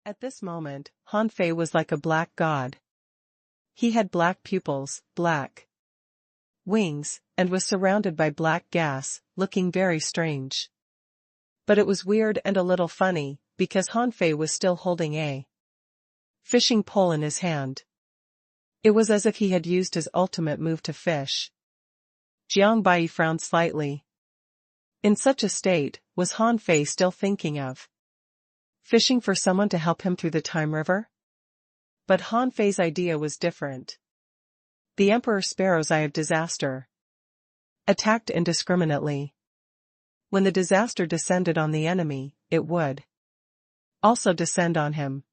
At this moment, Han Fei was like a black god. He had black pupils, black wings, and was surrounded by black gas, looking very strange. But it was weird and a little funny, because Han Fei was still holding a fishing pole in his hand. It was as if he had used his ultimate move to fish. Jiang Bai frowned slightly. In such a state, was Han Fei still thinking of fishing for someone to help him through the time river? But Han Fei's idea was different. The Emperor Sparrow's Eye of Disaster attacked indiscriminately. When the disaster descended on the enemy, it would also descend on him.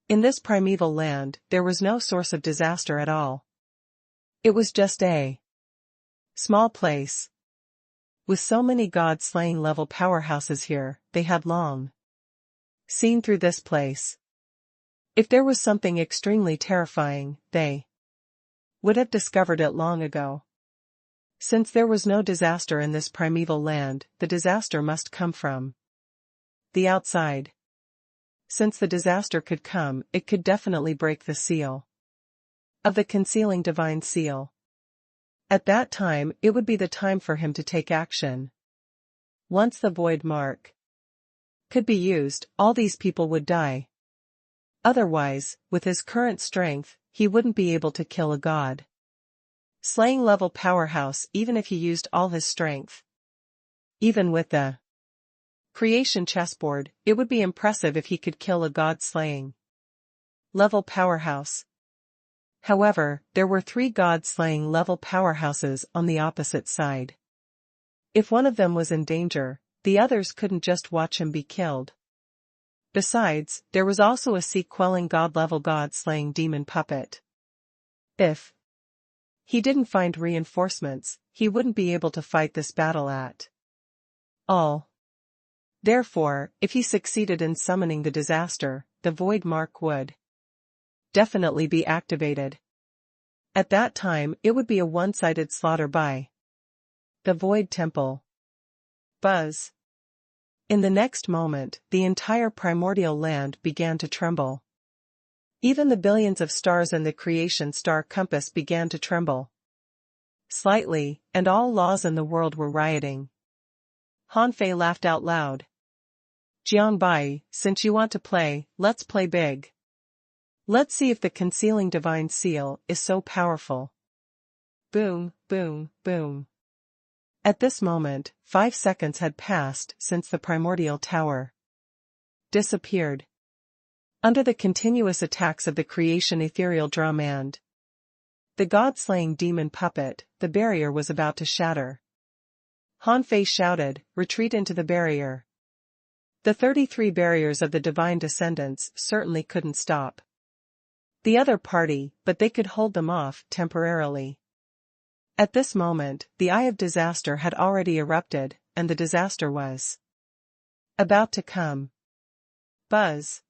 In this primeval land, there was no source of disaster at all. It was just a small place. With so many god-slaying level powerhouses here, they had long seen through this place. If there was something extremely terrifying, they would have discovered it long ago. Since there was no disaster in this primeval land, the disaster must come from the outside. Since the disaster could come, it could definitely break the seal of the concealing divine seal. At that time, it would be the time for him to take action. Once the void mark could be used, all these people would die. Otherwise, with his current strength, he wouldn't be able to kill a god slaying level powerhouse even if he used all his strength. Even with the creation chessboard, it would be impressive if he could kill a god-slaying level powerhouse. However, there were 3 god-slaying level powerhouses on the opposite side. If one of them was in danger, the others couldn't just watch him be killed. Besides, there was also a sea-quelling god-level god-slaying demon puppet. If he didn't find reinforcements, he wouldn't be able to fight this battle at all. Therefore, if he succeeded in summoning the disaster, the void mark would definitely be activated. At that time, it would be a one-sided slaughter by the void temple. Buzz. In the next moment, the entire primordial land began to tremble. Even the billions of stars in the creation star compass began to tremble slightly, and all laws in the world were rioting. Han Fei laughed out loud. Jiang Bai, since you want to play, let's play big. Let's see if the concealing divine seal is so powerful. Boom, boom, boom. At this moment, 5 seconds had passed since the primordial tower disappeared. Under the continuous attacks of the creation ethereal drum and the god-slaying demon puppet, the barrier was about to shatter. Han Fei shouted, "Retreat into the barrier." The 33 barriers of the divine descendants certainly couldn't stop the other party, but they could hold them off temporarily. At this moment, the Eye of Disaster had already erupted, and the disaster was about to come. Buzz.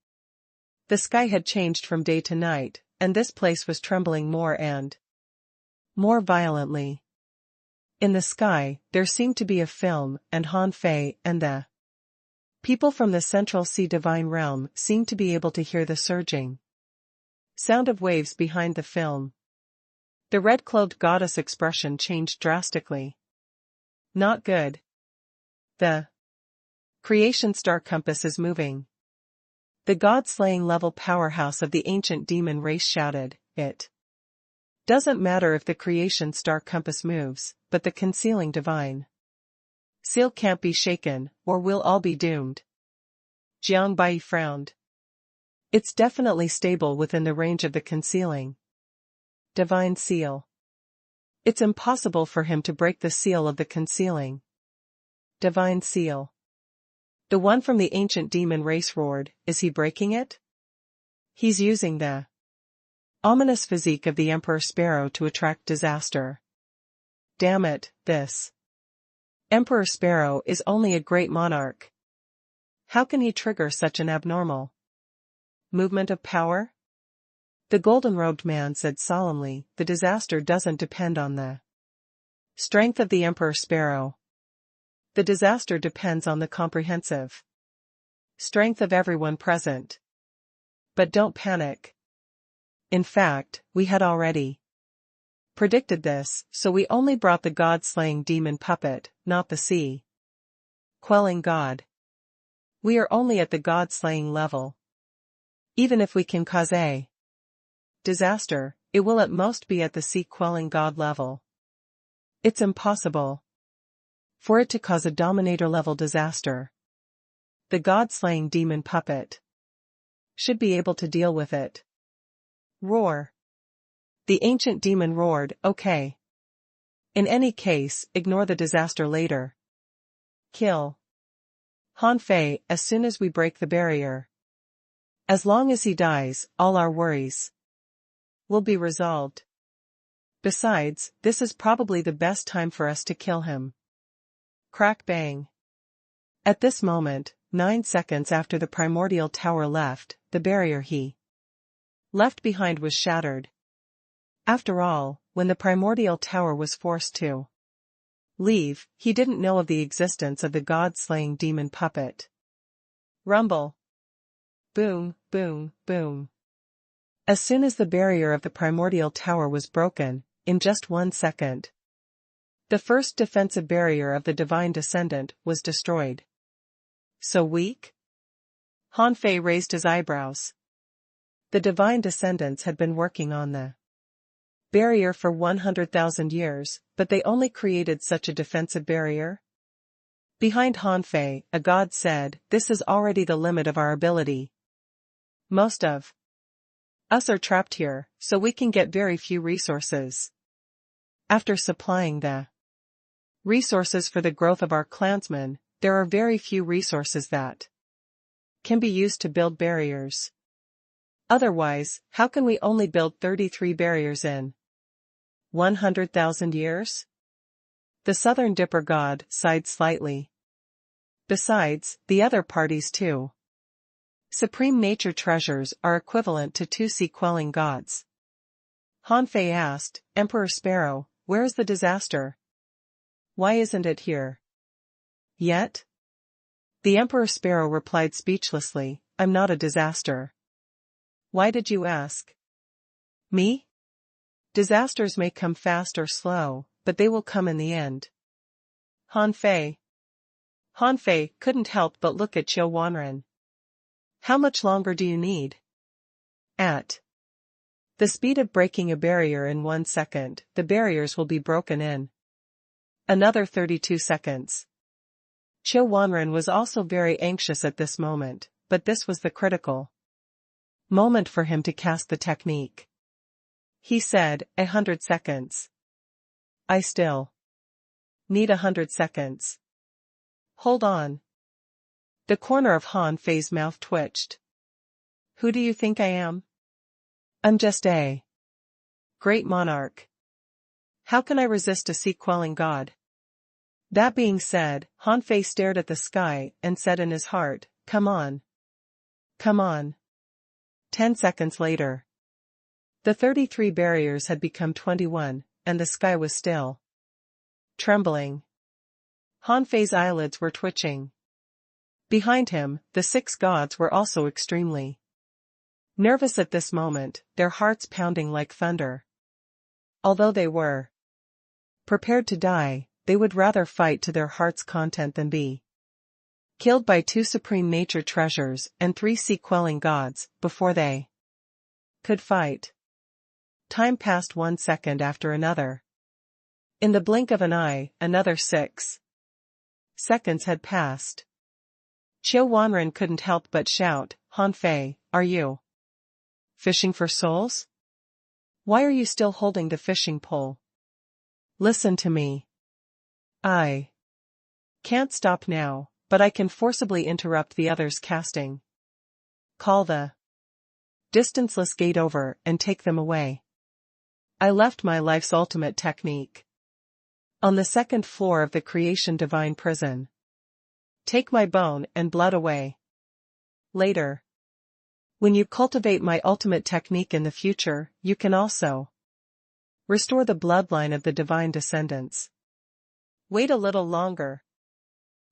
The sky had changed from day to night, and this place was trembling more and more violently. In the sky, there seemed to be a film, and Han Fei and the people from the Central Sea Divine Realm seemed to be able to hear the surging sound of waves behind the film. The red-clothed goddess expression changed drastically. Not good. The creation star compass is moving. The god-slaying level powerhouse of the ancient demon race shouted, "It doesn't matter if the creation star compass moves, but the concealing divine seal can't be shaken, or we'll all be doomed." Jiang Bai frowned. It's definitely stable within the range of the concealing divine seal. It's impossible for him to break the seal of the concealing divine seal. The one from the ancient demon race roared, "Is he breaking it?" He's using the ominous physique of the Emperor Sparrow to attract disaster. Damn it, this Emperor Sparrow is only a great monarch. How can he trigger such an abnormal movement of power? The golden-robed man said solemnly, "The disaster doesn't depend on the strength of the Emperor Sparrow. The disaster depends on the comprehensive strength of everyone present." But don't panic. In fact, we had already predicted this, so we only brought the god-slaying demon puppet, not the sea quelling god. We are only at the god-slaying level. Even if we can cause a disaster, it will at most be at the sea quelling god level. It's impossible for it to cause a dominator-level disaster. The god-slaying demon puppet should be able to deal with it. Roar. The ancient demon roared, okay. In any case, ignore the disaster later. Kill Han Fei as soon as we break the barrier. As long as he dies, all our worries will be resolved. Besides, this is probably the best time for us to kill him. Crack bang. At this moment, 9 seconds after the primordial tower left, the barrier he left behind was shattered. After all, when the primordial tower was forced to leave, he didn't know of the existence of the god-slaying demon puppet. Rumble. Boom, boom, boom. As soon as the barrier of the primordial tower was broken, in just 1 second, the first defensive barrier of the divine descendant was destroyed. So weak? Han Fei raised his eyebrows. The divine descendants had been working on the barrier for 100,000 years, but they only created such a defensive barrier? Behind Han Fei, a god said, "This is already the limit of our ability. Most of us are trapped here, so we can get very few resources. After supplying the resources for the growth of our clansmen, there are very few resources that can be used to build barriers. Otherwise, how can we only build 33 barriers in 100,000 years?" The Southern Dipper god sighed slightly. Besides, the other parties too. Supreme nature treasures are equivalent to 2 sea-quelling gods. Han Fei asked, "Emperor Sparrow, where is the disaster? Why isn't it here yet?" The Emperor Sparrow replied speechlessly, "I'm not a disaster." "Why did you ask me?" "Disasters may come fast or slow, but they will come in the end." Han Fei couldn't help but look at Qiu Wanren. "How much longer do you need?" "At the speed of breaking a barrier in 1 second, the barriers will be broken in another 32 seconds. Qiu Wanren was also very anxious at this moment, but this was the critical moment for him to cast the technique. He said, 100 seconds. "I still need 100 seconds. Hold on." The corner of Han Fei's mouth twitched. "Who do you think I am? I'm just a great monarch. How can I resist a sea-quelling god?" That being said, Han Fei stared at the sky and said in his heart, "Come on. Come on." 10 seconds later, the 33 barriers had become 21, and the sky was still trembling. Han Fei's eyelids were twitching. Behind him, the 6 gods were also extremely nervous at this moment, their hearts pounding like thunder. Although they were prepared to die, they would rather fight to their heart's content than be killed by 2 supreme nature treasures and 3 sea-quelling gods, before they could fight. Time passed 1 second after another. In the blink of an eye, another 6 seconds had passed. Qiu Wanren couldn't help but shout, "Han Fei, are you fishing for souls? Why are you still holding the fishing pole? Listen to me. I can't stop now, but I can forcibly interrupt the others casting. Call the distanceless gate over and take them away. I left my life's ultimate technique on the 2nd floor of the creation divine prison. Take my bone and blood away. Later, when you cultivate my ultimate technique in the future, you can also restore the bloodline of the divine descendants. Wait a little longer."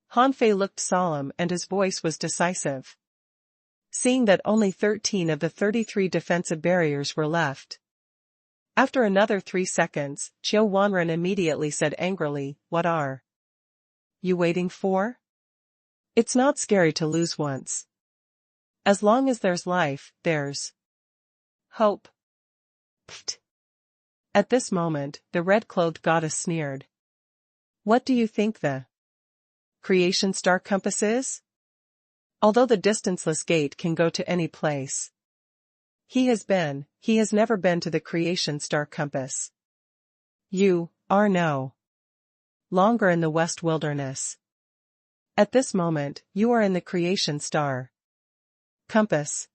Han Fei looked solemn and his voice was decisive. seeing that only 13 of the 33 defensive barriers were left. After another 3 seconds, Qiu Wanren immediately said angrily, "What are you waiting for? It's not scary to lose once. As long as there's life, there's hope." Pfft. At this moment, the red-clothed goddess sneered. "What do you think the creation star compass is? Although the distanceless gate can go to any place. He has never been to the creation star compass. You are no longer in the West Wilderness. At this moment, you are in the creation star compass."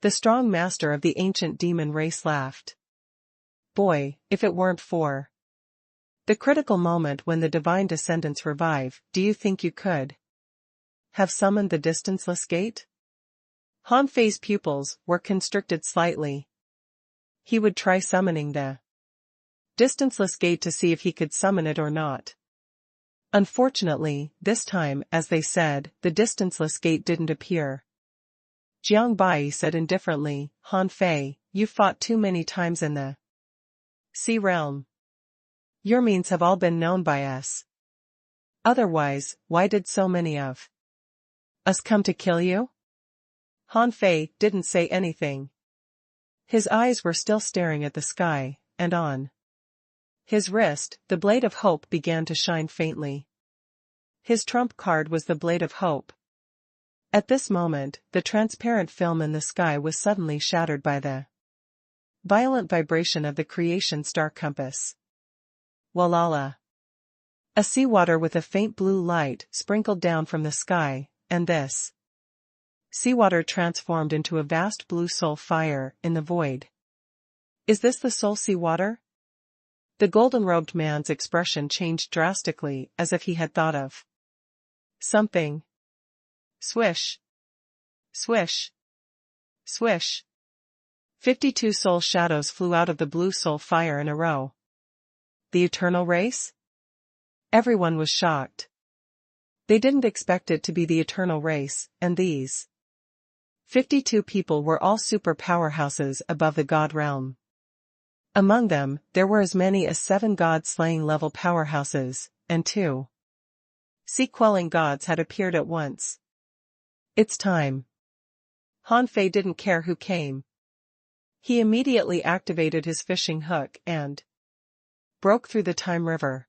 The strong master of the ancient demon race laughed. "Boy, if it weren't for the critical moment when the divine descendants revive, do you think you could have summoned the distanceless gate?" Han Fei's pupils were constricted slightly. He would try summoning the distanceless gate to see if he could summon it or not. Unfortunately, this time, as they said, the distanceless gate didn't appear. Jiang Bai said indifferently, "Han Fei, you fought too many times in the sea realm. Your means have all been known by us. Otherwise, why did so many of us come to kill you?" Han Fei didn't say anything. His eyes were still staring at the sky, and on his wrist, the blade of hope began to shine faintly. His trump card was the blade of hope. At this moment, the transparent film in the sky was suddenly shattered by the violent vibration of the creation star compass. Walala. A seawater with a faint blue light sprinkled down from the sky, and this seawater transformed into a vast blue soul fire in the void. "Is this the soul seawater?" The golden-robed man's expression changed drastically, as if he had thought of something. Swish. Swish. Swish. 52 soul shadows flew out of the blue soul fire in a row. The eternal race? Everyone was shocked. They didn't expect it to be the eternal race, and these 52 people were all super powerhouses above the god realm. Among them, there were as many as 7 god-slaying level powerhouses, and 2 sea-quelling gods had appeared at once. "It's time." Han Fei didn't care who came. He immediately activated his fishing hook and broke through the time river.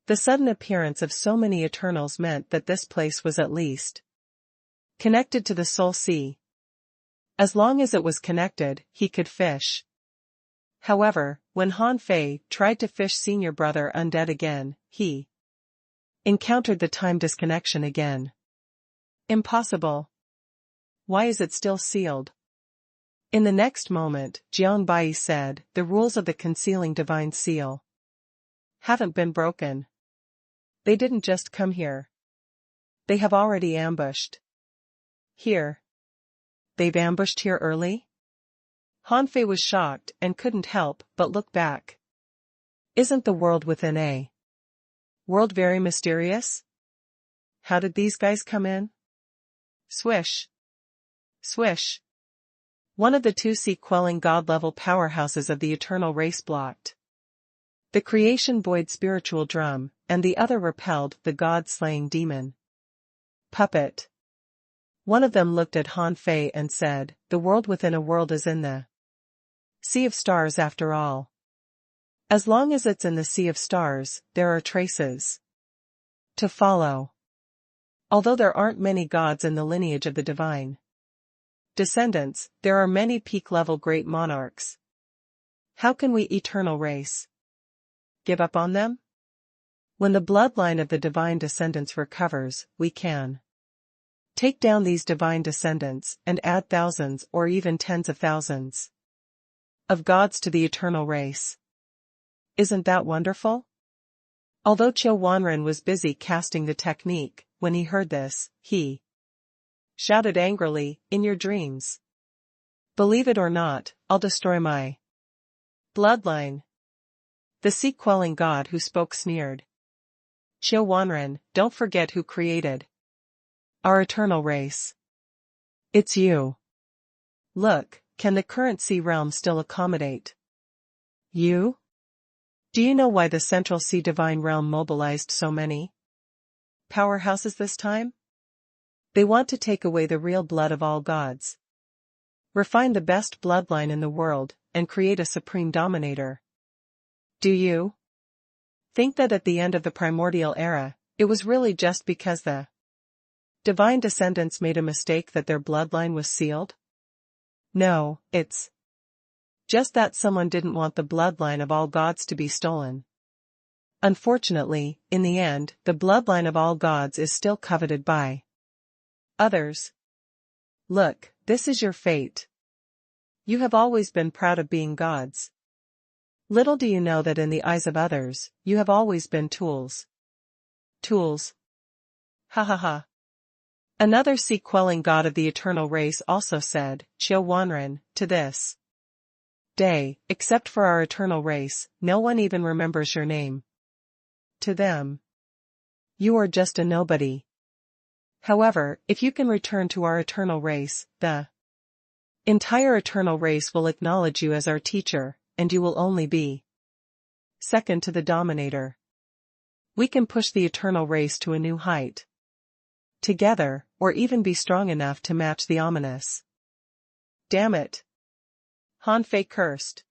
The sudden appearance of so many Eternals meant that this place was at least connected to the Soul Sea. As long as it was connected, he could fish. However, when Han Fei tried to fish Senior Brother Undead again, he encountered the time disconnection again. Impossible. Why is it still sealed? In the next moment, Jiang Bai said, "The rules of the concealing divine seal haven't been broken. They didn't just come here. They have already ambushed here." "They've ambushed here early?" Han Fei was shocked and couldn't help but look back. Isn't the world within a world very mysterious? How did these guys come in? Swish. Swish. One of the 2 sea-quelling god-level powerhouses of the eternal race blocked the creation void spiritual drum, and the other repelled the god-slaying demon puppet. One of them looked at Han Fei and said, "The world within a world is in the sea of stars after all. As long as it's in the sea of stars, there are traces to follow. Although there aren't many gods in the lineage of the divine descendants, there are many peak-level great monarchs. How can we eternal race give up on them? When the bloodline of the divine descendants recovers, we can take down these divine descendants and add thousands or even tens of thousands of gods to the eternal race. Isn't that wonderful?" Although Qiu Wanren was busy casting the technique, when he heard this, he shouted angrily, "In your dreams. Believe it or not, I'll destroy my bloodline." The sea-quelling god who spoke sneered. "Qiu Wanren, don't forget who created our eternal race. It's you. Look, can the current sea realm still accommodate you? Do you know why the Central Sea Divine Realm mobilized so many powerhouses this time? They want to take away the real blood of all gods, refine the best bloodline in the world, and create a supreme dominator. Do you think that at the end of the primordial era, it was really just because the divine descendants made a mistake that their bloodline was sealed? No, it's just that someone didn't want the bloodline of all gods to be stolen. Unfortunately, in the end, the bloodline of all gods is still coveted by others. Look, this is your fate. You have always been proud of being gods. Little do you know that in the eyes of others, you have always been tools. Tools. Ha ha ha. Another sea-quelling god of the eternal race also said, Chio Wanren, to this day, except for our eternal race, no one even remembers your name. To them, you are just a nobody. However, if you can return to our eternal race, the entire eternal race will acknowledge you as our teacher, and you will only be second to the dominator. We can push the eternal race to a new height together, or even be strong enough to match the ominous. Damn it. Han Fei cursed.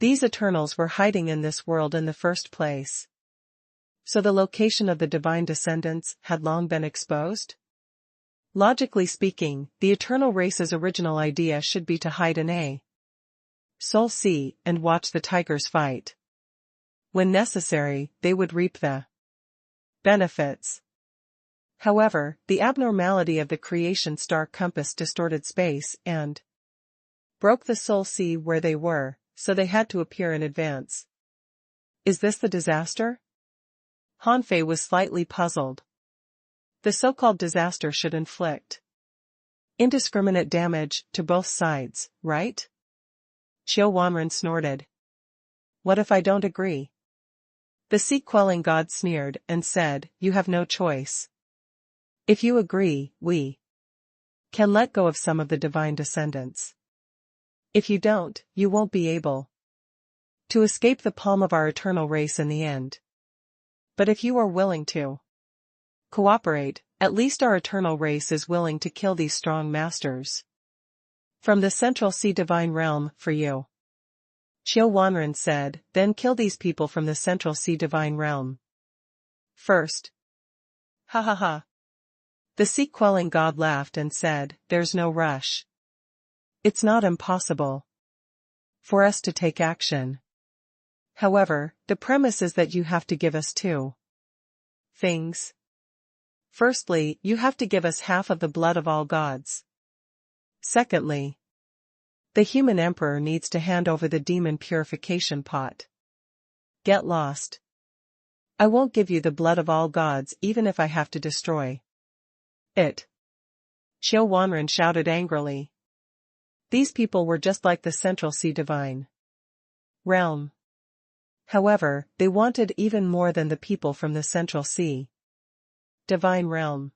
These Eternals were hiding in this world in the first place. So the location of the divine descendants had long been exposed? Logically speaking, the Eternal race's original idea should be to hide in a Soul Sea and watch the tigers fight. When necessary, they would reap the benefits. However, the abnormality of the creation star compass distorted space and broke the Soul Sea where they were, so they had to appear in advance. Is this the disaster? Han Fei was slightly puzzled. The so-called disaster should inflict indiscriminate damage to both sides, right? Chio Wanren snorted. What if I don't agree? The sea-quelling god sneered and said, you have no choice. If you agree, we can let go of some of the divine descendants. If you don't, you won't be able to escape the palm of our eternal race in the end. But if you are willing to cooperate, at least our eternal race is willing to kill these strong masters from the Central Sea Divine Realm for you. Chio Wanren said, then kill these people from the Central Sea Divine Realm first. Ha ha ha. The sea-quelling god laughed and said, there's no rush. It's not impossible for us to take action. However, the premise is that you have to give us two things. Firstly, you have to give us half of the blood of all gods. Secondly, the human emperor needs to hand over the demon purification pot. Get lost. I won't give you the blood of all gods even if I have to destroy it. Chio Wanren shouted angrily. These people were just like the Central Sea Divine Realm. However, they wanted even more than the people from the Central Sea Divine Realm.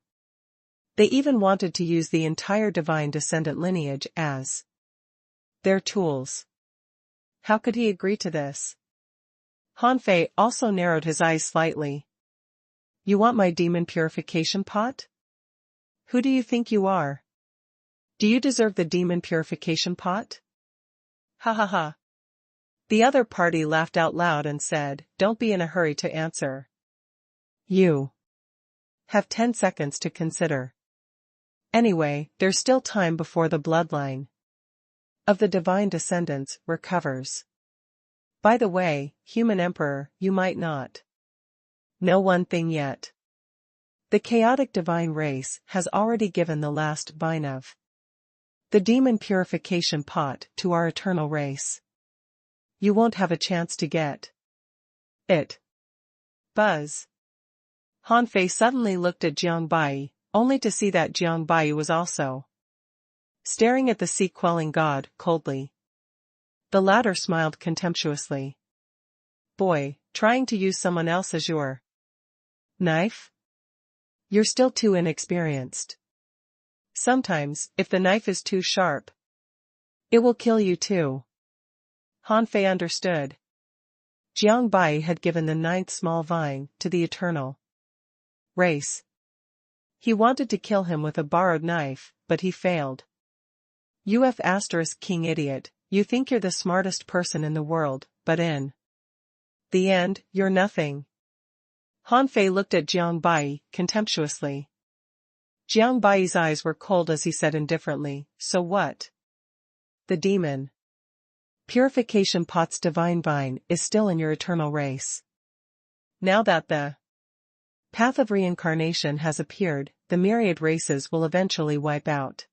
They even wanted to use the entire divine descendant lineage as their tools. How could he agree to this? Han Fei also narrowed his eyes slightly. You want my demon purification pot? Who do you think you are? Do you deserve the demon purification pot? Ha ha ha. The other party laughed out loud and said, don't be in a hurry to answer. You have 10 seconds to consider. Anyway, there's still time before the bloodline of the divine descendants recovers. By the way, human emperor, you might not know one thing yet. The chaotic divine race has already given the last vine of the demon purification pot to our eternal race. You won't have a chance to get it. Buzz. Han Fei suddenly looked at Jiang Bai, only to see that Jiang Bai was also staring at the sea-quelling god coldly. The latter smiled contemptuously. Boy, trying to use someone else as your knife? You're still too inexperienced. Sometimes, if the knife is too sharp, it will kill you too. Han Fei understood. Jiang Bai had given the 9th small vine to the eternal race. He wanted to kill him with a borrowed knife, but he failed. UF * king idiot, you think you're the smartest person in the world, but in the end, you're nothing. Han Fei looked at Jiang Bai contemptuously. Jiang Bai's eyes were cold as he said indifferently, so what? The demon purification pot's divine vine is still in your eternal race. Now that the path of reincarnation has appeared, the myriad races will eventually wipe out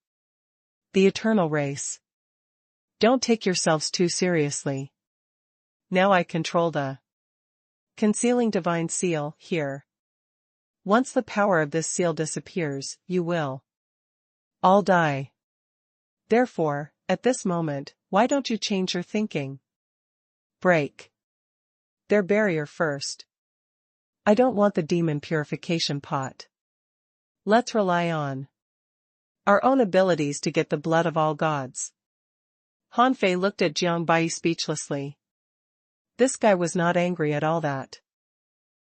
the eternal race. Don't take yourselves too seriously. Now I control the concealing divine seal here. Once the power of this seal disappears, you will all die. Therefore, at this moment, why don't you change your thinking? Break their barrier first. I don't want the demon purification pot. Let's rely on our own abilities to get the blood of all gods. Han Fei looked at Jiang Bai speechlessly. This guy was not angry at all that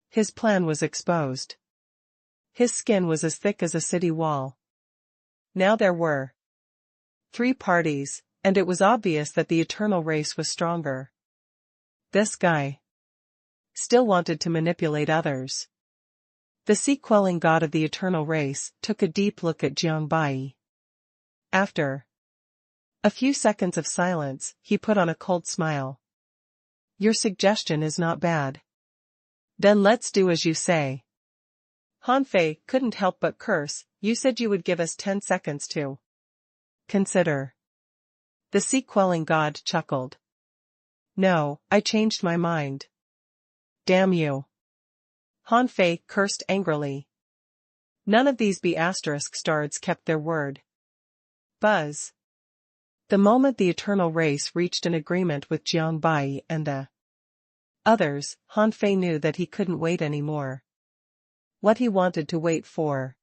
his plan was exposed. His skin was as thick as a city wall. Now there were 3 parties, and it was obvious that the eternal race was stronger. This guy still wanted to manipulate others. The sea-quelling god of the eternal race took a deep look at Jiang Bai. After a few seconds of silence, he put on a cold smile. Your suggestion is not bad. Then let's do as you say. Han Fei couldn't help but curse. You said you would give us 10 seconds to consider. The sea-quelling god chuckled. No, I changed my mind. Damn you. Han Fei cursed angrily. None of these B** stards kept their word. Buzz. The moment the eternal race reached an agreement with Jiang Bai and the others, Han Fei knew that he couldn't wait anymore. What he wanted to wait for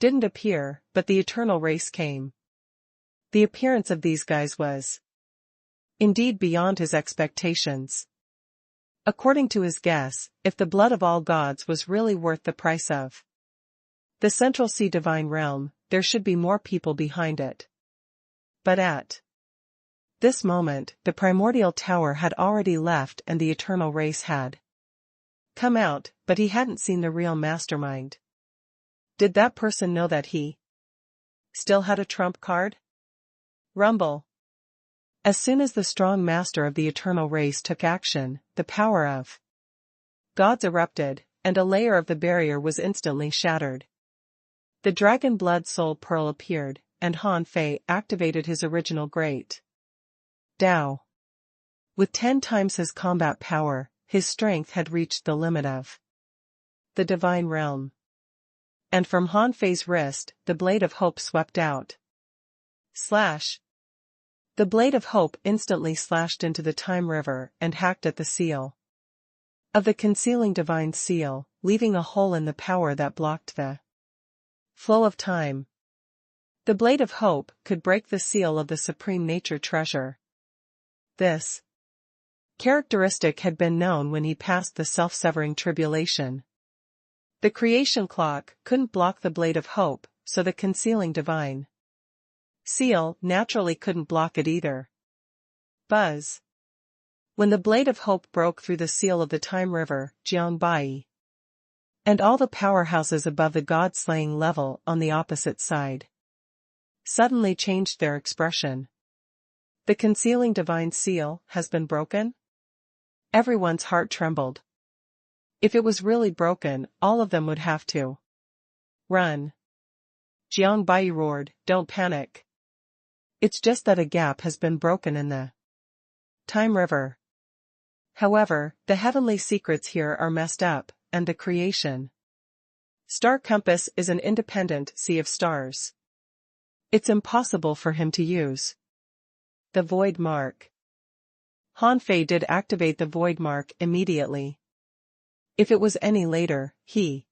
didn't appear, but the eternal race came. The appearance of these guys was indeed beyond his expectations. According to his guess, if the blood of all gods was really worth the price of the Central Sea divine realm, there should be more people behind it. But at this moment, the primordial tower had already left and the eternal race had come out, but he hadn't seen the real mastermind. Did that person know that he still had a trump card? Rumble. As soon as the strong master of the eternal race took action, the power of gods erupted, and a layer of the barrier was instantly shattered. The dragon blood soul pearl appeared, and Han Fei activated his original great Dao. With 10 times his combat power, his strength had reached the limit of the divine realm. And from Han Fei's wrist, the blade of hope swept out. Slash. The blade of hope instantly slashed into the time river and hacked at the seal of the concealing divine seal, leaving a hole in the power that blocked the flow of time. The blade of hope could break the seal of the supreme nature treasure. This characteristic had been known when he passed the self-severing tribulation. The creation clock couldn't block the blade of hope, so the concealing divine seal naturally couldn't block it either. Buzz. When the blade of hope broke through the seal of the time river, Jiang Bai and all the powerhouses above the god-slaying level on the opposite side suddenly changed their expression. The concealing divine seal has been broken? Everyone's heart trembled. If it was really broken, all of them would have to run. Jiang Bai roared, don't panic. It's just that a gap has been broken in the time river. However, the heavenly secrets here are messed up, and the creation star compass is an independent sea of stars. It's impossible for him to use the void mark. Han Fei did activate the void mark immediately. If it was any later, he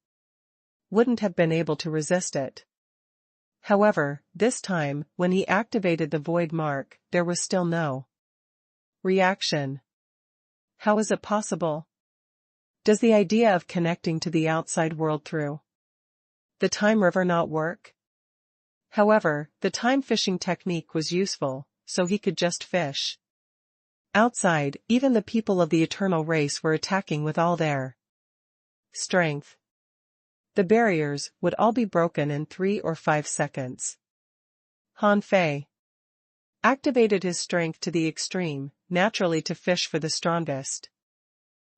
wouldn't have been able to resist it. However, this time, when he activated the void mark, there was still no reaction. How is it possible? Does the idea of connecting to the outside world through the time river not work? However, the time fishing technique was useful, so he could just fish. Outside, even the people of the eternal race were attacking with all their strength. The barriers would all be broken in 3 or 5 seconds. Han Fei activated his strength to the extreme, naturally to fish for the strongest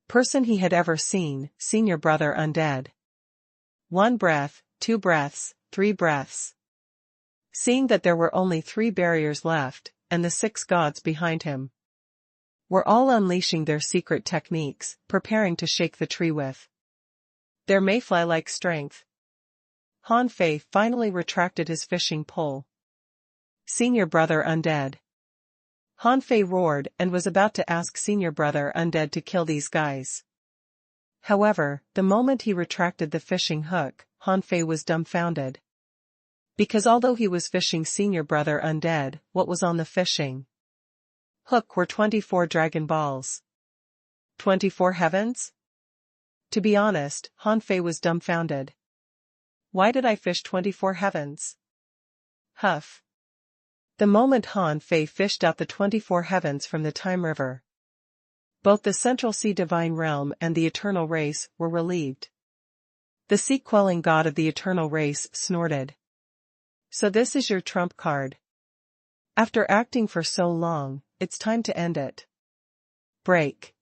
person he had ever seen, Senior Brother Undead. 1 breath, 2 breaths, 3 breaths. Seeing that there were only 3 barriers left, and the 6 gods behind him were all unleashing their secret techniques, preparing to shake the tree with their mayfly-like strength. Han Fei finally retracted his fishing pole. Senior Brother Undead. Han Fei roared and was about to ask Senior Brother Undead to kill these guys. However, the moment he retracted the fishing hook, Han Fei was dumbfounded. Because although he was fishing Senior Brother Undead, what was on the fishing hook were 24 Dragon Balls. 24 heavens? To be honest, Han Fei was dumbfounded. Why did I fish 24 heavens? Huff. The moment Han Fei fished out the 24 heavens from the time river, both the Central Sea Divine Realm and the Eternal Race were relieved. The sea-quelling god of the Eternal Race snorted. So this is your trump card. After acting for so long, it's time to end it. Break.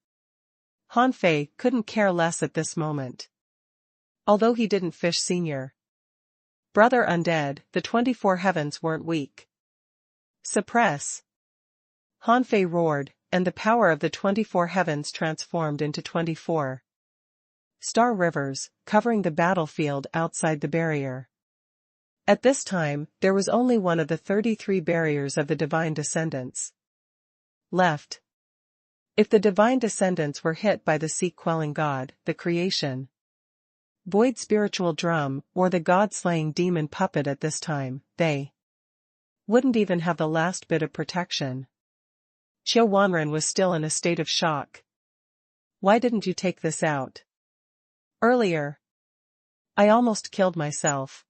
Han Fei couldn't care less at this moment. Although he didn't fish Senior Brother Undead, the 24 heavens weren't weak. Suppress. Han Fei roared, and the power of the 24 heavens transformed into 24 star rivers, covering the battlefield outside the barrier. At this time, there was only one of the 33 barriers of the Divine Descendants left. If the Divine Descendants were hit by the sea-quelling god, the creation void spiritual drum, or the god-slaying demon puppet at this time, they wouldn't even have the last bit of protection. Qiu Wanren was still in a state of shock. Why didn't you take this out earlier? I almost killed myself.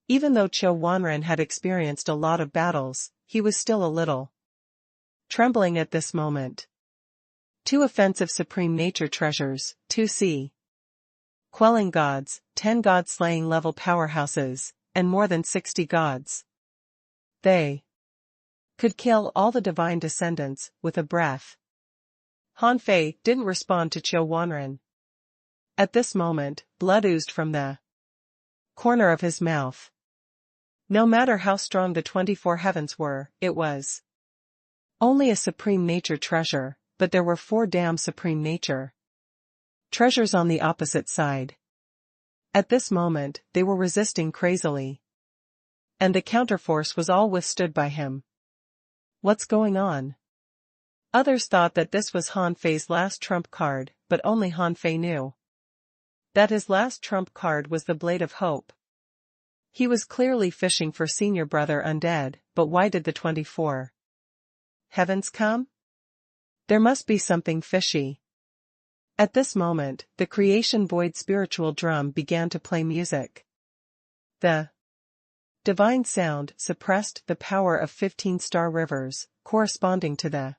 Even though Qiu Wanren had experienced a lot of battles, he was still a little trembling at this moment. 2 offensive supreme nature treasures, 2 sea quelling gods, 10 god-slaying level powerhouses, and more than 60 gods. They could kill all the Divine Descendants with a breath. Han Fei didn't respond to Qiu Wanren. At this moment, blood oozed from the corner of his mouth. No matter how strong the 24 heavens were, it was only a supreme nature treasure, but there were 4 damn supreme nature treasures on the opposite side. At this moment, they were resisting crazily. And the counterforce was all withstood by him. What's going on? Others thought that this was Han Fei's last trump card, but only Han Fei knew that his last trump card was the Blade of Hope. He was clearly fishing for Senior Brother Undead, but why did the 24 heavens come? There must be something fishy. At this moment, the creation void spiritual drum began to play music. The divine sound suppressed the power of 15 star rivers, corresponding to the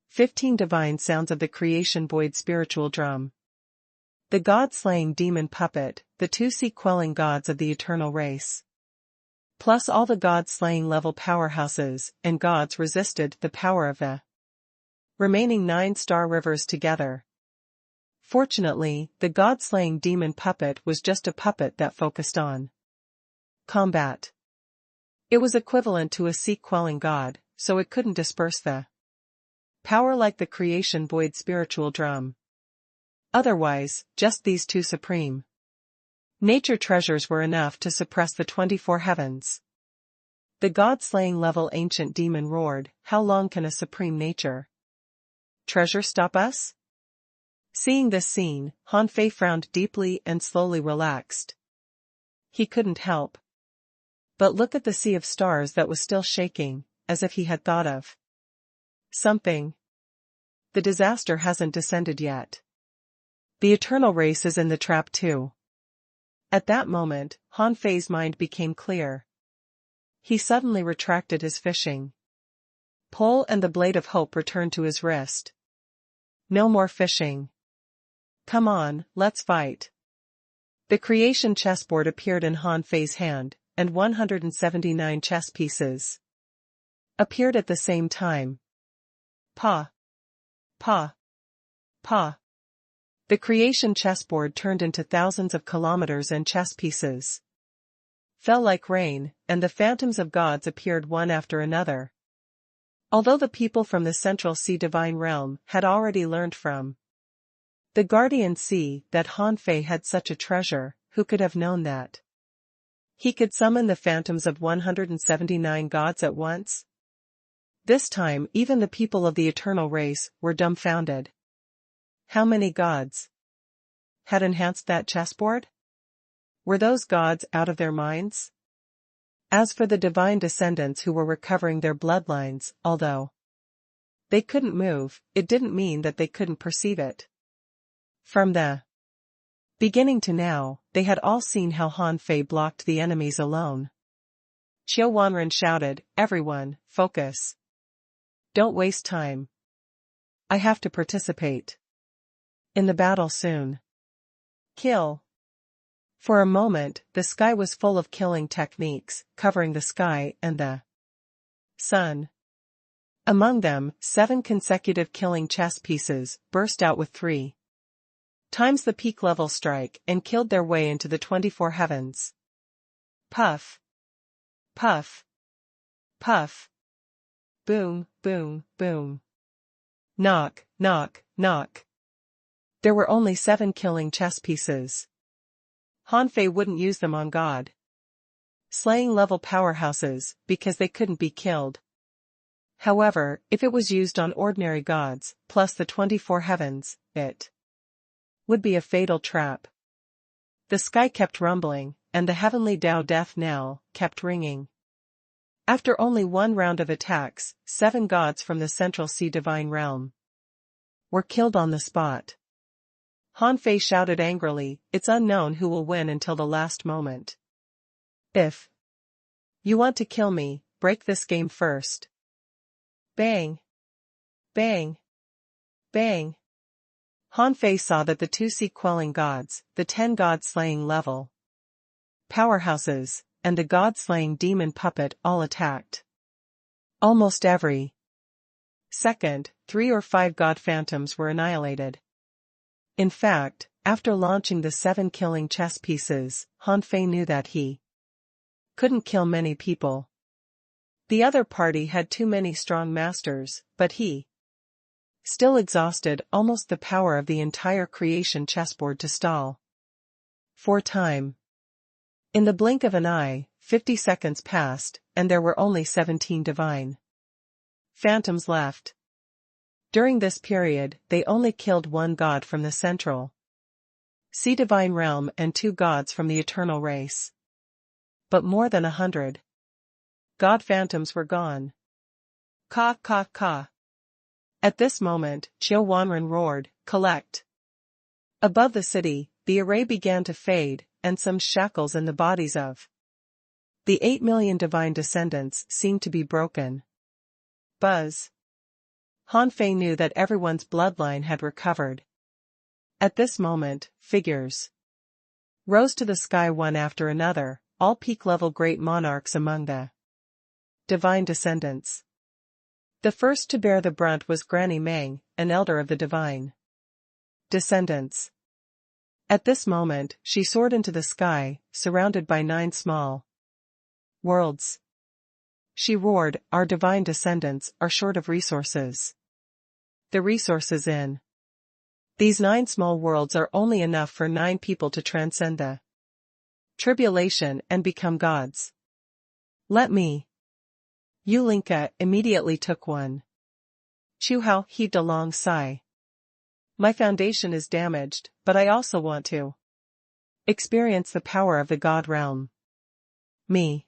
15 divine sounds of the creation void spiritual drum. The god-slaying demon puppet, the 2 sea-quelling gods of the eternal race, plus all the god-slaying level powerhouses and gods resisted the power of the remaining 9 star rivers together. Fortunately, the god-slaying demon puppet was just a puppet that focused on combat. It was equivalent to a sea-quelling god, so it couldn't disperse the power like the creation void spiritual drum. Otherwise, just these 2 supreme nature treasures were enough to suppress the 24 heavens. The god-slaying level ancient demon roared, "How long can a supreme nature treasure stop us?" Seeing this scene, Han Fei frowned deeply and slowly relaxed. He couldn't help But look at the sea of stars that was still shaking, as if he had thought of something. The disaster hasn't descended yet. The eternal race is in the trap too. At that moment, Han Fei's mind became clear. He suddenly retracted his fishing pole and the blade of hope returned to his wrist. No more fishing. Come on, let's fight. The creation chessboard appeared in Han Fei's hand, and 179 chess pieces appeared at the same time. Pa. Pa. Pa. The creation chessboard turned into thousands of kilometers and chess pieces fell like rain, and the phantoms of gods appeared one after another. Although the people from the Central Sea Divine Realm had already learned from the Guardian Sea that Han Fei had such a treasure, who could have known that he could summon the phantoms of 179 gods at once? This time even the people of the eternal race were dumbfounded. How many gods had enhanced that chessboard? Were those gods out of their minds? As for the divine descendants who were recovering their bloodlines, although they couldn't move, it didn't mean that they couldn't perceive it. From the beginning to now, they had all seen how Han Fei blocked the enemies alone. Qiu Wanren shouted, "Everyone, focus. Don't waste time. I have to participate in the battle soon. Kill." For a moment, the sky was full of killing techniques, covering the sky and the sun. Among them, 7 consecutive killing chess pieces burst out with 3 times the peak level strike and killed their way into the 24 heavens. Puff. Puff. Puff. Boom, boom, boom. Knock, knock, knock. There were only 7 killing chess pieces. Han Fei wouldn't use them on God slaying level powerhouses, because they couldn't be killed. However, if it was used on ordinary gods, plus the 24 heavens, it would be a fatal trap. The sky kept rumbling, and the heavenly Tao death knell kept ringing. After only one round of attacks, 7 gods from the Central Sea Divine Realm were killed on the spot. Han Fei shouted angrily, "It's unknown who will win until the last moment. If you want to kill me, break this game first." Bang! Bang! Bang! Han Fei saw that the 2 sea-quelling gods, the 10 god-slaying level powerhouses, and the god-slaying demon puppet all attacked. Almost every second, 3 or 5 god phantoms were annihilated. In fact, after launching the 7 killing chess pieces, Han Fei knew that he couldn't kill many people. The other party had too many strong masters, but he still exhausted almost the power of the entire creation chessboard to stall for time. In the blink of an eye, 50 seconds passed, and there were only 17 divine phantoms left. During this period, they only killed 1 god from the Central Sea Divine Realm and 2 gods from the Eternal Race. But more than 100 god phantoms were gone. Ka ka ka. At this moment, Qiu Wanren roared, "Collect!" Above the city, the array began to fade, and some shackles in the bodies of the 8 million divine descendants seemed to be broken. Buzz. Han Fei knew that everyone's bloodline had recovered. At this moment, figures rose to the sky one after another, all peak-level great monarchs among the divine descendants. The first to bear the brunt was Granny Meng, an elder of the divine descendants. At this moment, she soared into the sky, surrounded by 9 small worlds. She roared, "Our divine descendants are short of resources. The resources in these 9 small worlds are only enough for 9 people to transcend the tribulation and become gods. Let me." Yulinka immediately took one. Chu Hao heaved a long sigh. "My foundation is damaged, but I also want to experience the power of the god realm." Me.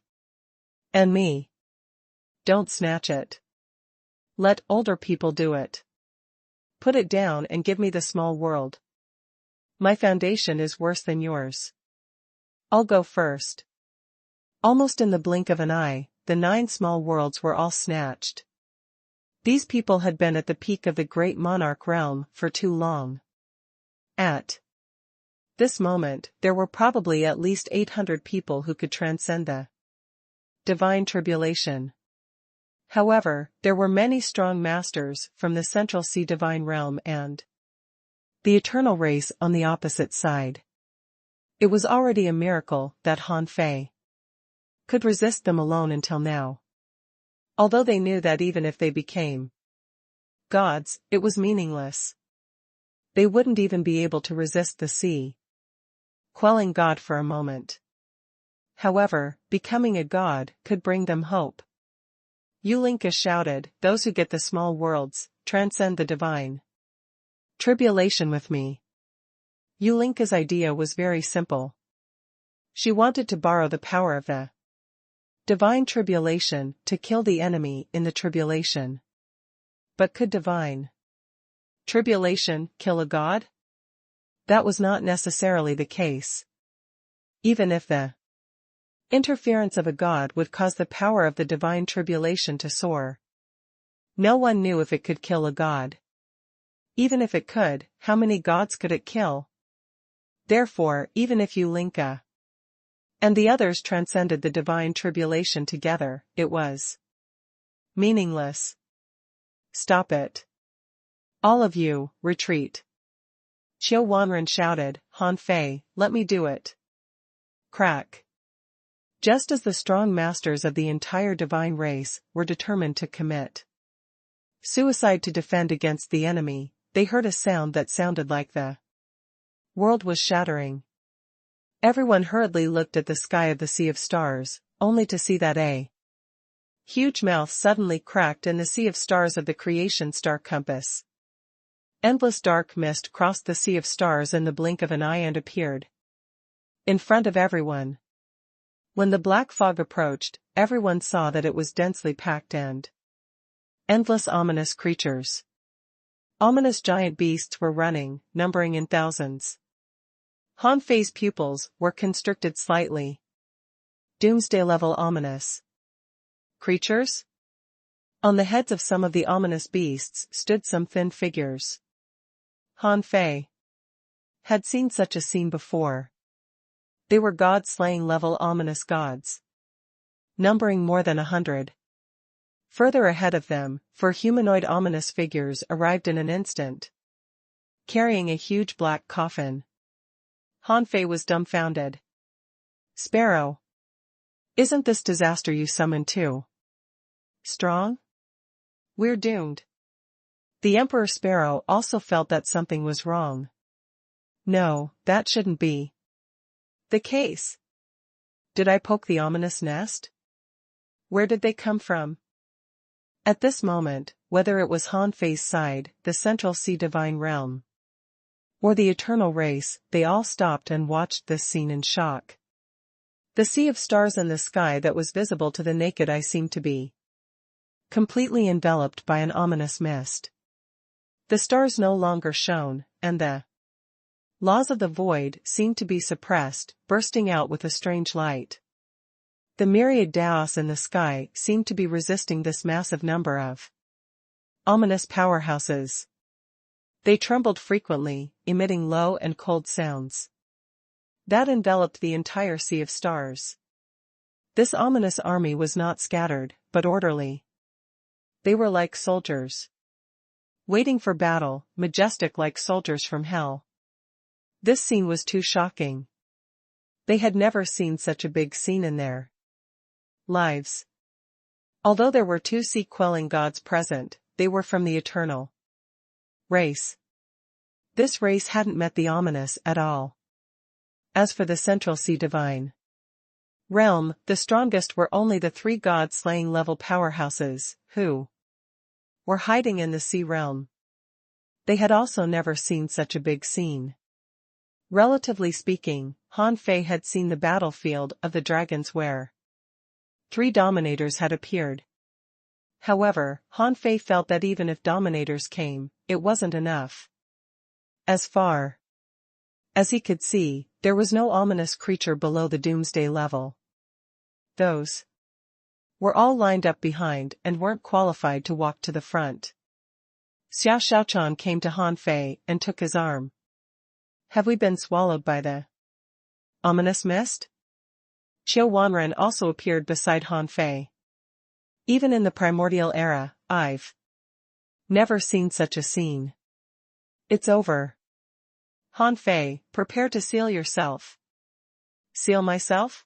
And me. Don't snatch it. Let older people do it. Put it down and give me the small world. My foundation is worse than yours. I'll go first. Almost in the blink of an eye, the 9 small worlds were all snatched. These people had been at the peak of the great monarch realm for too long. At this moment, there were probably at least 800 people who could transcend the divine tribulation. However, there were many strong masters from the Central Sea divine realm and the eternal race on the opposite side. It was already a miracle that Han Fei could resist them alone until now. Although they knew that even if they became gods, it was meaningless. They wouldn't even be able to resist the sea, quelling God for a moment. However, becoming a god could bring them hope. Yulinka shouted, "Those who get the small worlds, transcend the divine tribulation with me." Yulinka's idea was very simple. She wanted to borrow the power of the divine tribulation to kill the enemy in the tribulation. But could divine tribulation kill a god? That was not necessarily the case. Even if the interference of a god would cause the power of the divine tribulation to soar, no one knew if it could kill a god. Even if it could, how many gods could it kill? Therefore, even if Yulinka and the others transcended the divine tribulation together, it was meaningless. Stop it. All of you, retreat. Qiu Wanren shouted, "Han Fei, let me do it." Crack. Just as the strong masters of the entire divine race were determined to commit suicide to defend against the enemy, they heard a sound that sounded like the world was shattering. Everyone hurriedly looked at the sky of the sea of stars, only to see that a huge mouth suddenly cracked in the sea of stars of the creation star compass. Endless dark mist crossed the sea of stars in the blink of an eye and appeared in front of everyone. When the black fog approached, everyone saw that it was densely packed and endless ominous creatures. Ominous giant beasts were running, numbering in thousands. Han Fei's pupils were constricted slightly. Doomsday-level ominous creatures? On the heads of some of the ominous beasts stood some thin figures. Han Fei had seen such a scene before. They were god-slaying level ominous gods, numbering more than 100. Further ahead of them, 4 humanoid ominous figures arrived in an instant, carrying a huge black coffin. Han Fei was dumbfounded. "Sparrow. Isn't this disaster you summoned too strong? We're doomed." The Emperor Sparrow also felt that something was wrong. No, that shouldn't be the case. Did I poke the ominous nest? Where did they come from? At this moment, whether it was Han Fei's side, the Central Sea divine realm, or the eternal race, they all stopped and watched this scene in shock. The sea of stars in the sky that was visible to the naked eye seemed to be completely enveloped by an ominous mist. The stars no longer shone, and the laws of the void seemed to be suppressed, bursting out with a strange light. The myriad Daos in the sky seemed to be resisting this massive number of ominous powerhouses. They trembled frequently, emitting low and cold sounds that enveloped the entire sea of stars. This ominous army was not scattered, but orderly. They were like soldiers, waiting for battle, majestic like soldiers from hell. This scene was too shocking. They had never seen such a big scene in their lives. Although there were 2 sea-quelling gods present, they were from the eternal race. This race hadn't met the ominous at all. As for the Central Sea divine realm, the strongest were only the 3 god-slaying level powerhouses, who were hiding in the sea realm. They had also never seen such a big scene. Relatively speaking, Han Fei had seen the battlefield of the dragons where 3 dominators had appeared. However, Han Fei felt that even if dominators came, it wasn't enough. As far as he could see, there was no ominous creature below the doomsday level. Those were all lined up behind and weren't qualified to walk to the front. Xiao Xiaochan came to Han Fei and took his arm. Have we been swallowed by the ominous mist? Qiu Wanren also appeared beside Han Fei. Even in the primordial era, I've never seen such a scene. It's over. Han Fei, prepare to seal yourself. Seal myself?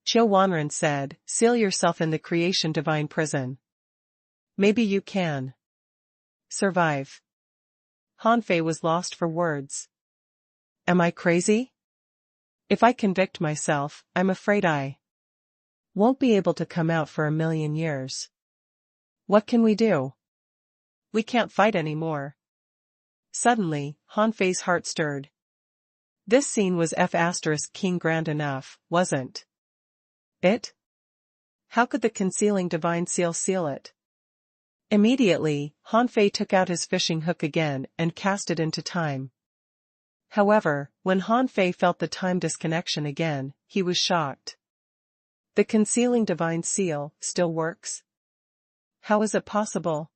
Qiu Wanren said, seal yourself in the creation divine prison. Maybe you can survive. Han Fei was lost for words. Am I crazy? If I convict myself, I'm afraid I won't be able to come out for 1,000,000 years. What can we do? We can't fight anymore. Suddenly, Han Fei's heart stirred. This scene was King grand enough, wasn't it? How could the concealing divine seal it? Immediately, Han Fei took out his fishing hook again and cast it into time. However, when Han Fei felt the time disconnection again, he was shocked. The concealing divine seal still works? How is it possible?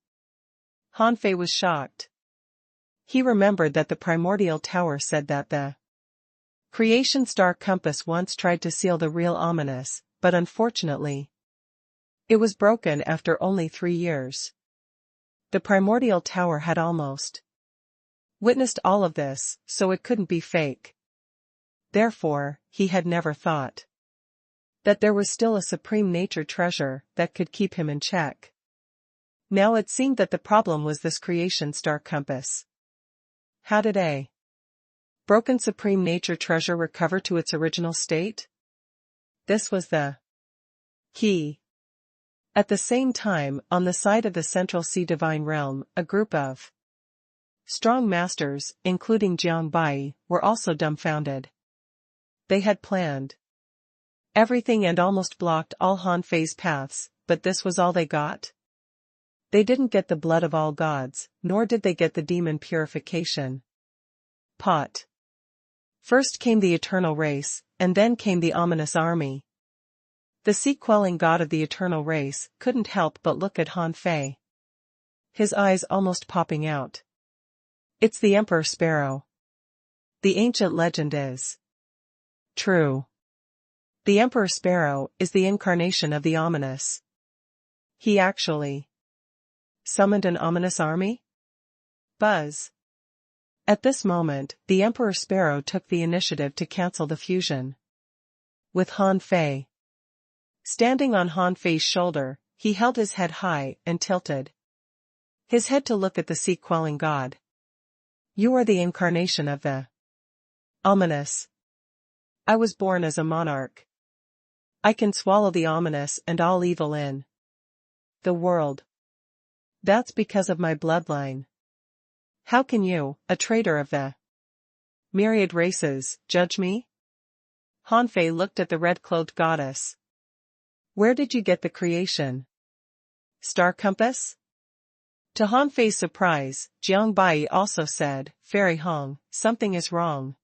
Han Fei was shocked. He remembered that the primordial tower said that the creation star compass once tried to seal the real ominous, but unfortunately, it was broken after only 3 years. The primordial tower had almost witnessed all of this, so it couldn't be fake. Therefore, he had never thought that there was still a supreme nature treasure that could keep him in check. Now it seemed that the problem was this creation star compass. How did a broken supreme nature treasure recover to its original state? This was the key. At the same time, on the side of the Central Sea Divine Realm, a group of strong masters, including Jiang Bai, were also dumbfounded. They had planned everything and almost blocked all Han Fei's paths, but this was all they got? They didn't get the blood of all gods, nor did they get the demon purification pot. First came the eternal race, and then came the ominous army. The sea-quelling god of the eternal race couldn't help but look at Han Fei, his eyes almost popping out. It's the Emperor Sparrow. The ancient legend is true. The Emperor Sparrow is the incarnation of the ominous. He actually summoned an ominous army? Buzz. At this moment, the Emperor Sparrow took the initiative to cancel the fusion with Han Fei. Standing on Han Fei's shoulder, he held his head high and tilted his head to look at the sea-quelling god. You are the incarnation of the ominous. I was born as a monarch. I can swallow the ominous and all evil in the world. That's because of my bloodline. How can you, a traitor of the myriad races, judge me? Han Fei looked at the red-clothed goddess. Where did you get the creation star compass? To Han Fei's surprise, Jiang Bai also said, Fairy Hong, something is wrong.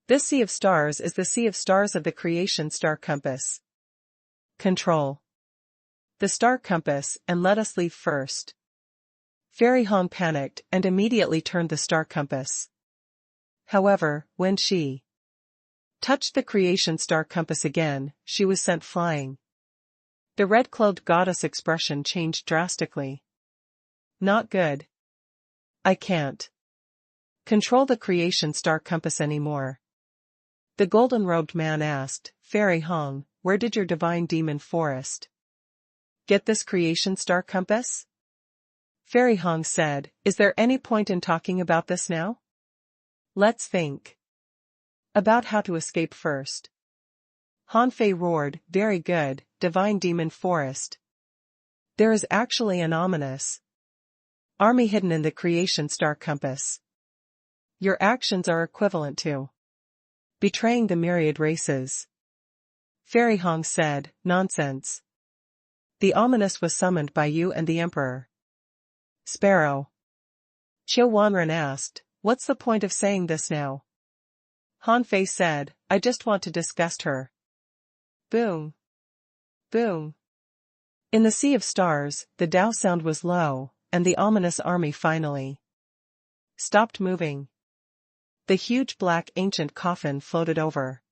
This sea of stars is the sea of stars of the creation star compass. Control the star compass and let us leave first. Fairy Hong panicked and immediately turned the star compass. However, when she touched the creation star compass again, she was sent flying. The red-clothed goddess expression changed drastically. Not good. I can't control the creation star compass anymore. The golden-robed man asked, Fairy Hong, where did your divine demon forest get this creation star compass? Fairy Hong said, is there any point in talking about this now? Let's think about how to escape first. Han Fei roared, very good, divine demon forest. There is actually an ominous army hidden in the creation star compass. Your actions are equivalent to betraying the myriad races. Fairy Hong said, nonsense. The ominous was summoned by you and the emperor. Sparrow. Qiu Wanren asked, what's the point of saying this now? Han Fei said, I just want to disgust her. Boom. Boom. In the sea of stars, the Tao sound was low, and the ominous army finally stopped moving. The huge black ancient coffin floated over.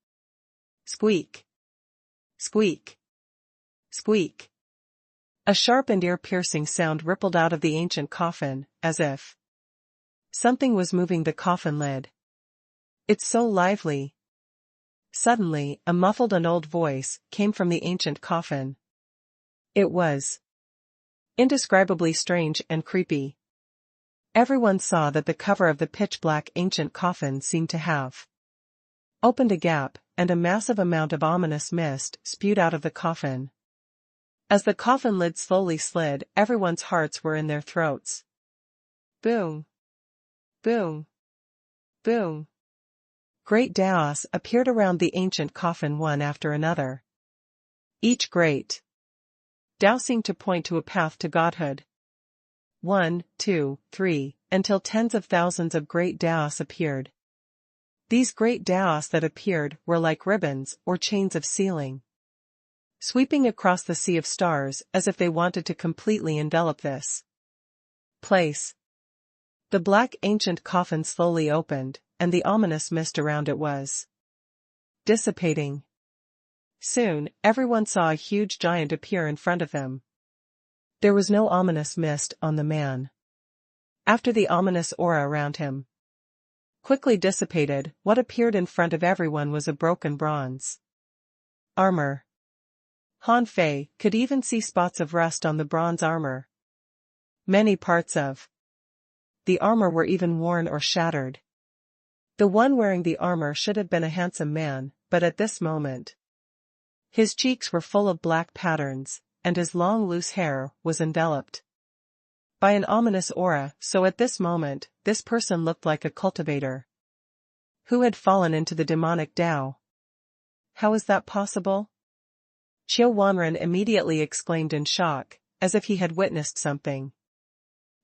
Squeak. Squeak. Squeak. A sharp and ear-piercing sound rippled out of the ancient coffin, as if something was moving the coffin lid. It's so lively. Suddenly, a muffled and old voice came from the ancient coffin. It was indescribably strange and creepy. Everyone saw that the cover of the pitch-black ancient coffin seemed to have opened a gap, and a massive amount of ominous mist spewed out of the coffin. As the coffin lid slowly slid, everyone's hearts were in their throats. Boom. Boom. Boom. Great Daos appeared around the ancient coffin one after another. Each great Dao seemed to point to a path to godhood. 1, 2, 3, until tens of thousands of great Daos appeared. These great Daos that appeared were like ribbons or chains of sealing, sweeping across the sea of stars as if they wanted to completely envelop this place. The black ancient coffin slowly opened, and the ominous mist around it was dissipating. Soon, everyone saw a huge giant appear in front of them. There was no ominous mist on the man. After the ominous aura around him quickly dissipated, what appeared in front of everyone was a broken bronze armor. Han Fei could even see spots of rust on the bronze armor. Many parts of the armor were even worn or shattered. The one wearing the armor should have been a handsome man, but at this moment, his cheeks were full of black patterns, and his long loose hair was enveloped by an ominous aura, so at this moment, this person looked like a cultivator who had fallen into the demonic Tao. How is that possible? Qiu Wanren immediately exclaimed in shock, as if he had witnessed something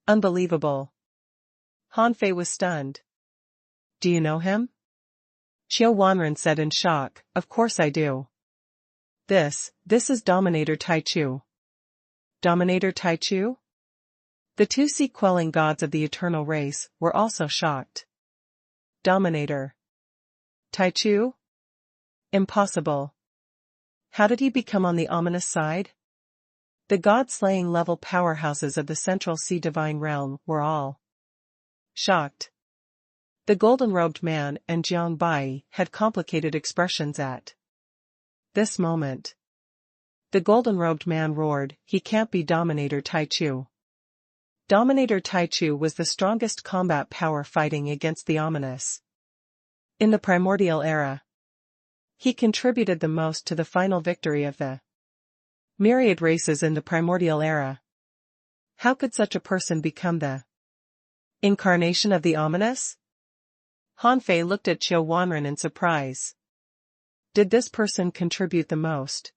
unbelievable. Han Fei was stunned. Do you know him? Qiu Wanren said in shock, of course I do. This is Dominator Tai Chu. Dominator Tai Chu? The two sea-quelling gods of the eternal race were also shocked. Dominator Tai Chu? Impossible. How did he become on the ominous side? The god-slaying level powerhouses of the Central Sea Divine Realm were all shocked. The golden-robed man and Jiang Bai had complicated expressions at this moment. The golden-robed man roared, he can't be Dominator Tai Chu. Dominator Tai Chu was the strongest combat power fighting against the ominous in the primordial era. He contributed the most to the final victory of the myriad races in the primordial era. How could such a person become the incarnation of the ominous? Han Fei looked at Qiu Wanren in surprise. Did this person contribute the most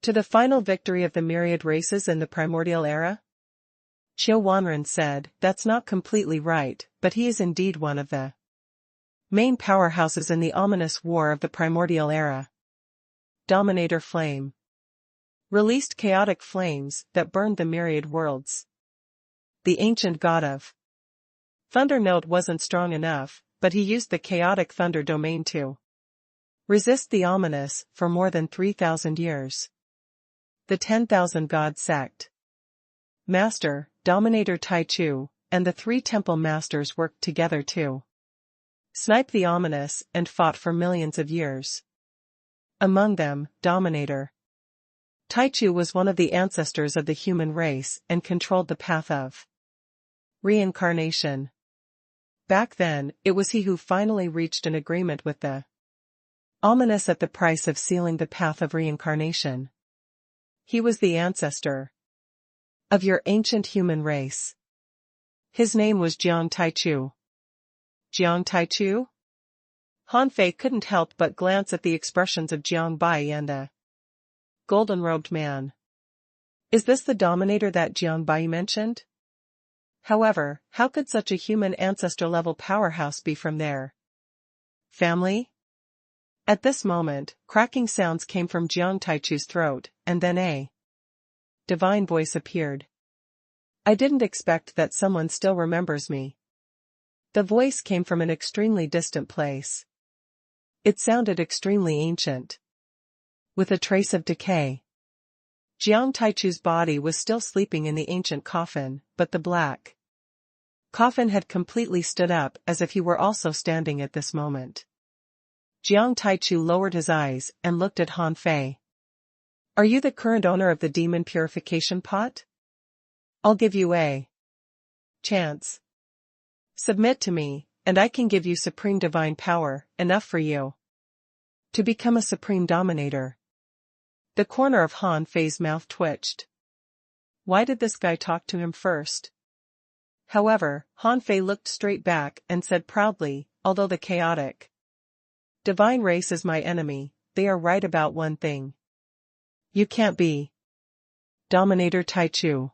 to the final victory of the myriad races in the primordial era? Qiu Wanren said, that's not completely right, but he is indeed one of the main powerhouses in the ominous war of the primordial era. Dominator Flame released chaotic flames that burned the myriad worlds. The ancient god of thunder note wasn't strong enough, but he used the chaotic thunder domain to resist the ominous for more than 3,000 years. The 10,000 God sect Master, Dominator Tai Chu, and the 3 temple masters worked together to snipe the ominous and fought for millions of years. Among them, Dominator Tai Chu was one of the ancestors of the human race and controlled the path of reincarnation. Back then, it was he who finally reached an agreement with the ominous at the price of sealing the path of reincarnation. He was the ancestor of your ancient human race. His name was Jiang Tai Chu. Jiang Tai Chu? Han Fei couldn't help but glance at the expressions of Jiang Bai and the golden-robed man. Is this the dominator that Jiang Bai mentioned? However, how could such a human ancestor-level powerhouse be from their family? At this moment, cracking sounds came from Jiang Taichu's throat, and then a divine voice appeared. I didn't expect that someone still remembers me. The voice came from an extremely distant place. It sounded extremely ancient, with a trace of decay. Jiang Taichu's body was still sleeping in the ancient coffin, but the black coffin had completely stood up as if he were also standing at this moment. Jiang Taichu lowered his eyes and looked at Han Fei. Are you the current owner of the demon purification pot? I'll give you a chance. Submit to me, and I can give you supreme divine power, enough for you to become a supreme dominator. The corner of Han Fei's mouth twitched. Why did this guy talk to him first? However, Han Fei looked straight back and said proudly, although the chaotic divine race is my enemy, they are right about one thing. You can't be Dominator Taichu.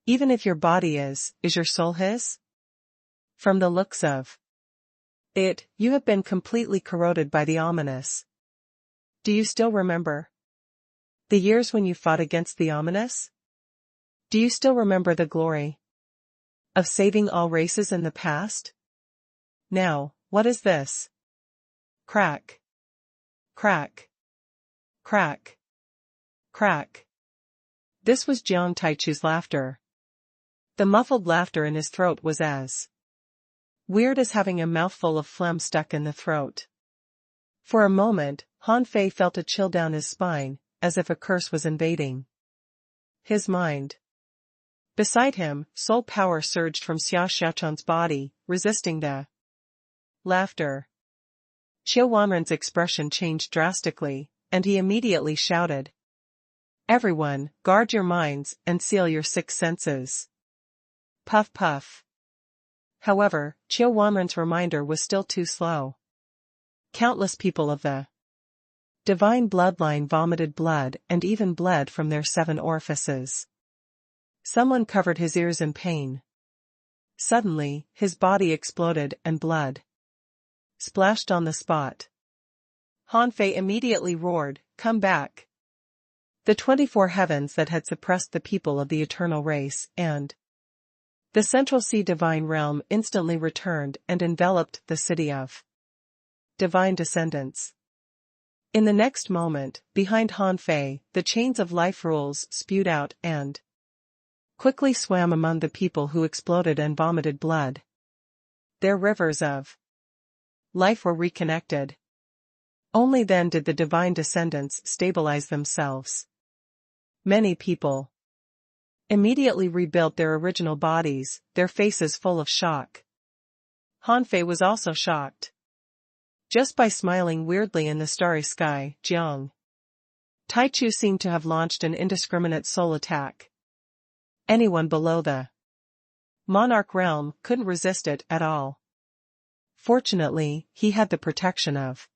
Even if your body is your soul his? From the looks of it, you have been completely corroded by the ominous. Do you still remember the years when you fought against the ominous? Do you still remember the glory of saving all races in the past? Now, what is this? Crack. Crack. Crack. Crack. This was Jiang Taichu's laughter. The muffled laughter in his throat was as weird as having a mouthful of phlegm stuck in the throat. For a moment, Han Fei felt a chill down his spine, as if a curse was invading his mind. Beside him, soul power surged from Xia Xiaochan's body, resisting the laughter. Qiu Wanren's expression changed drastically, and he immediately shouted, Everyone, guard your minds and seal your six senses. Puff puff. However, Qiu Wanren's reminder was still too slow. Countless people of the divine bloodline vomited blood and even bled from their 7 orifices. Someone covered his ears in pain. Suddenly, his body exploded and blood splashed on the spot. Han Fei immediately roared, Come back! The 24 heavens that had suppressed the people of the eternal race and the Central Sea divine realm instantly returned and enveloped the city of divine descendants. In the next moment, behind Han Fei, the chains of life rules spewed out and quickly swam among the people who exploded and vomited blood. Their rivers of life were reconnected. Only then did the divine descendants stabilize themselves. Many people immediately rebuilt their original bodies, their faces full of shock. Han Fei was also shocked. Just by smiling weirdly in the starry sky, Jiang Taichu seemed to have launched an indiscriminate soul attack. Anyone below the monarch realm couldn't resist it at all. Fortunately, he had the protection of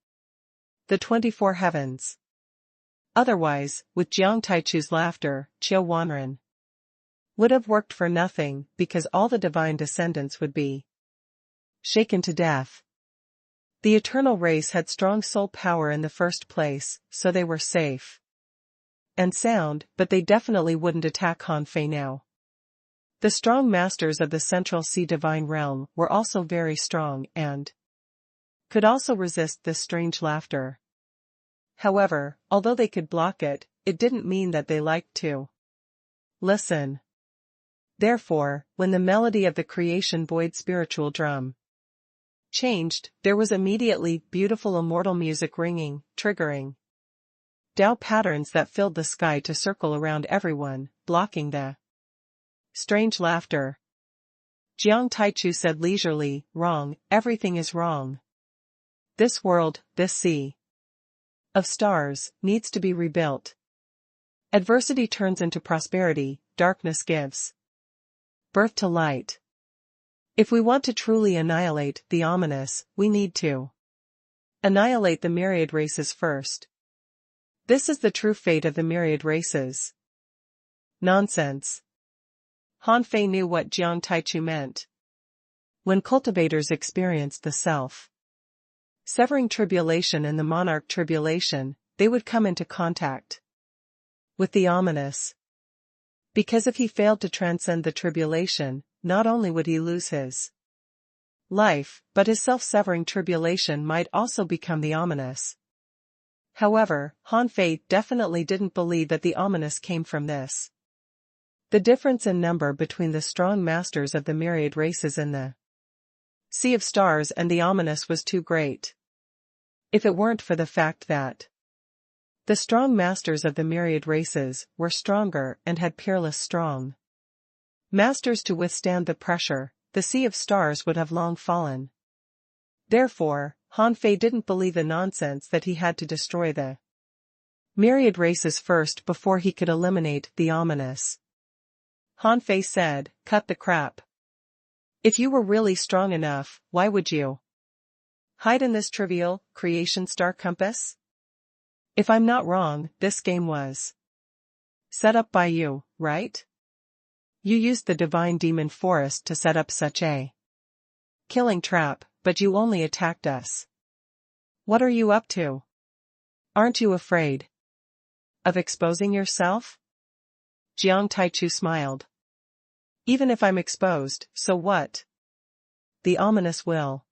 the 24 heavens. Otherwise, with Jiang Taichu's laughter, Qiu Wanren would have worked for nothing because all the divine descendants would be shaken to death. The eternal race had strong soul power in the first place, so they were safe and sound, but they definitely wouldn't attack Han Fei now. The strong masters of the Central Sea divine realm were also very strong and could also resist this strange laughter. However, although they could block it, it didn't mean that they liked to listen. Therefore, when the melody of the creation void spiritual drum changed, there was immediately beautiful immortal music ringing, triggering Dao patterns that filled the sky to circle around everyone, blocking the strange laughter. Jiang Taichu said leisurely, Wrong, everything is wrong. This world, this sea of stars, needs to be rebuilt. Adversity turns into prosperity, darkness gives birth to light. If we want to truly annihilate the ominous, we need to Annihilate the myriad races first. This is the true fate of the myriad races. Nonsense. Han Fei knew what Jiang Taichu meant. When cultivators experienced the self-severing tribulation and the monarch tribulation, they would come into contact with the ominous. Because if he failed to transcend the tribulation, not only would he lose his life, but his self-severing tribulation might also become the ominous. However, Han Fei definitely didn't believe that the ominous came from this. The difference in number between the strong masters of the myriad races in the sea of stars and the ominous was too great. If it weren't for the fact that the strong masters of the myriad races were stronger and had peerless strong masters to withstand the pressure, the sea of stars would have long fallen. Therefore, Han Fei didn't believe the nonsense that he had to destroy the myriad races first before he could eliminate the ominous. Han Fei said, "Cut the crap. If you were really strong enough, why would you hide in this trivial creation star compass? If I'm not wrong, this game was set up by you, right? You used the divine demon forest to set up such a killing trap, but you only attacked us. What are you up to? Aren't you afraid of exposing yourself?" Jiang Taichu smiled. "Even if I'm exposed, so what? The ominous will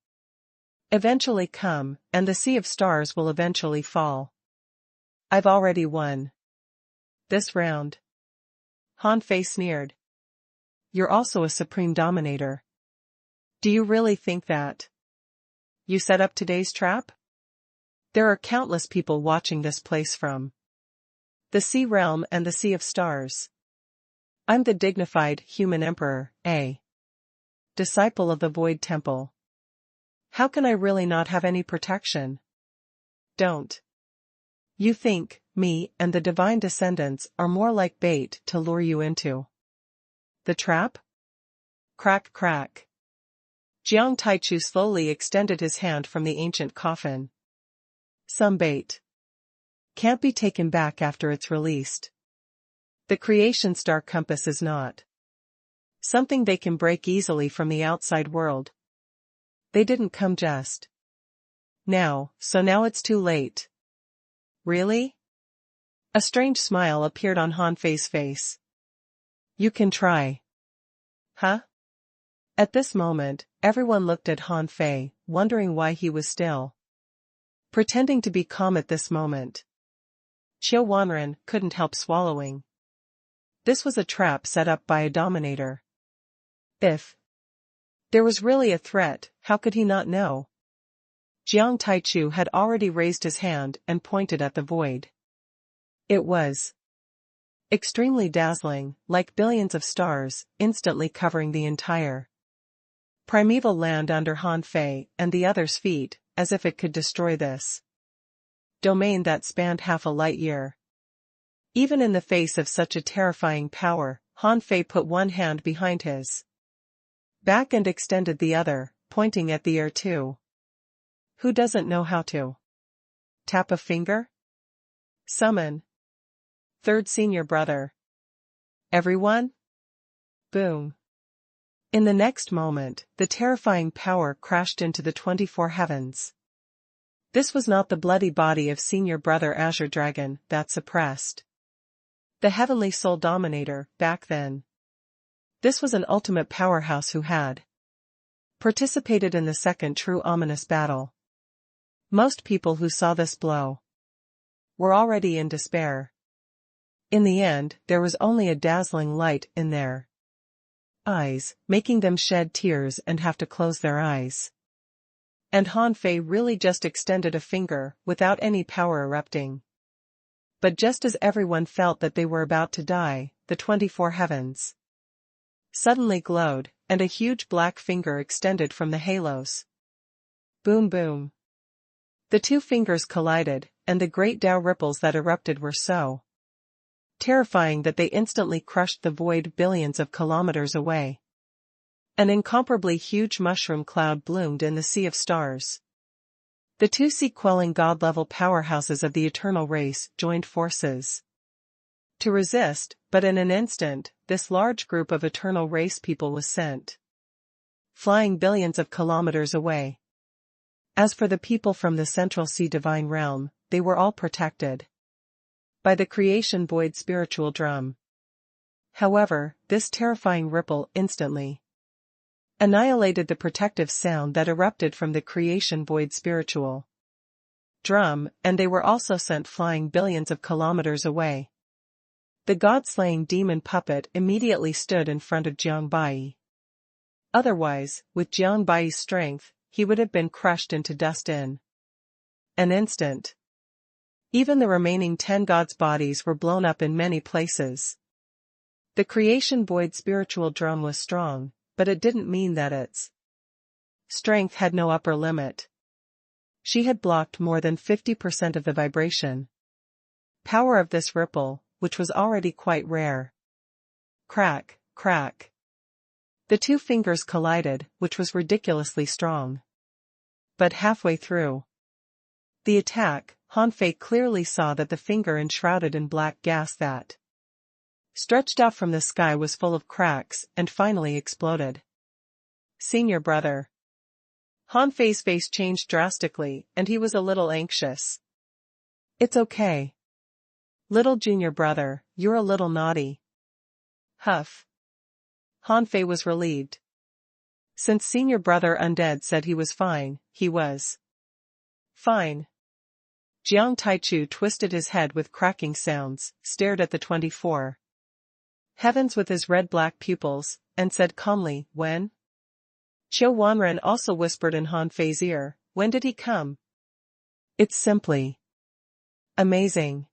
eventually come, and the sea of stars will eventually fall. I've already won this round." Han Fei sneered. "You're also a supreme dominator. Do you really think that you set up today's trap? There are countless people watching this place from the sea realm and the sea of stars. I'm the dignified human emperor, a disciple of the Void Temple. How can I really not have any protection? Don't you think me and the divine descendants are more like bait to lure you into the trap?" Crack crack. Jiang Taichu slowly extended his hand from the ancient coffin. "Some bait can't be taken back after it's released. The creation star compass is not something they can break easily from the outside world. They didn't come just now, so now it's too late." "Really?" A strange smile appeared on Han Fei's face. "You can try." "Huh?" At this moment, everyone looked at Han Fei, wondering why he was still pretending to be calm at this moment. Qiu Wanren couldn't help swallowing. This was a trap set up by a dominator. If there was really a threat, how could he not know? Jiang Taichu had already raised his hand and pointed at the void. It was extremely dazzling, like billions of stars, instantly covering the entire primeval land under Han Fei and the others' feet, as if it could destroy this domain that spanned half a light year. Even in the face of such a terrifying power, Han Fei put one hand behind his back and extended the other, pointing at the air too. Who doesn't know how to tap a finger? Summon third senior brother. Everyone? Boom. In the next moment, the terrifying power crashed into the 24 heavens. This was not the bloody body of senior brother Azure Dragon that suppressed the heavenly soul dominator back then. This was an ultimate powerhouse who had participated in the second true ominous battle. Most people who saw this blow were already in despair. In the end, there was only a dazzling light in their eyes, making them shed tears and have to close their eyes. And Han Fei really just extended a finger, without any power erupting. But just as everyone felt that they were about to die, the 24 heavens suddenly glowed, and a huge black finger extended from the halos. Boom boom. The two fingers collided, and the great Tao ripples that erupted were so terrifying that they instantly crushed the void billions of kilometers away. An incomparably huge mushroom cloud bloomed in the sea of stars. The two sea-quelling god-level powerhouses of the eternal race joined forces to resist, but in an instant, this large group of eternal race people was sent flying billions of kilometers away. As for the people from the Central Sea divine realm, they were all protected by the creation void spiritual drum. However, this terrifying ripple instantly annihilated the protective sound that erupted from the creation void spiritual drum, and they were also sent flying billions of kilometers away. The god-slaying demon puppet immediately stood in front of Jiangbai. Otherwise, with Jiangbai's strength, he would have been crushed into dust in an instant. Even the remaining 10 gods' bodies were blown up in many places. The creation void spiritual drum was strong, but it didn't mean that its strength had no upper limit. She had blocked more than 50% of the vibration power of this ripple, which was already quite rare. Crack, crack. The two fingers collided, which was ridiculously strong. But halfway through the attack, Han Fei clearly saw that the finger enshrouded in black gas that stretched out from the sky was full of cracks and finally exploded. Senior brother. Han Fei's face changed drastically, and he was a little anxious. It's okay. Little junior brother, you're a little naughty. Huff. Han Fei was relieved. Since senior brother Undead said he was fine, he was fine. Jiang Taichu twisted his head with cracking sounds, stared at the 24 heavens with his red-black pupils, and said calmly, when? Qiu Wanren also whispered in Han Fei's ear, when did he come? It's simply amazing.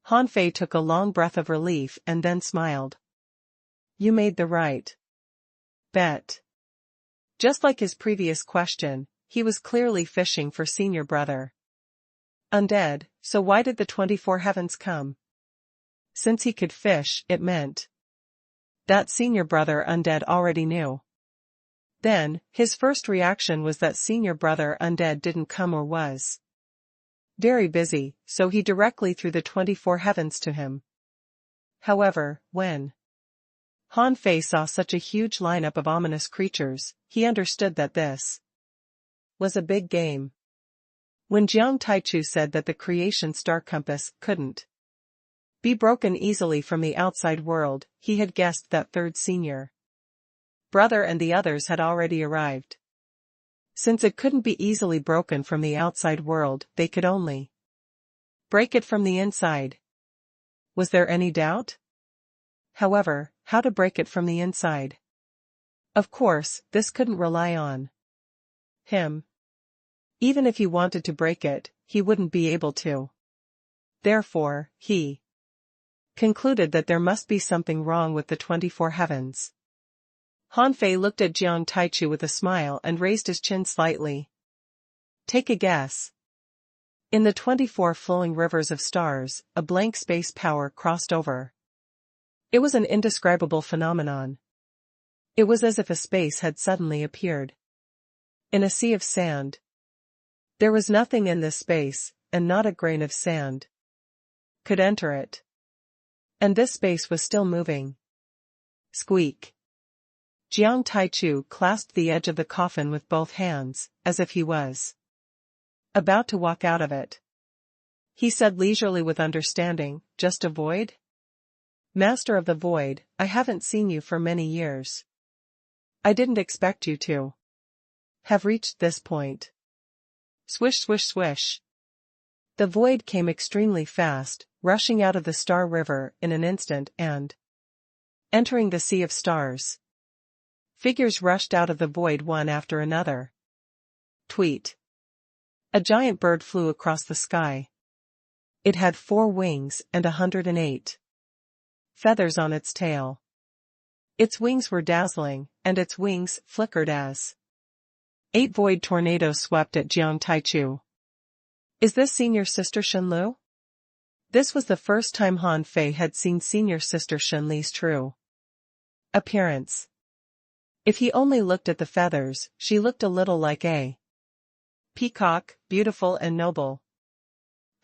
Han Fei took a long breath of relief and then smiled. You made the right bet. Just like his previous question, he was clearly fishing for senior brother Undead, so why did the 24 heavens come? Since he could fish, it meant that senior brother Undead already knew. Then, his first reaction was that senior brother Undead didn't come or was very busy, so he directly threw the 24 heavens to him. However, when Han Fei saw such a huge lineup of ominous creatures, he understood that this was a big game. When Jiang Taichu said that the creation star compass couldn't be broken easily from the outside world, he had guessed that third senior brother and the others had already arrived. Since it couldn't be easily broken from the outside world, they could only break it from the inside. Was there any doubt? However, how to break it from the inside? Of course, this couldn't rely on him. Even if he wanted to break it, he wouldn't be able to. Therefore, he concluded that there must be something wrong with the 24 heavens. Han Fei looked at Jiang Taichu with a smile and raised his chin slightly. Take a guess. In the 24 flowing rivers of stars, a blank space power crossed over. It was an indescribable phenomenon. It was as if a space had suddenly appeared in a sea of sand. There was nothing in this space, and not a grain of sand could enter it. And this space was still moving. Squeak. Jiang Taichu clasped the edge of the coffin with both hands, as if he was about to walk out of it. He said leisurely with understanding, just a void? Master of the void, I haven't seen you for many years. I didn't expect you to have reached this point. Swish swish swish. The void came extremely fast, rushing out of the star river in an instant and entering the sea of stars. Figures rushed out of the void one after another. Tweet. A giant bird flew across the sky. It had 4 wings and 108 feathers on its tail. Its wings were dazzling, and its wings flickered as 8 void tornadoes swept at Jiang Taichu. Is this senior sister Shenlu? This was the first time Han Fei had seen senior sister Shenli's true appearance. If he only looked at the feathers, she looked a little like a peacock, beautiful and noble.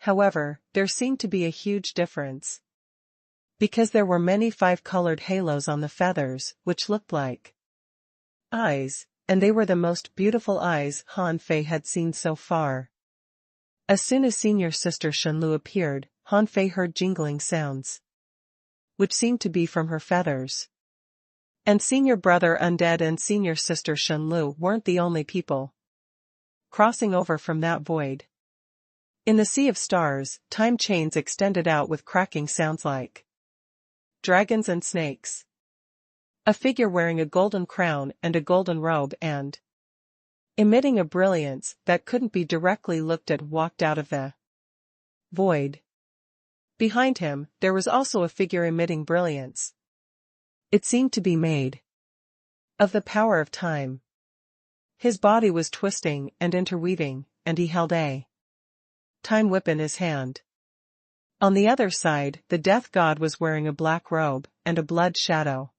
However, there seemed to be a huge difference. Because there were many five-colored halos on the feathers, which looked like eyes, and they were the most beautiful eyes Han Fei had seen so far. As soon as senior sister Shenlu appeared, Han Fei heard jingling sounds, which seemed to be from her feathers. And senior brother Undead and senior sister Shenlu weren't the only people crossing over from that void. In the sea of stars, time chains extended out with cracking sounds like dragons and snakes. A figure wearing a golden crown and a golden robe and emitting a brilliance that couldn't be directly looked at walked out of the void. Behind him, there was also a figure emitting brilliance. It seemed to be made of the power of time. His body was twisting and interweaving, and he held a time whip in his hand. On the other side, the death god was wearing a black robe and a blood shadow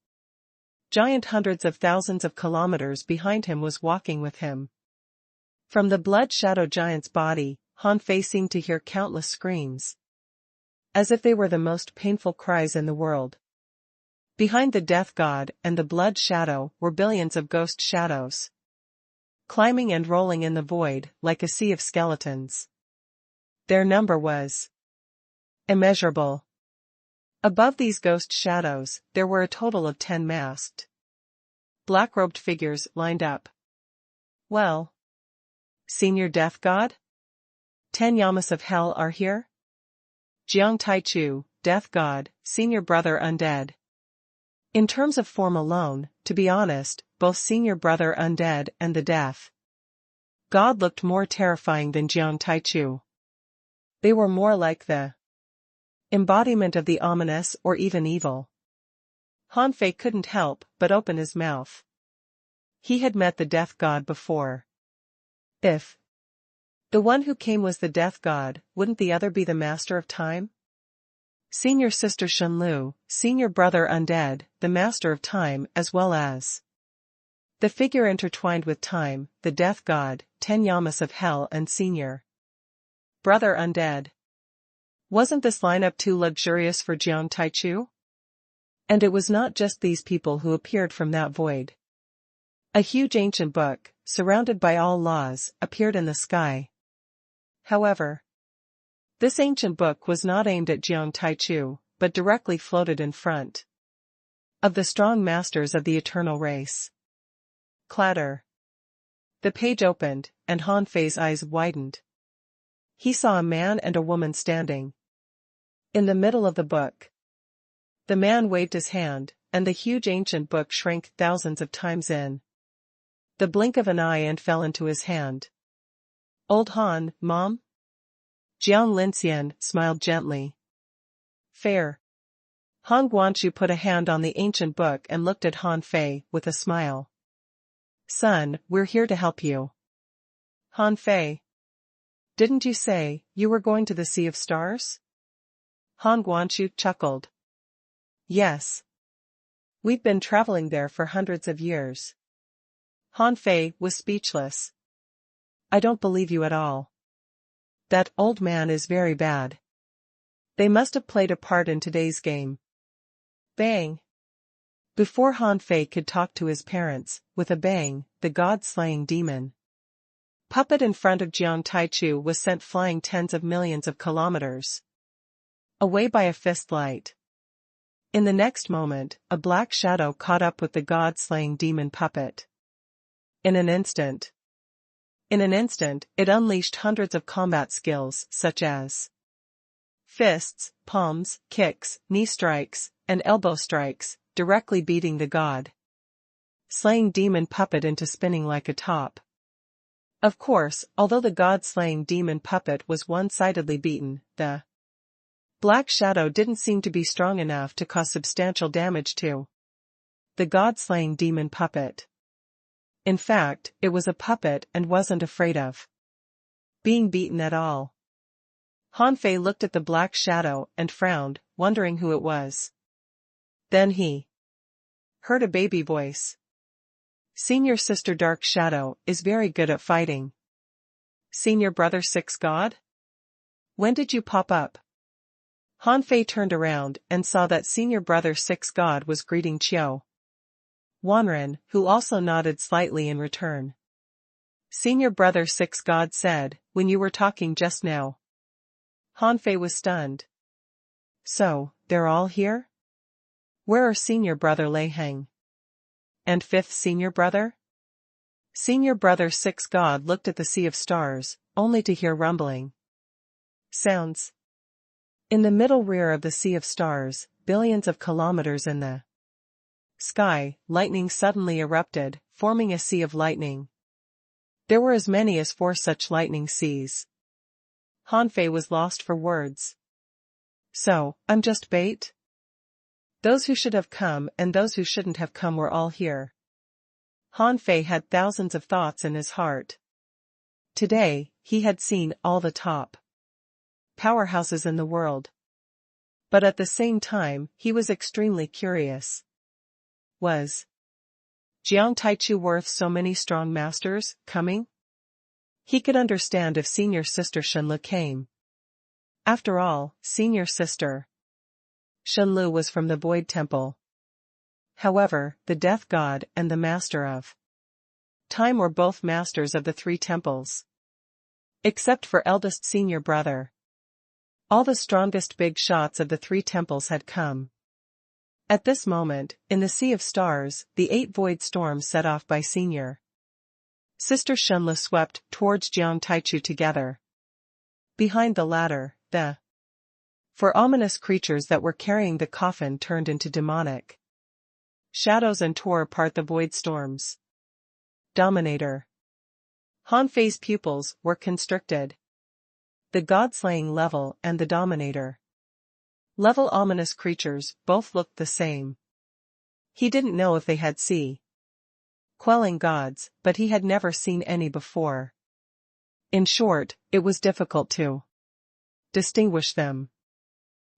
giant hundreds of thousands of kilometers behind him was walking with him. From the blood shadow giant's body, Han Fei seemed to hear countless screams, as if they were the most painful cries in the world. Behind the death god and the blood shadow were billions of ghost shadows, climbing and rolling in the void like a sea of skeletons. Their number was immeasurable. Above these ghost shadows, there were a total of 10 masked, black-robed figures lined up. Well, Senior Death God? 10 Yamas of Hell are here? Jiang Taichu, Death God, Senior Brother Undead. In terms of form alone, to be honest, both Senior Brother Undead and the Death God looked more terrifying than Jiang Taichu. They were more like the embodiment of the ominous or even evil. Han Fei couldn't help but open his mouth. He had met the death god before. If the one who came was the death god, wouldn't the other be the master of time? Senior sister Shenlu, senior brother Undead, the master of time as well as the figure intertwined with time, the death god, 10 Yamas of Hell and senior brother Undead. Wasn't this lineup too luxurious for Jiang Taichu? And it was not just these people who appeared from that void. A huge ancient book, surrounded by all laws, appeared in the sky. However, this ancient book was not aimed at Jiang Taichu, but directly floated in front of the strong masters of the eternal race. Clatter. The page opened, and Han Fei's eyes widened. He saw a man and a woman standing in the middle of the book. The man waved his hand, and the huge ancient book shrank thousands of times in the blink of an eye and fell into his hand. Old Han, Mom? Jiang Linxian smiled gently. Fair. Han Guangchu put a hand on the ancient book and looked at Han Fei with a smile. Son, we're here to help you. Han Fei. Didn't you say you were going to the Sea of Stars? Han Guangchu chuckled. Yes. We've been traveling there for hundreds of years. Han Fei was speechless. I don't believe you at all. That old man is very bad. They must have played a part in today's game. Bang. Before Han Fei could talk to his parents, with a bang, the god-slaying demon puppet in front of Jiang Taichu was sent flying tens of millions of kilometers away by a fist light. In the next moment, a black shadow caught up with the god-slaying demon puppet. In an instant, it unleashed hundreds of combat skills such as fists, palms, kicks, knee strikes, and elbow strikes, directly beating the god-slaying demon puppet into spinning like a top. Of course, although the god-slaying demon puppet was one-sidedly beaten, the black shadow didn't seem to be strong enough to cause substantial damage to the god-slaying demon puppet. In fact, it was a puppet and wasn't afraid of being beaten at all. Han Fei looked at the black shadow and frowned, wondering who it was. Then he heard a baby voice. Senior sister Dark Shadow is very good at fighting. Senior Brother Six God? When did you pop up? Han Fei turned around and saw that Senior Brother Six God was greeting Qiu Wanren, who also nodded slightly in return. Senior Brother Six God said, when you were talking just now. Han Fei was stunned. So, they're all here? Where are Senior Brother Lei Heng? And fifth Senior Brother? Senior Brother Six God looked at the sea of stars, only to hear rumbling sounds. In the middle rear of the sea of stars, billions of kilometers in the sky, lightning suddenly erupted, forming a sea of lightning. There were as many as 4 such lightning seas. Han Fei was lost for words. So, I'm just bait? Those who should have come and those who shouldn't have come were all here. Han Fei had thousands of thoughts in his heart. Today, he had seen all the top powerhouses in the world. But at the same time, he was extremely curious. Was Jiang Taichu worth so many strong masters, coming? He could understand if Senior Sister Shenlu came. After all, Senior Sister Shenlu was from the Void Temple. However, the Death God and the Master of Time were both masters of the 3 temples. Except for eldest Senior Brother. All the strongest big shots of the 3 temples had come. At this moment, in the Sea of Stars, the 8 void storms set off by Senior Sister Shenlu swept towards Jiang Taichu together. Behind the latter, the 4 ominous creatures that were carrying the coffin turned into demonic shadows and tore apart the void storms. Dominator. Han Fei's pupils were constricted. The God-slaying level and the Dominator level ominous creatures both looked the same. He didn't know if they had quelling gods, but he had never seen any before. In short, it was difficult to distinguish them.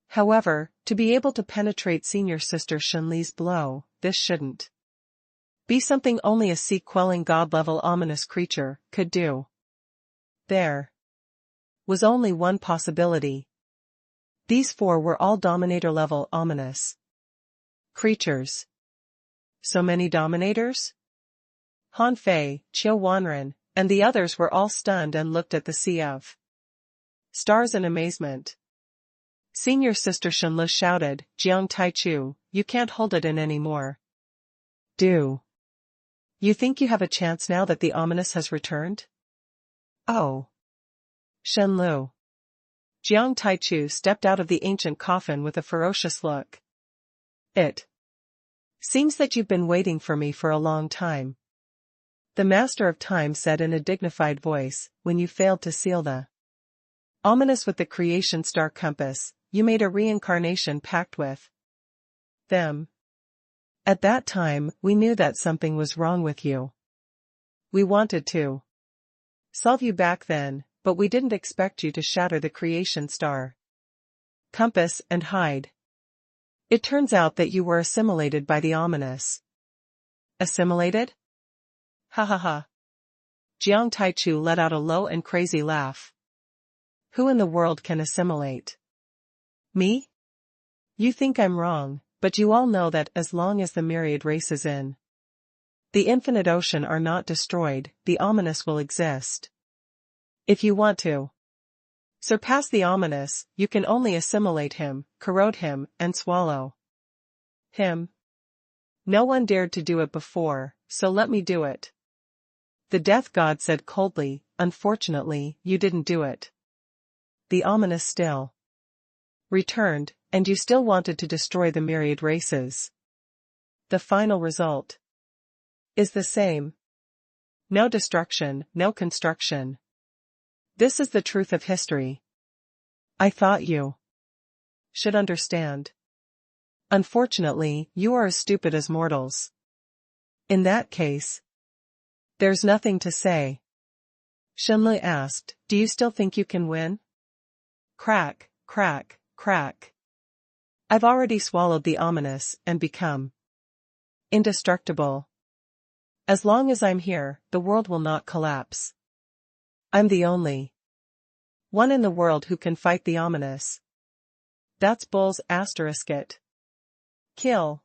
However, to be able to penetrate Senior Sister Shenli's blow, this shouldn't be something only a sea-quelling god-level ominous creature could do. There was only one possibility. These 4 were all Dominator-level ominous creatures. So many Dominators? Han Fei, Qiu Wanren, and the others were all stunned and looked at the Sea of Stars in amazement. Senior Sister Shenlu shouted, Jiang Taichu, you can't hold it in anymore. Do you think you have a chance now that the ominous has returned? Oh. Shenlu. Jiang Taichu stepped out of the ancient coffin with a ferocious look. It seems that you've been waiting for me for a long time. The Master of Time said in a dignified voice, when you failed to seal the ominous with the creation star compass, you made a reincarnation pact with them. At that time, we knew that something was wrong with you. We wanted to solve you back then, but we didn't expect you to shatter the creation star compass and hide. It turns out that you were assimilated by the ominous. Assimilated? Ha ha ha. Jiang Taichu let out a low and crazy laugh. Who in the world can assimilate? Me? You think I'm wrong, but you all know that as long as the myriad races in the infinite ocean are not destroyed, the ominous will exist. If you want to surpass the ominous, you can only assimilate him, corrode him, and swallow him. No one dared to do it before, so let me do it. The Death God said coldly, unfortunately, you didn't do it. The ominous still returned, and you still wanted to destroy the myriad races. The final result is the same. No destruction, no construction. This is the truth of history. I thought you should understand. Unfortunately, you are as stupid as mortals. In that case, there's nothing to say. Shenlu asked, do you still think you can win? Crack, crack, crack. I've already swallowed the ominous and become indestructible. As long as I'm here, the world will not collapse. I'm the only one in the world who can fight the ominous. That's bulls asterisk it. Kill.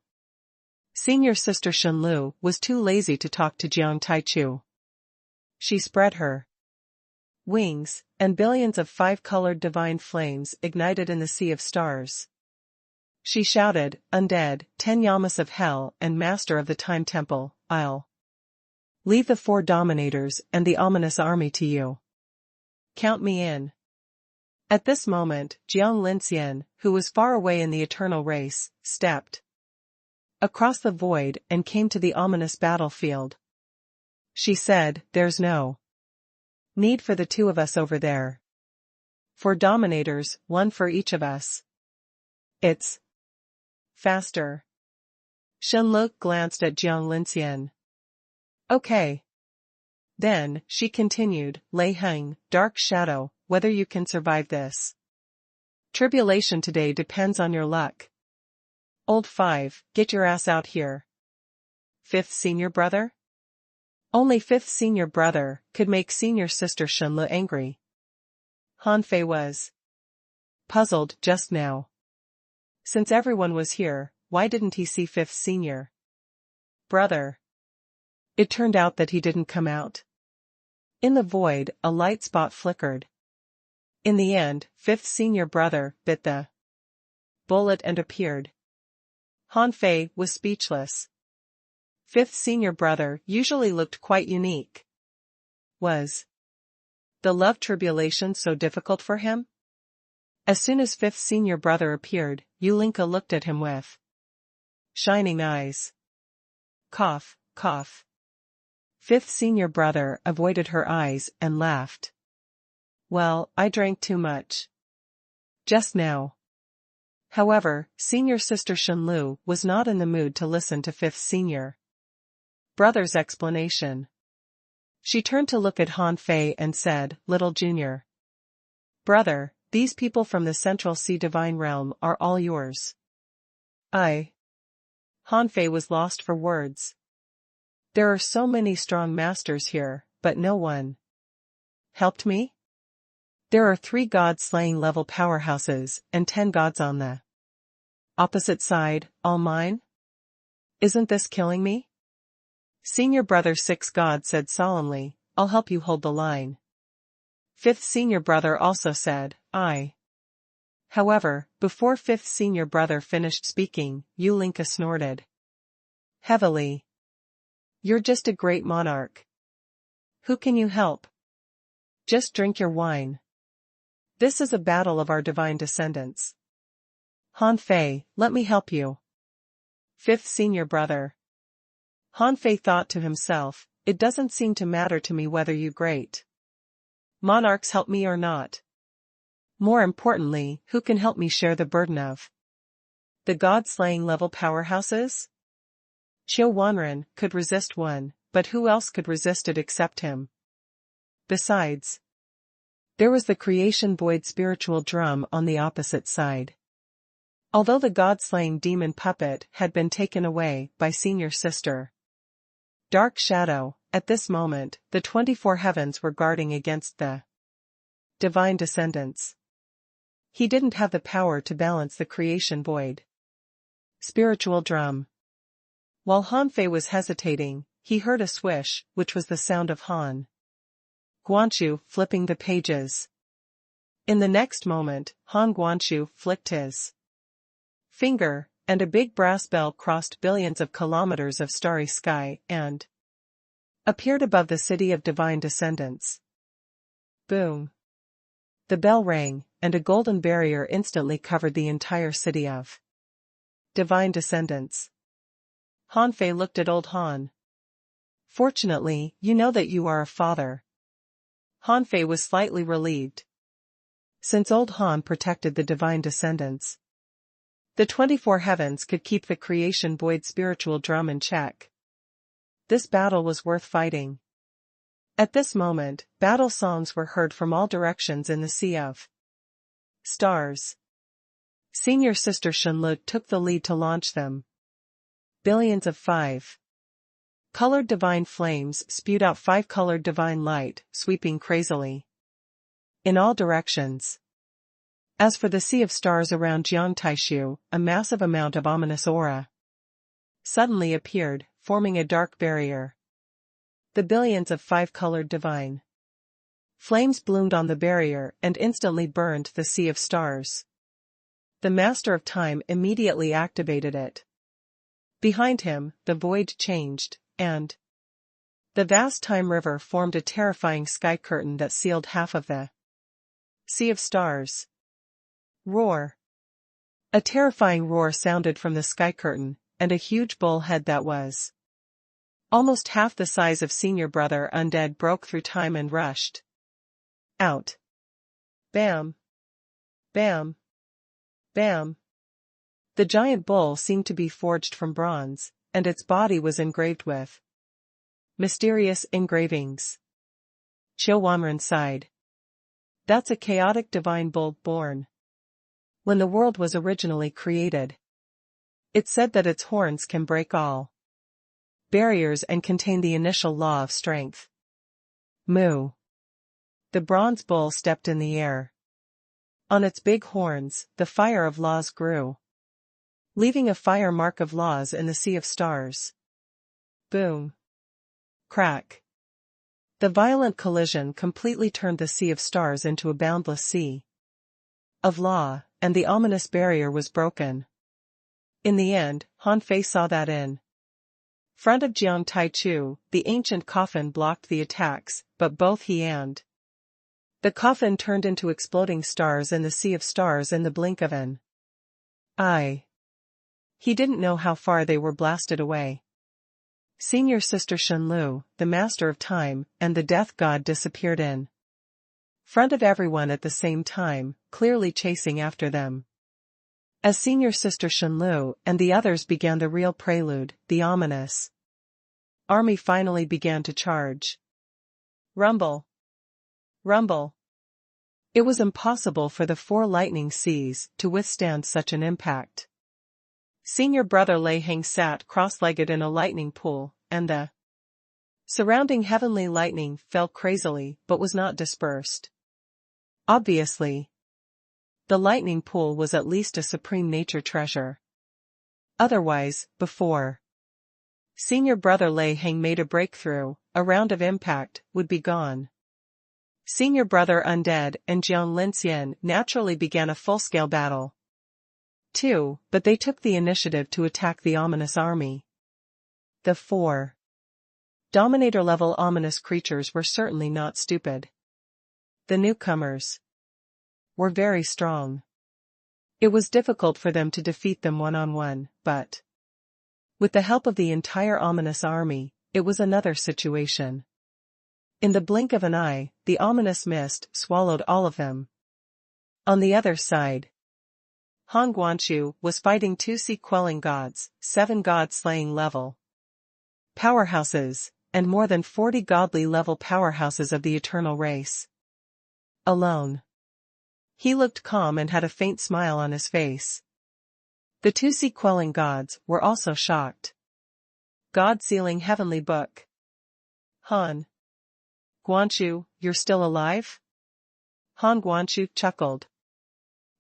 Senior Sister Shenlu was too lazy to talk to Jiang Taichu. She spread her wings, and billions of five-colored divine flames ignited in the sea of stars. She shouted, "Undead, 10 Yamas of Hell and Master of the Time Temple, I'll leave the 4 Dominators and the ominous army to you. Count me in." At this moment, Jiang Linxian, who was far away in the eternal race, stepped across the void and came to the ominous battlefield. She said, "There's no need for the 2 of us over there. 4 Dominators, 1 for each of us. It's faster." Shenlu glanced at Jiang Linxian. "Okay." Then, she continued, "Lei Heng, Dark Shadow, whether you can survive this tribulation today depends on your luck. Old 5, get your ass out here." 5th Senior Brother? Only 5th Senior Brother could make Senior Sister Shenlu angry. Han Fei was puzzled just now. Since everyone was here, why didn't he see 5th Senior Brother? It turned out that he didn't come out. In the void, a light spot flickered. In the end, 5th Senior Brother bit the bullet and appeared. Han Fei was speechless. 5th Senior Brother usually looked quite unique. Was the love tribulation so difficult for him? As soon as 5th Senior Brother appeared, Yulinka looked at him with shining eyes. Cough, cough. 5th Senior Brother avoided her eyes and laughed. "Well, I drank too much just now." However, Senior Sister Shenlu was not in the mood to listen to 5th Senior Brother's explanation. She turned to look at Han Fei and said, "Little Junior Brother, these people from the Central Sea Divine Realm are all yours." Han Fei was lost for words. There are so many strong masters here, but no one helped me? There are 3 god-slaying level powerhouses and 10 gods on the opposite side, all mine? Isn't this killing me? Senior Brother 6 God said solemnly, "I'll help you hold the line." 5th Senior Brother also said, "I." However, before 5th Senior Brother finished speaking, Yulinka snorted heavily. "You're just a great monarch. Who can you help? Just drink your wine. This is a battle of our divine descendants. Han Fei, let me help you." 5th Senior Brother. Han Fei thought to himself, "It doesn't seem to matter to me whether you great monarchs help me or not. More importantly, who can help me share the burden of the god-slaying level powerhouses?" Qiu Wanren could resist one, but who else could resist it except him? Besides, there was the creation void spiritual drum on the opposite side. Although the god-slaying demon puppet had been taken away by Senior Sister Dark Shadow, at this moment, the 24 heavens were guarding against the divine descendants. He didn't have the power to balance the creation void spiritual drum. While Han Fei was hesitating, he heard a swish, which was the sound of Han Guanchu flipping the pages. In the next moment, Han Guanchu flicked his finger, and a big brass bell crossed billions of kilometers of starry sky and appeared above the city of divine descendants. Boom! The bell rang, and a golden barrier instantly covered the entire city of divine descendants. Han Fei looked at old Han. "Fortunately, you know that you are a father." Han Fei was slightly relieved. Since old Han protected the divine descendants, the 24 heavens could keep the creation void spiritual drum in check. This battle was worth fighting. At this moment, battle songs were heard from all directions in the sea of stars. Senior Sister Shenlu took the lead to launch them. Billions of 5 Colored divine flames spewed out 5-colored divine light, sweeping crazily in all directions. As for the sea of stars around Jiang Taishu, a massive amount of ominous aura suddenly appeared, forming a dark barrier. The billions of 5-colored divine flames bloomed on the barrier and instantly burned the sea of stars. The Master of Time immediately activated it. Behind him, the void changed, and the vast time river formed a terrifying sky curtain that sealed half of the sea of stars. Roar. A terrifying roar sounded from the sky curtain, and a huge bull head that was almost half the size of Senior Brother Undead broke through time and rushed out. Bam! Bam! Bam! The giant bull seemed to be forged from bronze, and its body was engraved with mysterious engravings. Chiu Wanren sighed. That's a chaotic divine bull born when the world was originally created. It said that its horns can break all barriers and contain the initial law of strength. Moo. The bronze bull stepped in the air. On its big horns, the fire of laws grew, leaving a fire mark of laws in the sea of stars. Boom. Crack. The violent collision completely turned the sea of stars into a boundless sea of law, and the ominous barrier was broken. In the end, Han Fei saw that in front of Jiang Taichu, the ancient coffin blocked the attacks, but both he and the coffin turned into exploding stars in the sea of stars in the blink of an eye. He didn't know how far they were blasted away. Senior Sister Shenlu, the Master of Time, and the Death God disappeared in front of everyone at the same time, clearly chasing after them. As Senior Sister Shenlu and the others began the real prelude, the ominous army finally began to charge. Rumble. Rumble. It was impossible for the 4 lightning seas to withstand such an impact. Senior Brother Lei Heng sat cross-legged in a lightning pool, and the surrounding heavenly lightning fell crazily but was not dispersed. Obviously, the lightning pool was at least a supreme nature treasure. Otherwise, before Senior Brother Lei Heng made a breakthrough, a round of impact would be gone. Senior Brother Undead and Jiang Linxian naturally began a full-scale battle too, but they took the initiative to attack the ominous army. The 4 Dominator-level ominous creatures were certainly not stupid. The newcomers were very strong. It was difficult for them to defeat them one-on-one, but with the help of the entire ominous army, it was another situation. In the blink of an eye, the ominous mist swallowed all of them. On the other side, Han Guanchu was fighting 2 sea-quelling gods, 7 god-slaying level powerhouses, and more than 40 godly-level powerhouses of the eternal race. Alone. He looked calm and had a faint smile on his face. The 2 sea-quelling gods were also shocked. God-sealing heavenly book. Han Guanchu, you're still alive? Han Guanchu chuckled.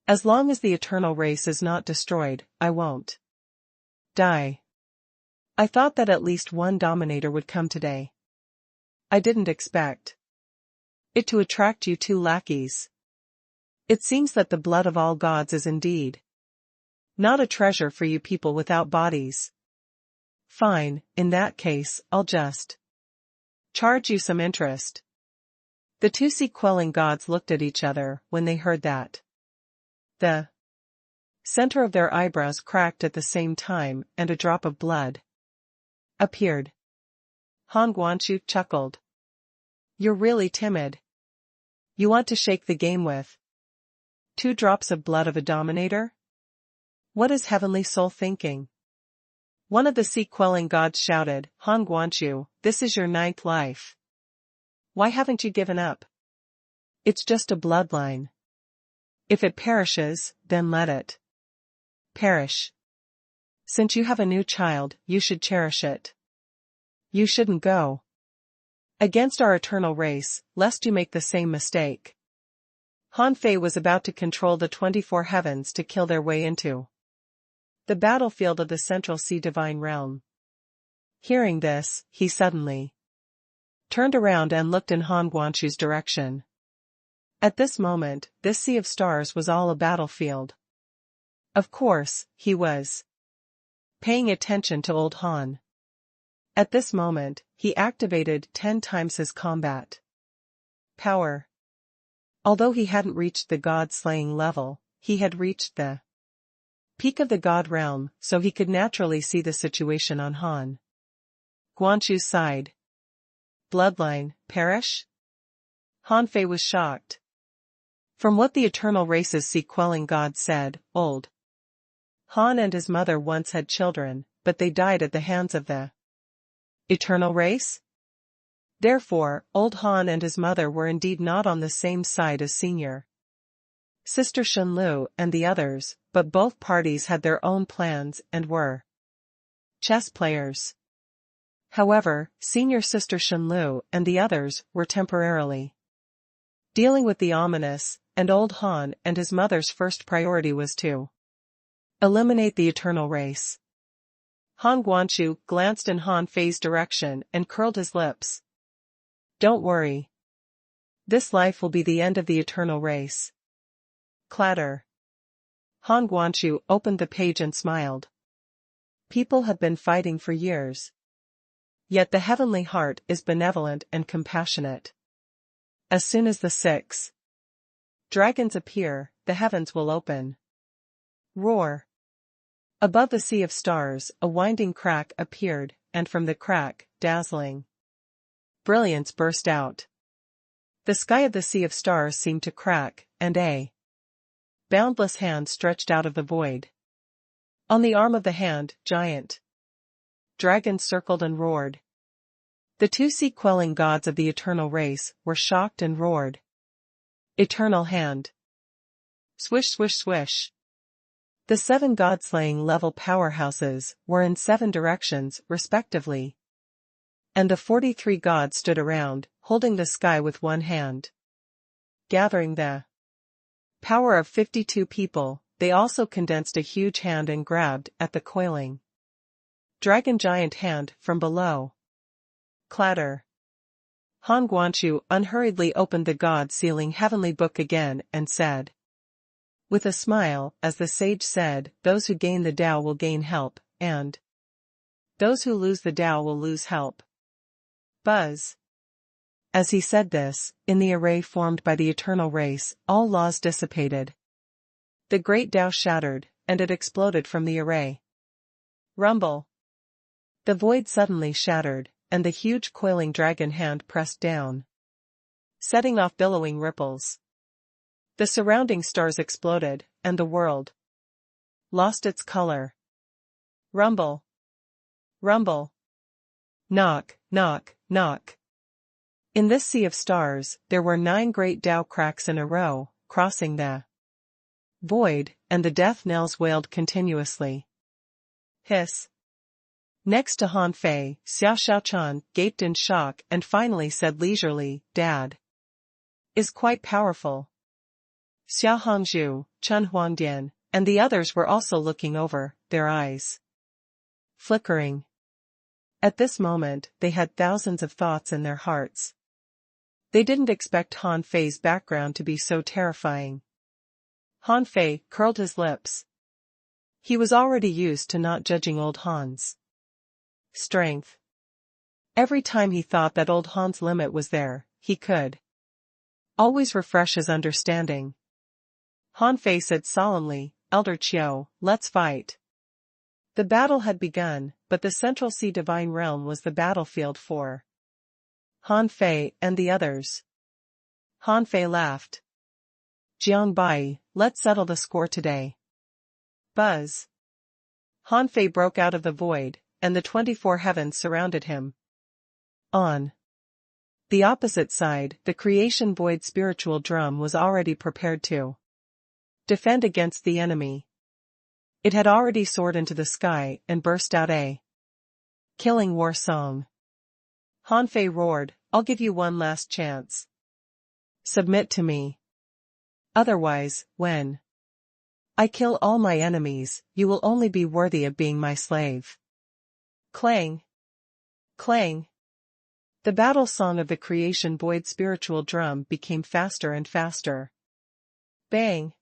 As long as the eternal race is not destroyed, I won't die. I thought that at least one dominator would come today. I didn't expect it to attract you 2 lackeys. It seems that the blood of all gods is indeed not a treasure for you people without bodies. Fine, in that case, I'll just charge you some interest. The 2 sea-quelling gods looked at each other when they heard that. The center of their eyebrows cracked at the same time, and a drop of blood appeared. Han Guanchu chuckled. You're really timid. You want to shake the game with 2 drops of blood of a dominator? What is Heavenly Soul thinking? One of the sea-quelling gods shouted, Han Guanchu, this is your 9th life. Why haven't you given up? It's just a bloodline. If it perishes, then let it perish. Since you have a new child, you should cherish it. You shouldn't go against our eternal race, lest you make the same mistake. Han Fei was about to control the 24 heavens to kill their way into the battlefield of the Central Sea Divine Realm. Hearing this, he suddenly turned around and looked in Han Guanshu's direction. At this moment, this sea of stars was all a battlefield. Of course, he was paying attention to old Han. At this moment, he activated 10 times his combat power. Although he hadn't reached the god-slaying level, he had reached the peak of the god realm, so he could naturally see the situation on Han Guanshu's side. Bloodline, perish? Han Fei was shocked. From what the eternal race's sea-quelling god said, old Han and his mother once had children, but they died at the hands of the eternal race? Therefore, old Han and his mother were indeed not on the same side as senior sister Shenlu and the others, but both parties had their own plans and were chess players. However, senior sister Shenlu and the others were temporarily dealing with the ominous, and old Han and his mother's first priority was to eliminate the eternal race. Han Guanshu glanced in Han Fei's direction and curled his lips. Don't worry. This life will be the end of the eternal race. Clatter. Han Guanshu opened the page and smiled. People have been fighting for years. Yet the heavenly heart is benevolent and compassionate. As soon as the 6 dragons appear, the heavens will open. Roar. Above the sea of stars, a winding crack appeared, and from the crack, dazzling brilliance burst out. The sky of the sea of stars seemed to crack, and a boundless hand stretched out of the void. On the arm of the hand, giant dragons circled and roared. The 2 sea-quelling gods of the eternal race were shocked and roared. Eternal hand. Swish swish swish. The 7 god-slaying level powerhouses were in 7 directions, respectively. And the 43 gods stood around, holding the sky with one hand. Gathering the power of 52 people, they also condensed a huge hand and grabbed at the coiling dragon giant hand from below. Clatter. Han Guanshu unhurriedly opened the god-sealing heavenly book again and said, with a smile, as the sage said, those who gain the Tao will gain help, and those who lose the Tao will lose help. Buzz. As he said this, in the array formed by the eternal race, all laws dissipated. The great Tao shattered, and it exploded from the array. Rumble. The void suddenly shattered, and the huge coiling dragon hand pressed down, setting off billowing ripples. The surrounding stars exploded, and the world lost its color. Rumble. Rumble. Knock, knock, knock. In this sea of stars, there were 9 great Tao cracks in a row, crossing the void, and the death knells wailed continuously. Hiss. Next to Han Fei, Xiao Xiaochan gaped in shock and finally said leisurely, Dad is quite powerful. Xiao Hongzhu, Chen Huangdian, and the others were also looking over, their eyes flickering. At this moment, they had thousands of thoughts in their hearts. They didn't expect Han Fei's background to be so terrifying. Han Fei curled his lips. He was already used to not judging old Han's strength. Every time he thought that old Han's limit was there, he could always refresh his understanding. Han Fei said solemnly, Elder Qiu, let's fight. The battle had begun, but the Central Sea Divine Realm was the battlefield for Han Fei and the others. Han Fei laughed. Jiang Bai, let's settle the score today. Buzz. Han Fei broke out of the void, and the 24 heavens surrounded him. On the opposite side, the creation void spiritual drum was already prepared to defend against the enemy. It had already soared into the sky and burst out a killing war song. Han Fei roared, I'll give you one last chance. Submit to me. Otherwise, when I kill all my enemies, you will only be worthy of being my slave. Clang. Clang. The battle song of the creation buoyed spiritual drum became faster and faster. Bang.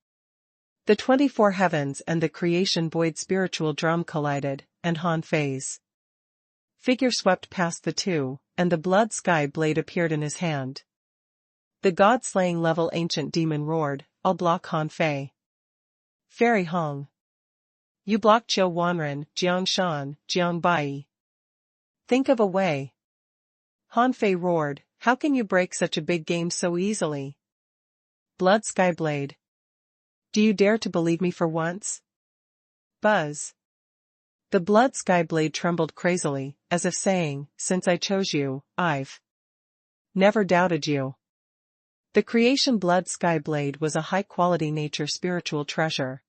The 24 heavens and the creation buoyed spiritual drum collided, and Han Fei's figure swept past the two, and the blood sky blade appeared in his hand. The god-slaying level ancient demon roared, I'll block Han Fei. Fairy Hong. You block Qiu Wanren, Jiang Shan, Jiang Bai. Think of a way. Han Fei roared, how can you break such a big game so easily? Blood Skyblade. Do you dare to believe me for once? Buzz. The blood Skyblade trembled crazily, as if saying, since I chose you, I've never doubted you. The creation blood Skyblade was a high-quality nature spiritual treasure.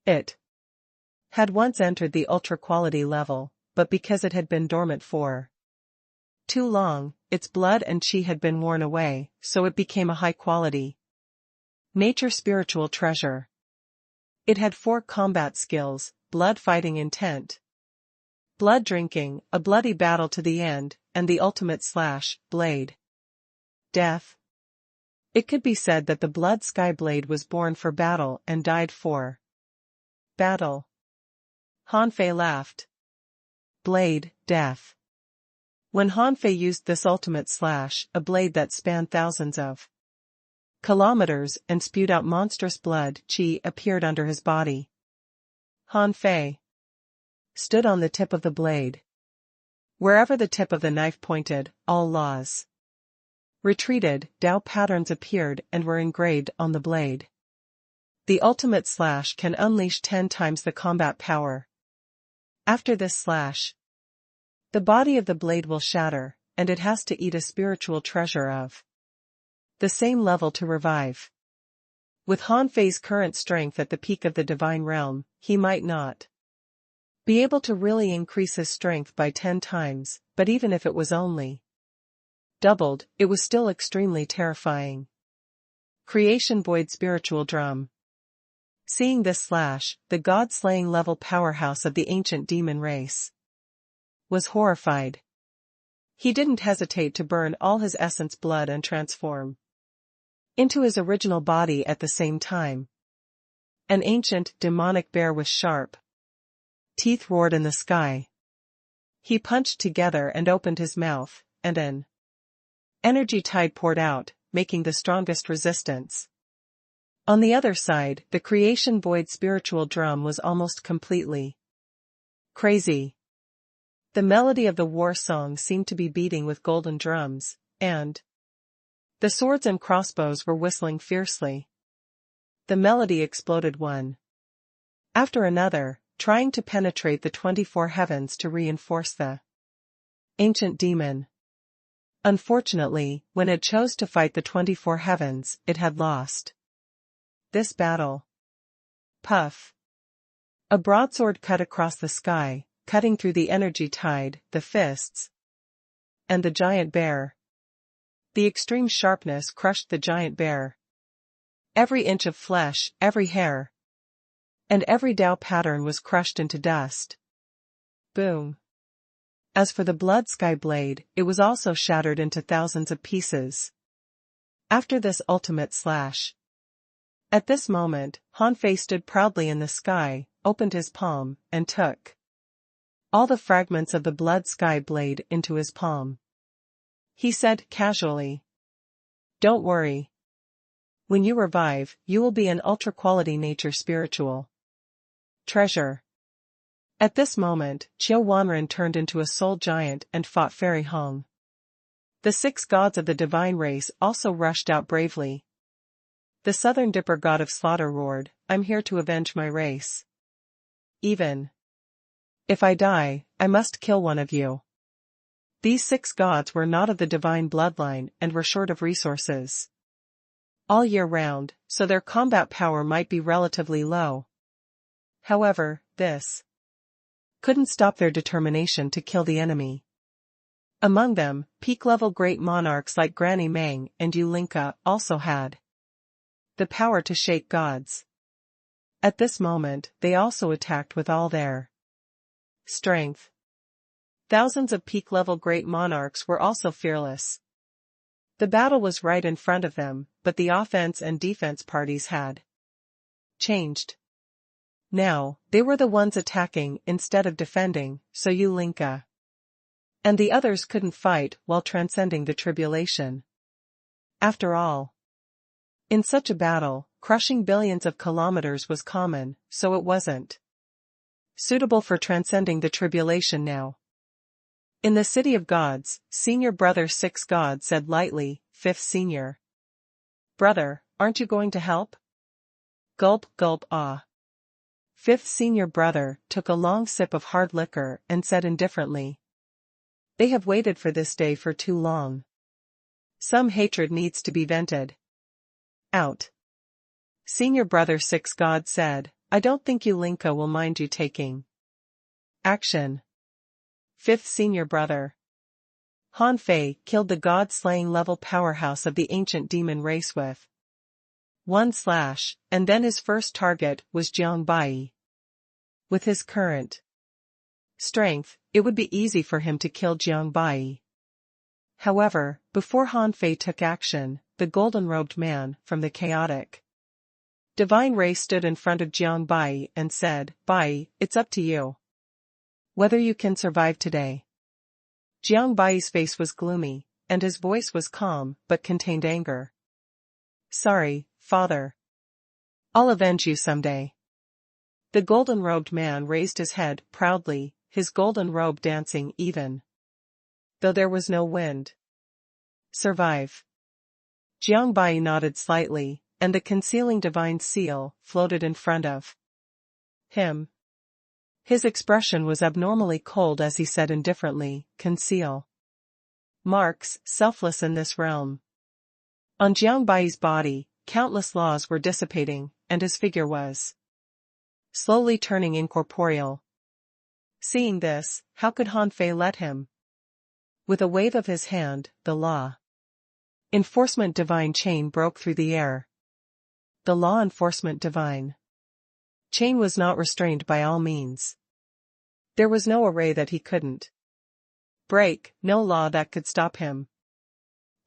It had once entered the ultra-quality level, but because it had been dormant for too long, its blood and chi had been worn away, so it became a high-quality nature spiritual treasure. It had 4 combat skills, blood fighting intent, blood drinking, a bloody battle to the end, and the ultimate slash, blade. Death. It could be said that the blood Skyblade was born for battle and died for battle. Han Fei laughed. Blade, death. When Han Fei used this ultimate slash, a blade that spanned thousands of kilometers and spewed out monstrous blood, chi appeared under his body. Han Fei stood on the tip of the blade. Wherever the tip of the knife pointed, all laws retreated, Dao patterns appeared and were engraved on the blade. The ultimate slash can unleash 10 times the combat power. After this slash, the body of the blade will shatter, and it has to eat a spiritual treasure of the same level to revive. With Han Fei's current strength at the peak of the divine realm, he might not be able to really increase his strength by 10 times, but even if it was only doubled, it was still extremely terrifying. Creation buoyed spiritual drum. Seeing this slash, the god-slaying level powerhouse of the ancient demon race was horrified. He didn't hesitate to burn all his essence blood and transform into his original body at the same time. An ancient, demonic bear with sharp teeth roared in the sky. He punched together and opened his mouth, and an energy tide poured out, making the strongest resistance. On the other side, the creation buoyed spiritual drum was almost completely crazy. The melody of the war song seemed to be beating with golden drums, and the swords and crossbows were whistling fiercely. The melody exploded one after another, trying to penetrate the 24 heavens to reinforce the ancient demon. Unfortunately, when it chose to fight the 24 heavens, it had lost this battle. Puff. A broadsword cut across the sky, cutting through the energy tide, the fists, and the giant bear. The extreme sharpness crushed the giant bear. Every inch of flesh, every hair, and every Dao pattern was crushed into dust. Boom. As for the blood sky blade, it was also shattered into thousands of pieces. After this ultimate slash. At this moment, Han Fei stood proudly in the sky, opened his palm, and took all the fragments of the blood sky blade into his palm. He said casually, "Don't worry. When you revive, you will be an ultra-quality nature spiritual treasure." At this moment, Qiu Wanren turned into a soul giant and fought Fairy Hong. The 6 gods of the divine race also rushed out bravely. The southern dipper god of slaughter roared, "I'm here to avenge my race. Even if I die, I must kill one of you." These 6 gods were not of the divine bloodline and were short of resources all year round, so their combat power might be relatively low. However, this couldn't stop their determination to kill the enemy. Among them, peak-level great monarchs like Granny Mang and Ulinka also had the power to shake gods. At this moment, they also attacked with all their strength. Thousands of peak-level great monarchs were also fearless. The battle was right in front of them, but the offense and defense parties had changed. Now, they were the ones attacking instead of defending, so Ulinka and the others couldn't fight while transcending the tribulation. After all, in such a battle, crushing billions of kilometers was common, so it wasn't suitable for transcending the tribulation now. In the city of gods, senior brother Six God said lightly, fifth senior brother, aren't you going to help? Gulp gulp ah. Fifth senior brother took a long sip of hard liquor and said indifferently, they have waited for this day for too long. Some hatred needs to be vented out. Senior brother Six God said, I don't think Ulinka will mind you taking action. Fifth senior brother Han Fei killed the god-slaying level powerhouse of the ancient demon race with one slash, and then his first target was Jiang Bai. With his current strength, it would be easy for him to kill Jiang Bai. However, before Han Fei took action, the golden-robed man from the chaotic divine race stood in front of Jiang Bai and said, Bai, it's up to you whether you can survive today. Jiang Bai's face was gloomy, and his voice was calm but contained anger. Sorry, father. I'll avenge you someday. The golden-robed man raised his head proudly, his golden robe dancing even though there was no wind. Survive. Jiang Bai nodded slightly, and the concealing divine seal floated in front of him. His expression was abnormally cold as he said indifferently, conceal marks, selfless in this realm. On Jiang Bai's body, countless laws were dissipating, and his figure was slowly turning incorporeal. Seeing this, how could Han Fei let him? With a wave of his hand, the law enforcement divine chain broke through the air. The law enforcement divine chain was not restrained by all means. There was no array that he couldn't break, no law that could stop him.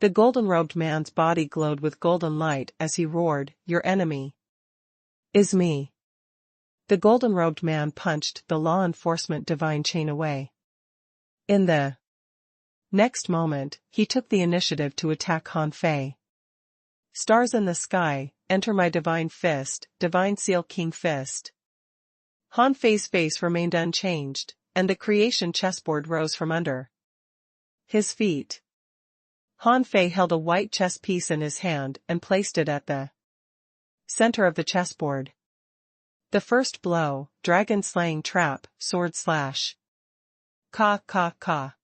The golden-robed man's body glowed with golden light as he roared, your enemy is me. The golden-robed man punched the law enforcement divine chain away. In the next moment, he took the initiative to attack Han Fei. Stars in the sky, enter my divine fist, divine seal king fist. Han Fei's face remained unchanged, and the creation chessboard rose from under his feet. Han Fei held a white chess piece in his hand and placed it at the center of the chessboard. The first blow, dragon-slaying trap, sword slash. Ka ka ka.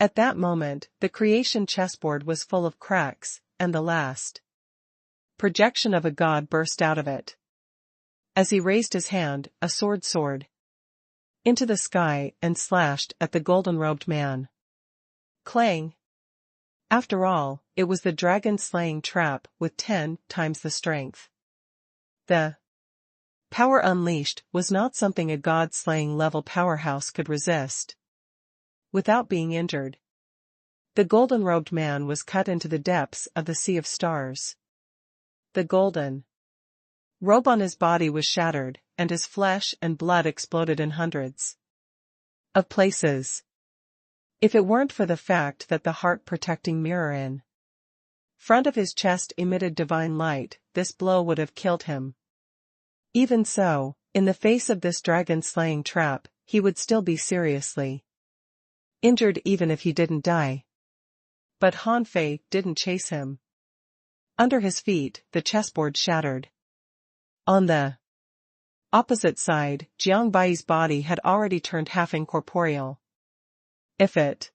At that moment, the creation chessboard was full of cracks, and the last projection of a god burst out of it. As he raised his hand, a sword soared into the sky and slashed at the golden-robed man. Clang! After all, it was the dragon-slaying trap with 10 times the strength. The power unleashed was not something a god-slaying level powerhouse could resist. Without being injured, the golden-robed man was cut into the depths of the sea of stars. The golden robe on his body was shattered, and his flesh and blood exploded in hundreds of places. If it weren't for the fact that the heart-protecting mirror in front of his chest emitted divine light, this blow would have killed him. Even so, in the face of this dragon-slaying trap, he would still be seriously injured even if he didn't die. But Han Fei didn't chase him. Under his feet, the chessboard shattered. On the opposite side, Jiang Bai's body had already turned half incorporeal. If it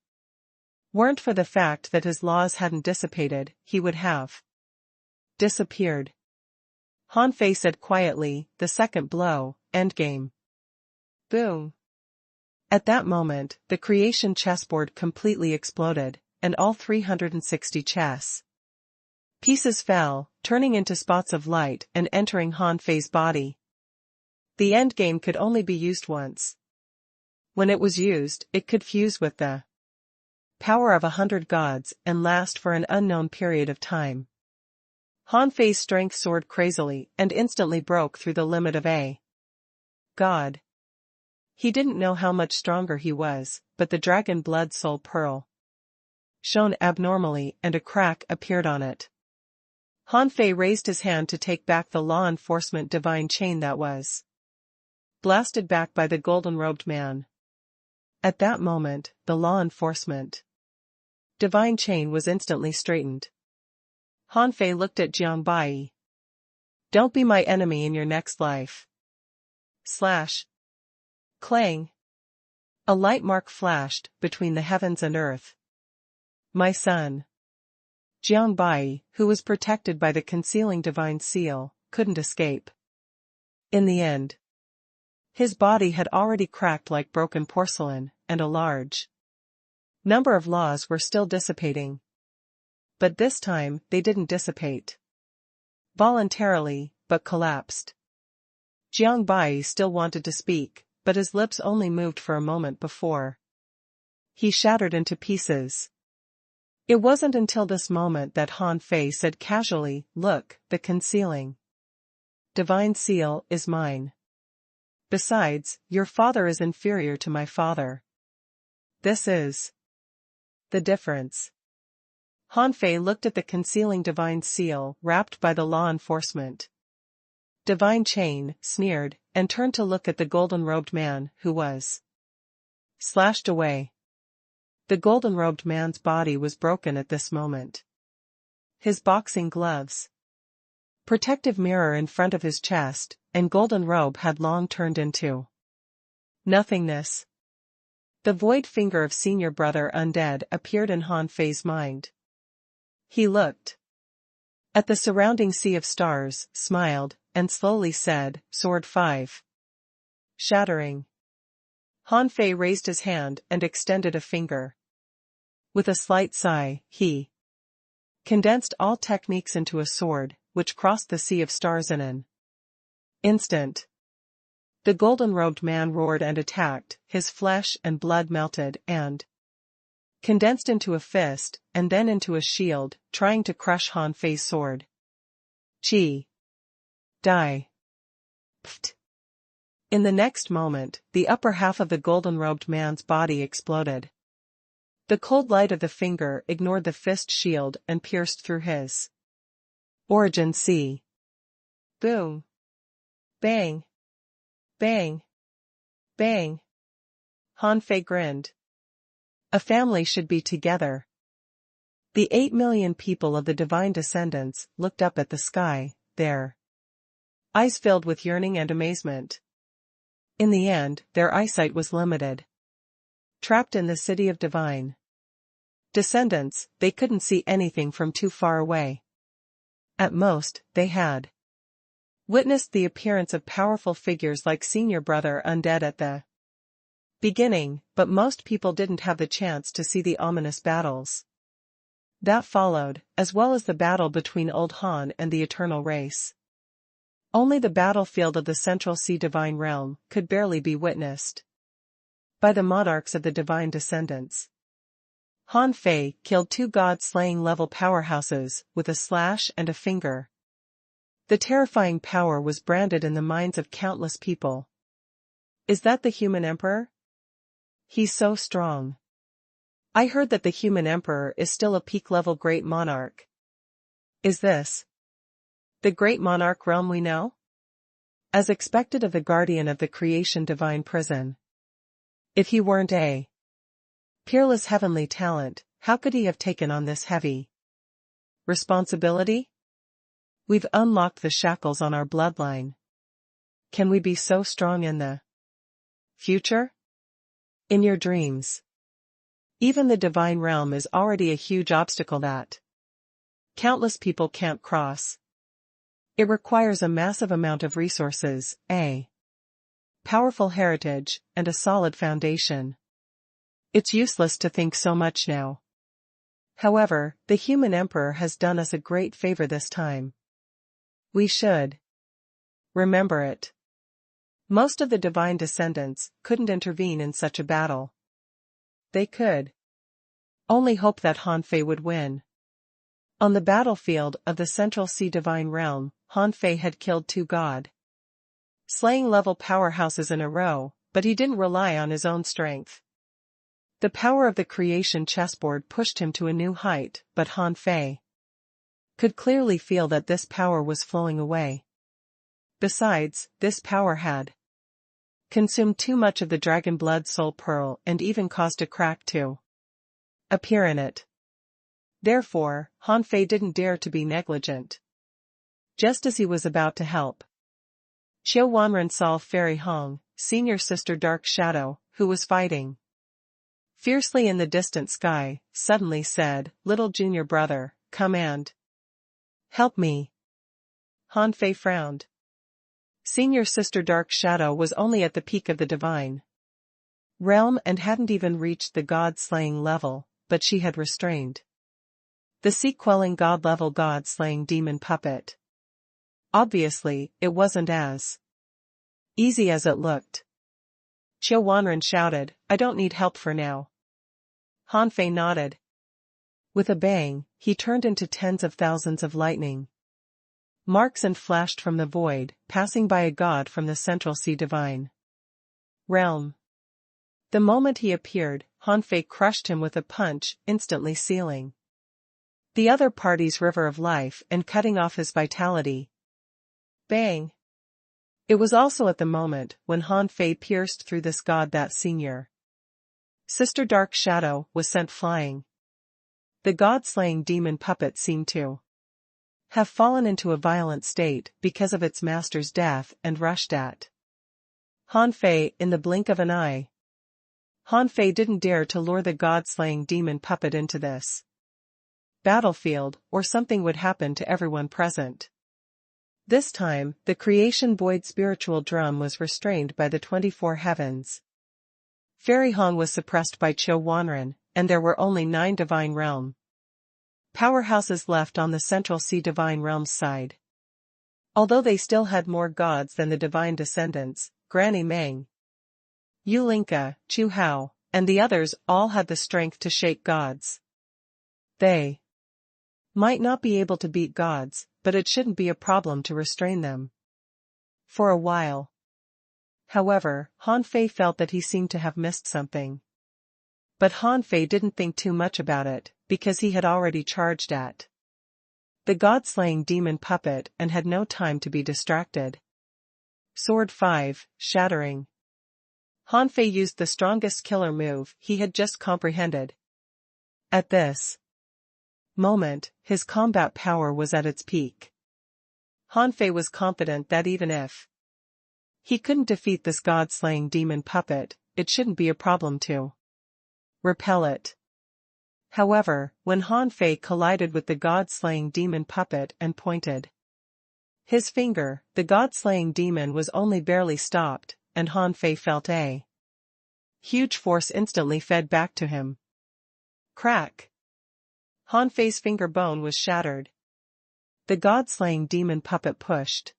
weren't for the fact that his laws hadn't dissipated, he would have disappeared. Han Fei said quietly, the second blow, endgame. Boom. At that moment, the creation chessboard completely exploded, and all 360 chess pieces fell, turning into spots of light and entering Han Fei's body. The endgame could only be used once. When it was used, it could fuse with the power of 100 gods and last for an unknown period of time. Han Fei's strength soared crazily and instantly broke through the limit of a god. He didn't know how much stronger he was, but the dragon blood soul pearl shone abnormally and a crack appeared on it. Han Fei raised his hand to take back the law enforcement divine chain that was blasted back by the golden-robed man. At that moment, the law enforcement divine chain was instantly straightened. Han Fei looked at Jiang Bai. Don't be my enemy in your next life. Slash. Clang. A light mark flashed between the heavens and earth. My son. Jiang Bai, who was protected by the concealing divine seal, couldn't escape. In the end, his body had already cracked like broken porcelain, and a large number of laws were still dissipating. But this time, they didn't dissipate voluntarily, but collapsed. Jiang Bai still wanted to speak, but his lips only moved for a moment before he shattered into pieces. It wasn't until this moment that Han Fei said casually, "Look, the concealing divine seal is mine. Besides, your father is inferior to my father. This is the difference." Han Fei looked at the concealing divine seal wrapped by the law enforcement divine chain, sneered, and turned to look at the golden-robed man who was slashed away. The golden-robed man's body was broken at this moment. His boxing gloves, protective mirror in front of his chest, and golden robe had long turned into nothingness. The void finger of senior brother undead appeared in Han Fei's mind. He looked at the surrounding sea of stars, smiled, and slowly said, "Sword 5. Shattering." Han Fei raised his hand and extended a finger. With a slight sigh, he condensed all techniques into a sword, which crossed the sea of stars in an instant. The golden-robed man roared and attacked, his flesh and blood melted and condensed into a fist, and then into a shield, trying to crush Han Fei's sword. Chi. Die. Pft. In the next moment, the upper half of the golden-robed man's body exploded. The cold light of the finger ignored the fist shield and pierced through his origin sea. Boom. Bang. Bang. Bang. Han Fei grinned. A family should be together. The 8 million people of the divine descendants looked up at the sky, their eyes filled with yearning and amazement. In the end, their eyesight was limited. Trapped in the city of divine descendants, they couldn't see anything from too far away. At most, they had witnessed the appearance of powerful figures like senior brother undead at the beginning, but most people didn't have the chance to see the ominous battles that followed, as well as the battle between Old Han and the Eternal Race. Only the battlefield of the Central Sea Divine Realm could barely be witnessed by the monarchs of the divine descendants. Han Fei killed 2 god-slaying level powerhouses with a slash and a finger. The terrifying power was branded in the minds of countless people. Is that the human emperor? He's so strong. I heard that the human emperor is still a peak-level great monarch. Is this the great monarch realm we know? As expected of the guardian of the creation divine prison. If he weren't a peerless heavenly talent, how could he have taken on this heavy responsibility? We've unlocked the shackles on our bloodline. Can we be so strong in the future? In your dreams. Even the divine realm is already a huge obstacle that countless people can't cross. It requires a massive amount of resources, powerful heritage, and a solid foundation. It's useless to think so much now. However, the human emperor has done us a great favor this time. We should remember it. Most of the divine descendants couldn't intervene in such a battle. They could only hope that Hanfei would win. On the battlefield of the Central Sea Divine Realm, Hanfei had killed 2 god-slaying level powerhouses in a row, but he didn't rely on his own strength. The power of the creation chessboard pushed him to a new height, but Hanfei could clearly feel that this power was flowing away. Besides, this power had consumed too much of the dragon blood soul pearl and even caused a crack to appear in it. Therefore, Hanfei didn't dare to be negligent. Just as he was about to help, Qiu Wanren saw Fairy Hong, senior sister Dark Shadow, who was fighting fiercely in the distant sky, suddenly said, "Little junior brother, come and help me." Hanfei frowned. Senior sister Dark Shadow was only at the peak of the divine realm and hadn't even reached the god-slaying level, but she had restrained the sea-quelling god-level god-slaying demon puppet. Obviously, it wasn't as easy as it looked. Qiu Wanren shouted, "I don't need help for now." Hanfei nodded. With a bang, he turned into tens of thousands of lightning marks and flashed from the void, passing by a god from the Central Sea Divine Realm. The moment he appeared, Hanfei crushed him with a punch, instantly sealing the other party's river of life and cutting off his vitality. Bang! It was also at the moment when Hanfei pierced through this god that senior sister Dark Shadow was sent flying. The god-slaying demon puppet seemed to have fallen into a violent state because of its master's death and rushed at Hanfei in the blink of an eye. Hanfei didn't dare to lure the god-slaying demon puppet into this battlefield, or something would happen to everyone present. This time, the creation void spiritual drum was restrained by the 24 heavens. Fairy Hong was suppressed by Qiu Wanren, and there were only 9 divine realm powerhouses left on the Central Sea Divine Realms side. Although they still had more gods than the divine descendants, Granny Meng, Yulinka, Chu Hao, and the others all had the strength to shake gods. They might not be able to beat gods, but it shouldn't be a problem to restrain them. For a while. However, Hanfei felt that he seemed to have missed something. But Hanfei didn't think too much about it, because he had already charged at the god-slaying demon puppet and had no time to be distracted. Sword 5, Shattering. Hanfei used the strongest killer move he had just comprehended. At this moment, his combat power was at its peak. Hanfei was confident that even if he couldn't defeat this god-slaying demon puppet, it shouldn't be a problem to repel it. However, when Hanfei collided with the god-slaying demon puppet and pointed his finger, the god-slaying demon was only barely stopped, and Hanfei felt a huge force instantly fed back to him. Crack! Hanfei's finger bone was shattered. The god-slaying demon puppet pushed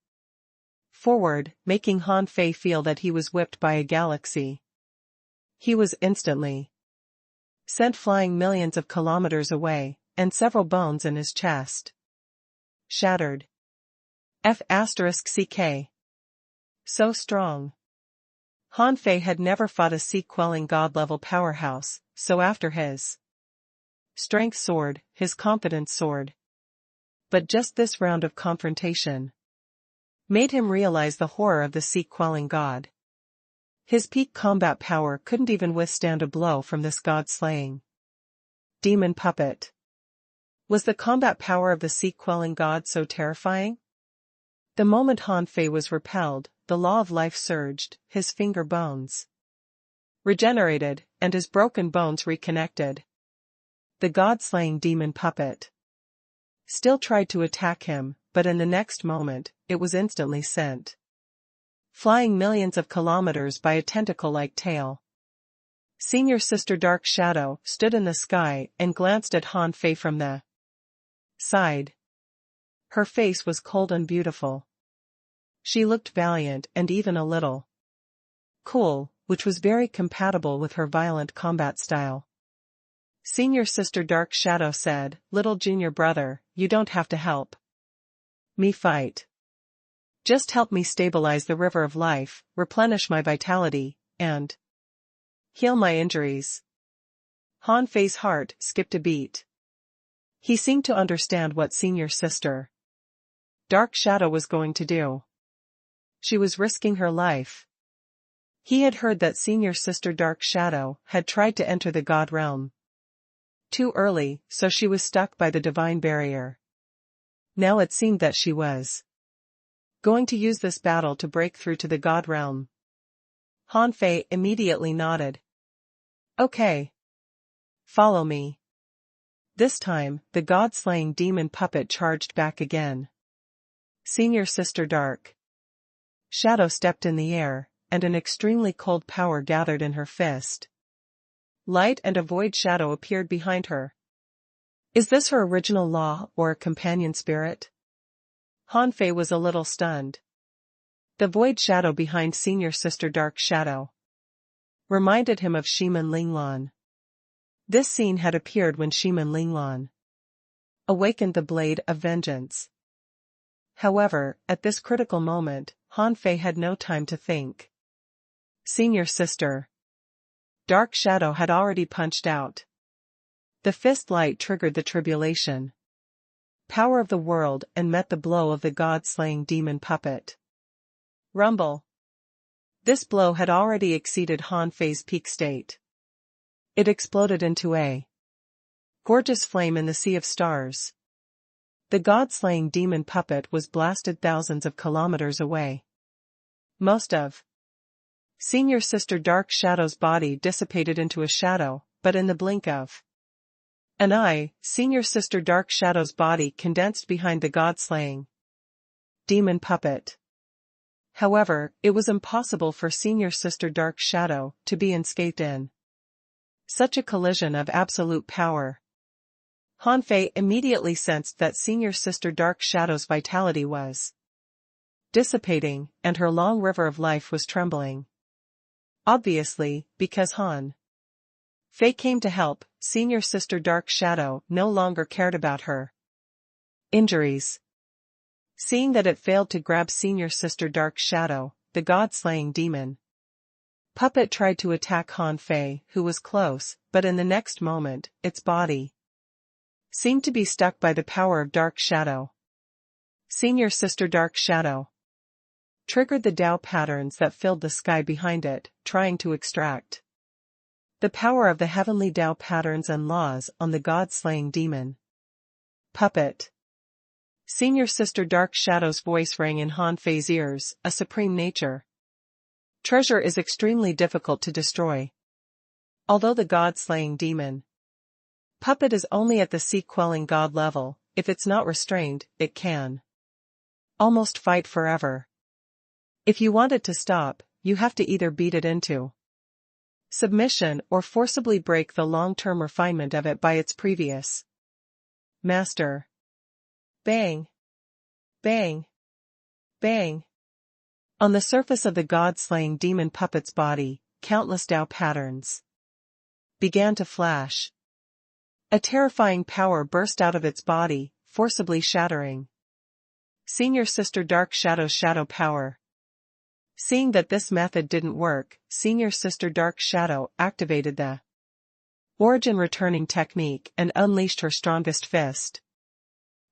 forward, making Hanfei feel that he was whipped by a galaxy. He was instantly sent flying millions of kilometers away, and several bones in his chest shattered. F***ck. So strong. Hanfei had never fought a sea-quelling god-level powerhouse, so after his strength soared, his confidence soared. But just this round of confrontation made him realize the horror of the sea-quelling god. His peak combat power couldn't even withstand a blow from this god-slaying demon puppet. Was the combat power of the sea-quelling god so terrifying? The moment Hanfei was repelled, the law of life surged, his finger bones regenerated, and his broken bones reconnected. The god-slaying demon puppet still tried to attack him, but in the next moment, it was instantly sent flying millions of kilometers by a tentacle-like tail. Senior Sister Dark Shadow stood in the sky and glanced at Han Fei from the side. Her face was cold and beautiful. She looked valiant and even a little cool, which was very compatible with her violent combat style. Senior Sister Dark Shadow said, "Little junior brother, you don't have to help me fight. Just help me stabilize the river of life, replenish my vitality, and heal my injuries." Han Fei's heart skipped a beat. He seemed to understand what Senior Sister Dark Shadow was going to do. She was risking her life. He had heard that Senior Sister Dark Shadow had tried to enter the God realm too early, so she was stuck by the divine barrier. Now it seemed that she was going to use this battle to break through to the God realm. Han Fei immediately nodded. "Okay. Follow me." This time, the god-slaying demon puppet charged back again. Senior Sister Dark Shadow stepped in the air, and an extremely cold power gathered in her fist. Light and a void shadow appeared behind her. Is this her original law or a companion spirit? Han Fei was a little stunned. The void shadow behind Senior Sister Dark Shadow reminded him of Shiman Linglan. This scene had appeared when Shiman Linglan awakened the Blade of Vengeance. However, at this critical moment, Han Fei had no time to think. Senior Sister Dark Shadow had already punched out. The fist light triggered the tribulation power of the world and met the blow of the god-slaying demon puppet. Rumble. This blow had already exceeded Han Fei's peak state. It exploded into a gorgeous flame in the sea of stars. The god-slaying demon puppet was blasted thousands of kilometers away. Most of Senior Sister Dark Shadow's body dissipated into a shadow, but in the blink of an eye, Senior Sister Dark Shadow's body condensed behind the god-slaying demon puppet. However, it was impossible for Senior Sister Dark Shadow to be unscathed in such a collision of absolute power. Han Fei immediately sensed that Senior Sister Dark Shadow's vitality was dissipating, and her long river of life was trembling. Obviously, because Han Fei came to help, Senior Sister Dark Shadow no longer cared about her injuries. Seeing that it failed to grab Senior Sister Dark Shadow, the god-slaying demon puppet tried to attack Han Fei, who was close, but in the next moment, its body seemed to be stuck by the power of Dark Shadow. Senior Sister Dark Shadow triggered the Tao patterns that filled the sky behind it, trying to extract the power of the heavenly Tao patterns and laws on the god-slaying demon puppet. Senior Sister Dark Shadow's voice rang in Han Fei's ears, a supreme nature treasure is extremely difficult to destroy. Although the god-slaying demon puppet is only at the sea-quelling god level, if it's not restrained, it can almost fight forever. If you want it to stop, you have to either beat it into submission or forcibly break the long-term refinement of it by its previous master. Bang! Bang! Bang! On the surface of the god-slaying demon puppet's body, countless Tao patterns began to flash. A terrifying power burst out of its body, forcibly shattering Senior Sister Dark Shadow's shadow power. Seeing that this method didn't work, Senior Sister Dark Shadow activated the origin returning technique and unleashed her strongest fist.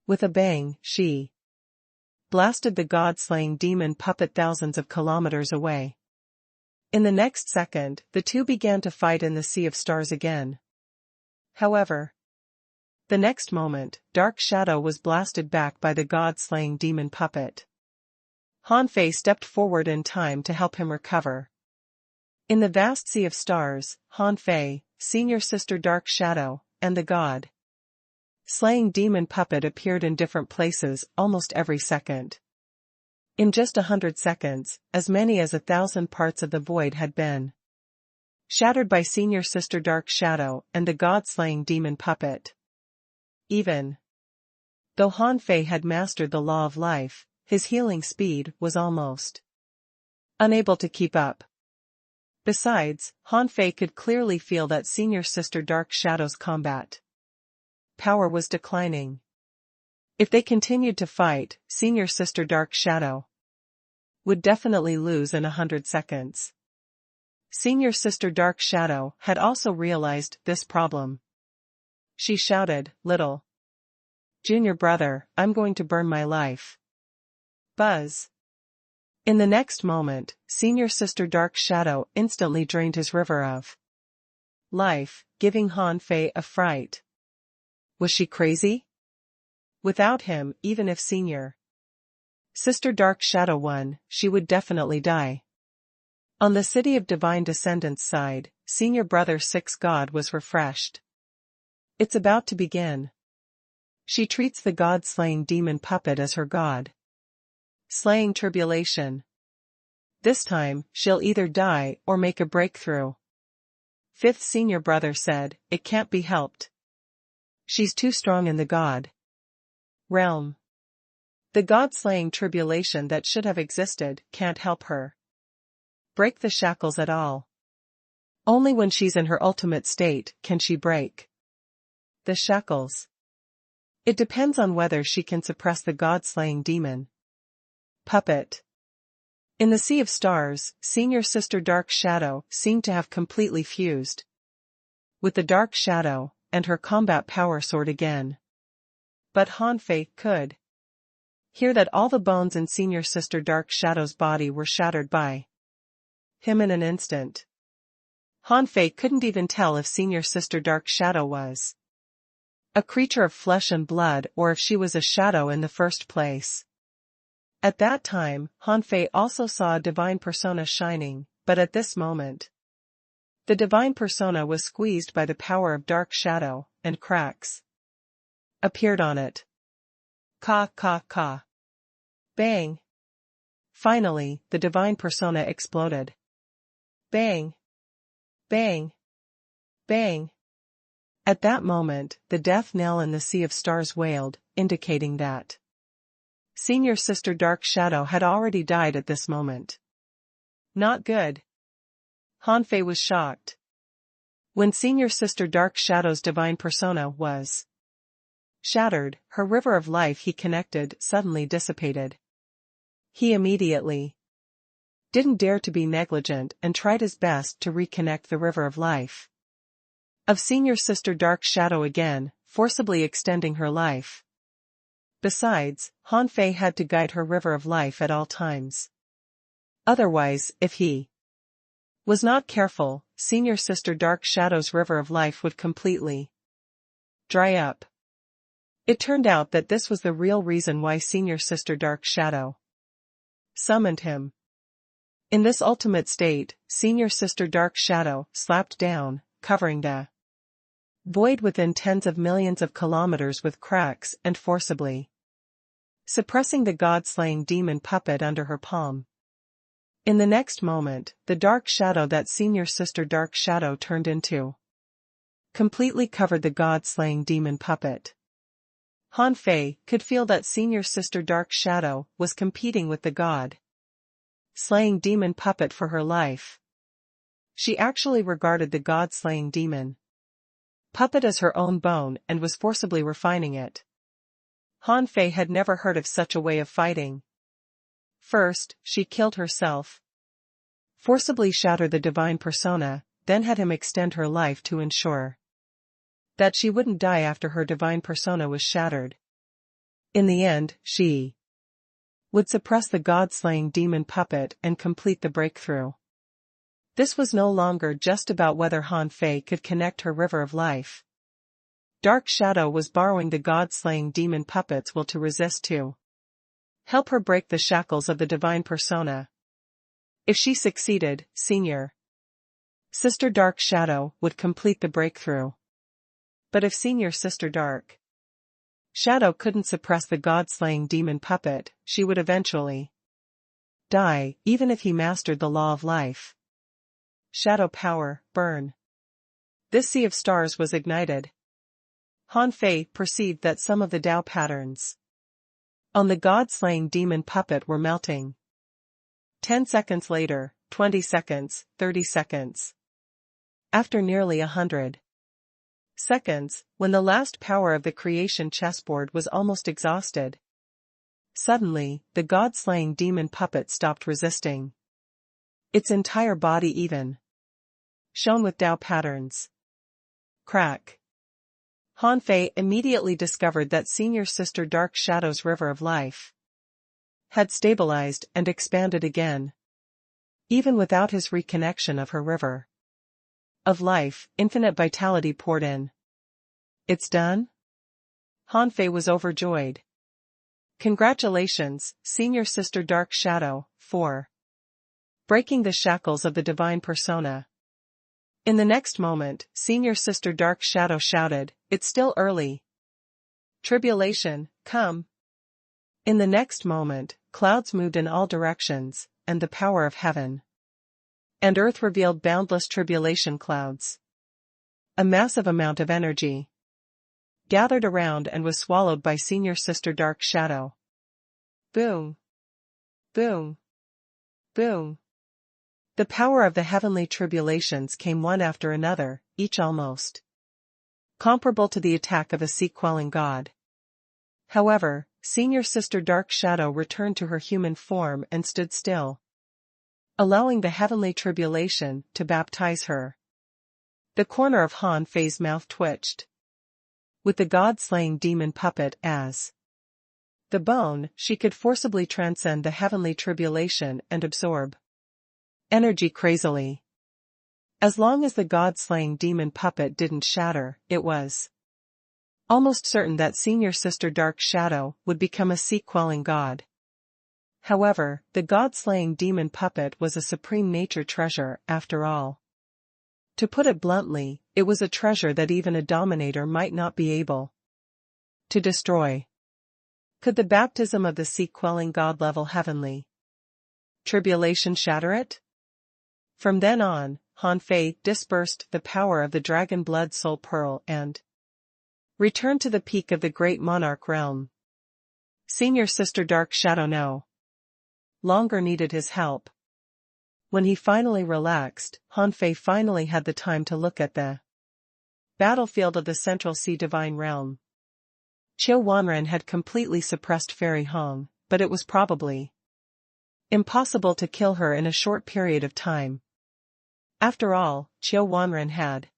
With a bang, she blasted the god-slaying demon puppet thousands of kilometers away. In the next second, the two began to fight in the sea of stars again. However, the next moment, Dark Shadow was blasted back by the god-slaying demon puppet. Han Fei stepped forward in time to help him recover. In the vast sea of stars, Han Fei, Senior Sister Dark Shadow, and the god-slaying demon puppet appeared in different places almost every second. In just 100 seconds, as many as 1,000 parts of the void had been shattered by Senior Sister Dark Shadow and the god-slaying demon puppet. Even though Han Fei had mastered the law of life, his healing speed was almost unable to keep up. Besides, Han Fei could clearly feel that Senior Sister Dark Shadow's combat power was declining. If they continued to fight, Senior Sister Dark Shadow would definitely lose in 100 seconds. Senior Sister Dark Shadow had also realized this problem. She shouted, "Little junior brother, I'm going to burn my life." Buzz. In the next moment, Senior Sister Dark Shadow instantly drained his river of life, giving Han Fei a fright. Was she crazy? Without him, even if Senior Sister Dark Shadow won, she would definitely die. On the City of Divine Descendants side, Senior Brother 6 God was refreshed. It's about to begin. She treats the god-slaying demon puppet as her god. Slaying tribulation. This time, she'll either die or make a breakthrough. 5th Senior Brother said, "It can't be helped. She's too strong in the god realm. The god-slaying tribulation that should have existed can't help her break the shackles at all. Only when she's in her ultimate state can she break the shackles. It depends on whether she can suppress the god-slaying demon puppet." In the Sea of Stars, Senior Sister Dark Shadow seemed to have completely fused with the Dark Shadow, and her combat power soared again. But Han Fei could hear that all the bones in Senior Sister Dark Shadow's body were shattered by him in an instant. Han Fei couldn't even tell if Senior Sister Dark Shadow was a creature of flesh and blood or if she was a shadow in the first place. At that time, Han Fei also saw a divine persona shining, but at this moment, the divine persona was squeezed by the power of Dark Shadow, and cracks appeared on it. Ka ka ka. Bang. Finally, the divine persona exploded. Bang. Bang. Bang. At that moment, the death knell in the Sea of Stars wailed, indicating that Senior Sister Dark Shadow had already died at this moment. Not good. Han Fei was shocked. When Senior Sister Dark Shadow's divine persona was shattered, her river of life he connected suddenly dissipated. He immediately didn't dare to be negligent and tried his best to reconnect the river of life of Senior Sister Dark Shadow again, forcibly extending her life. Besides, Han Fei had to guide her river of life at all times. Otherwise, if he was not careful, Senior Sister Dark Shadow's river of life would completely dry up. It turned out that this was the real reason why Senior Sister Dark Shadow summoned him. In this ultimate state, Senior Sister Dark Shadow slapped down, covering the void within tens of millions of kilometers with cracks and forcibly suppressing the god-slaying demon puppet under her palm. In the next moment, the dark shadow that Senior Sister Dark Shadow turned into completely covered the god-slaying demon puppet. Han Fei could feel that Senior Sister Dark Shadow was competing with the god-slaying demon puppet for her life. She actually regarded the god-slaying demon puppet as her own bone and was forcibly refining it. Han Fei had never heard of such a way of fighting. First, she killed herself, forcibly shattered the divine persona, then had him extend her life to ensure that she wouldn't die after her divine persona was shattered. In the end, she would suppress the god-slaying demon puppet and complete the breakthrough. This was no longer just about whether Han Fei could connect her river of life. Dark Shadow was borrowing the god-slaying demon puppet's will to resist to help her break the shackles of the divine persona. If she succeeded, Senior Sister Dark Shadow would complete the breakthrough. But if Senior Sister Dark Shadow couldn't suppress the god-slaying demon puppet, she would eventually die, even if he mastered the law of life. Shadow power, burn. This sea of stars was ignited. Han Fei perceived that some of the Tao patterns on the god-slaying demon puppet were melting. 10 seconds later, 20 seconds, 30 seconds. After nearly 100 seconds, when the last power of the creation chessboard was almost exhausted, suddenly, the god-slaying demon puppet stopped resisting. Its entire body even shone with Tao patterns. Crack. Han Fei immediately discovered that Senior Sister Dark Shadow's river of life had stabilized and expanded again. Even without his reconnection of her river of life, infinite vitality poured in. It's done? Han Fei was overjoyed. Congratulations, Senior Sister Dark Shadow, for breaking the shackles of the divine persona. In the next moment, Senior Sister Dark Shadow shouted, "It's still early. Tribulation, come." In the next moment, clouds moved in all directions, and the power of heaven and earth revealed boundless tribulation clouds. A massive amount of energy gathered around and was swallowed by Senior Sister Dark Shadow. Boom. Boom. Boom. The power of the heavenly tribulations came one after another, each almost comparable to the attack of a sea-quelling god. However, Senior Sister Dark Shadow returned to her human form and stood still, allowing the heavenly tribulation to baptize her. The corner of Han Fei's mouth twitched. With the god-slaying demon puppet as the bone, she could forcibly transcend the heavenly tribulation and absorb energy crazily. As long as the god-slaying demon puppet didn't shatter, it was almost certain that Senior Sister Dark Shadow would become a sea-quelling god. However, the god-slaying demon puppet was a supreme nature treasure, after all. To put it bluntly, it was a treasure that even a dominator might not be able to destroy. Could the baptism of the sea-quelling god-level heavenly tribulation shatter it? From then on, Han Fei dispersed the power of the dragon blood soul pearl and returned to the peak of the great monarch realm. Senior Sister Dark Shadow no longer needed his help. When he finally relaxed, Han Fei finally had the time to look at the battlefield of the Central Sea Divine Realm. Qiu Wanren had completely suppressed Fairy Hong, but it was probably impossible to kill her in a short period of time. After all, Qiu Wanren had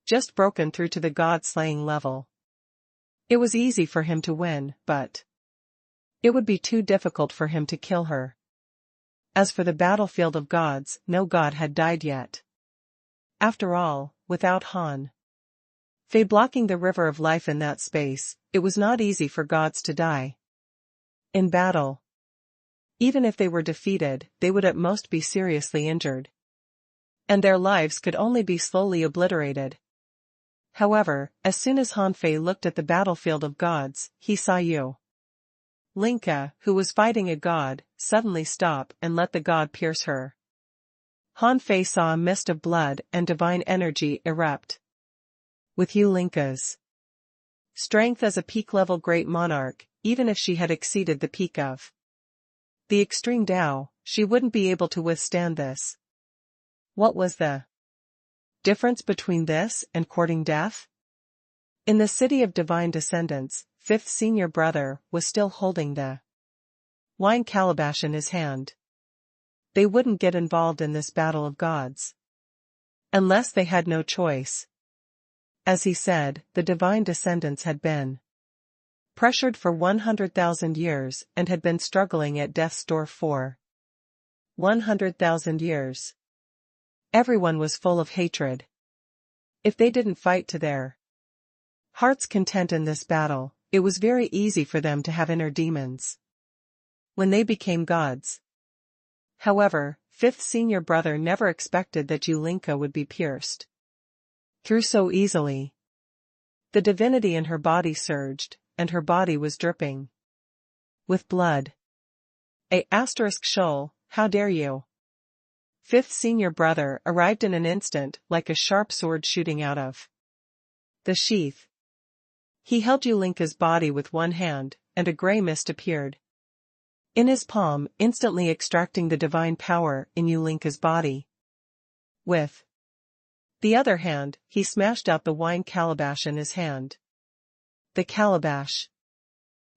just broken through to the god-slaying level. It was easy for him to win, but it would be too difficult for him to kill her. As for the battlefield of gods, no god had died yet. After all, without Han Fei blocking the river of life in that space, it was not easy for gods to die in battle. Even if they were defeated, they would at most be seriously injured, and their lives could only be slowly obliterated. However, as soon as Han Fei looked at the battlefield of gods, he saw Yu Linka, who was fighting a god, suddenly stop and let the god pierce her. Han Fei saw a mist of blood and divine energy erupt. With Yu Linka's strength as a peak-level great monarch, even if she had exceeded the peak of the extreme Tao, she wouldn't be able to withstand this. What was the difference between this and courting death? In the city of divine descendants, fifth senior brother was still holding the wine calabash in his hand. They wouldn't get involved in this battle of gods unless they had no choice. As he said, the divine descendants had been pressured for 100,000 years and had been struggling at death's door for 100,000 years. Everyone was full of hatred. If they didn't fight to their heart's content in this battle, it was very easy for them to have inner demons when they became gods. However, fifth senior brother never expected that Yulinka would be pierced through so easily. The divinity in her body surged, and her body was dripping with blood. Shoal, how dare you? Fifth senior brother arrived in an instant like a sharp sword shooting out of the sheath. He held Yulinka's body with one hand, and a grey mist appeared in his palm, instantly extracting the divine power in Yulinka's body. With the other hand, he smashed out the wine calabash in his hand. The calabash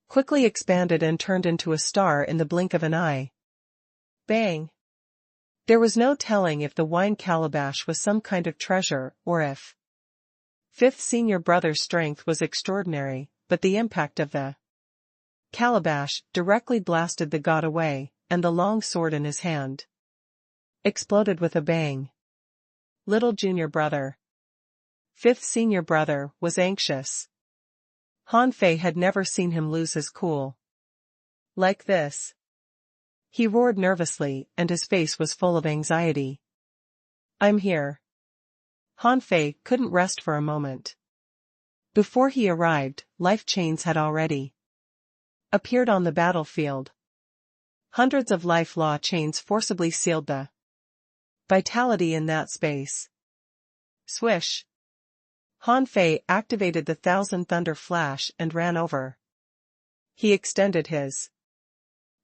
quickly expanded and turned into a star in the blink of an eye. Bang! There was no telling if the wine calabash was some kind of treasure or if fifth senior brother's strength was extraordinary, but the impact of the calabash directly blasted the god away, and the long sword in his hand exploded with a bang. Little junior brother. Fifth senior brother was anxious. Han Fei had never seen him lose his cool like this. He roared nervously, and his face was full of anxiety. I'm here. Han Fei couldn't rest for a moment. Before he arrived, life chains had already appeared on the battlefield. Hundreds of life law chains forcibly sealed the vitality in that space. Swish! Han Fei activated the Thousand Thunder Flash and ran over. He extended his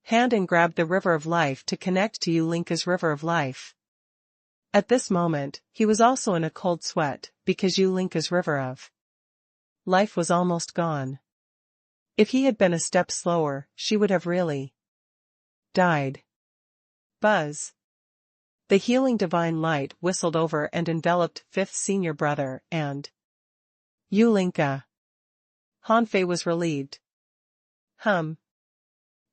hand and grabbed the River of Life to connect to Yulinka's River of Life. At this moment, he was also in a cold sweat, because Yulinka's River of Life was almost gone. If he had been a step slower, she would have really died. Buzz! The healing divine light whistled over and enveloped fifth senior brother and Yulinka. Han Fei was relieved.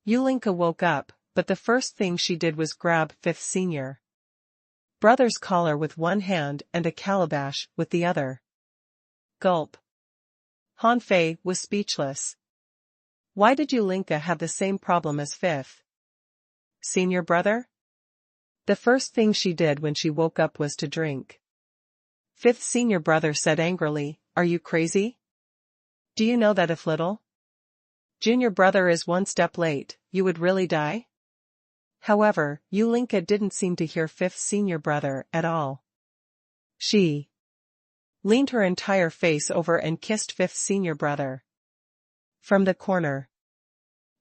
Yulinka woke up, but the first thing she did was grab fifth senior brother's collar with one hand and a calabash with the other. Gulp. Han Fei was speechless. Why did Yulinka have the same problem as fifth senior brother? The first thing she did when she woke up was to drink. Fifth senior brother said angrily, "Are you crazy? Do you know that if little junior brother is one step late, you would really die?" However, Yulinka didn't seem to hear fifth senior brother at all. She leaned her entire face over and kissed fifth senior brother. From the corner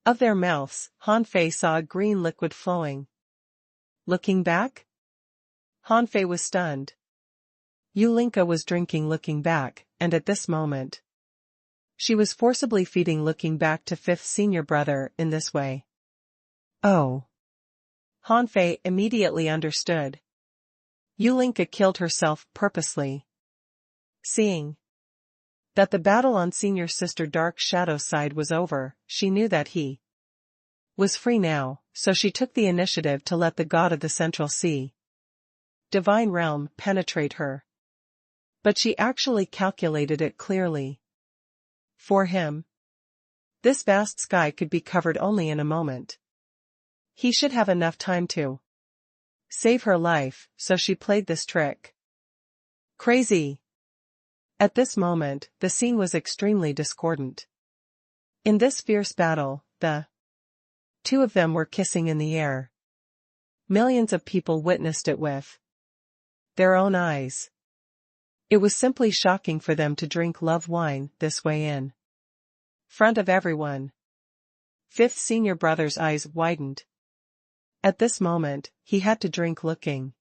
of their mouths, Han Fei saw a green liquid flowing. Looking back? Han Fei was stunned. Yulinka was drinking looking back, and at this moment, she was forcibly feeding looking back to fifth senior brother in this way. Oh! Han Fei immediately understood. Yulinka killed herself purposely. Seeing that the battle on senior sister Dark Shadow's side was over, she knew that he was free now, so she took the initiative to let the god of the Central Sea divine realm penetrate her. But she actually calculated it clearly. For him, this vast sky could be covered only in a moment. He should have enough time to save her life, so she played this trick. Crazy! At this moment, the scene was extremely discordant. In this fierce battle, the two of them were kissing in the air. Millions of people witnessed it with their own eyes. It was simply shocking for them to drink love wine this way in front of everyone. Fifth senior brother's eyes widened. At this moment, he had to drink looking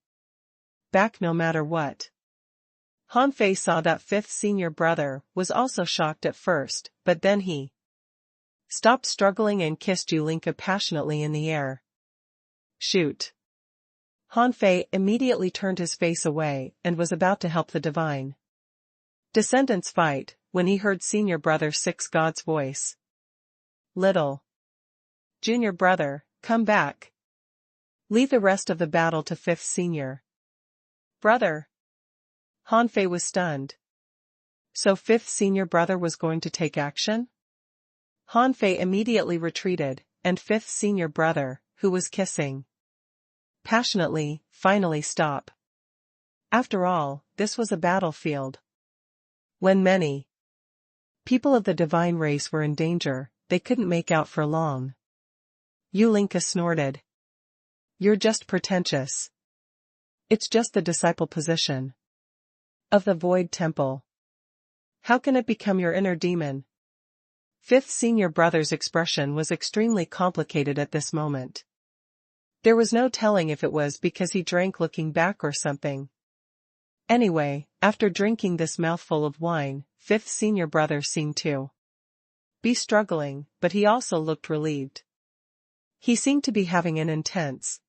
back no matter what. Han Fei saw that fifth senior brother was also shocked at first, but then he stopped struggling and kissed Yulinka passionately in the air. Shoot! Han Fei immediately turned his face away and was about to help the divine descendants fight, when he heard senior brother Six God's voice. Little junior brother, come back. Leave the rest of the battle to fifth senior brother. Han Fei was stunned. So fifth senior brother was going to take action? Han Fei immediately retreated, and fifth senior brother, who was kissing passionately, finally stopped. After all, this was a battlefield. When many people of the divine race were in danger, they couldn't make out for long. Yulinka snorted. You're just pretentious. It's just the disciple position of the void temple. How can it become your inner demon? Fifth senior brother's expression was extremely complicated at this moment. There was no telling if it was because he drank looking back or something. Anyway, after drinking this mouthful of wine, fifth senior brother seemed to be struggling, but he also looked relieved. He seemed to be having an intense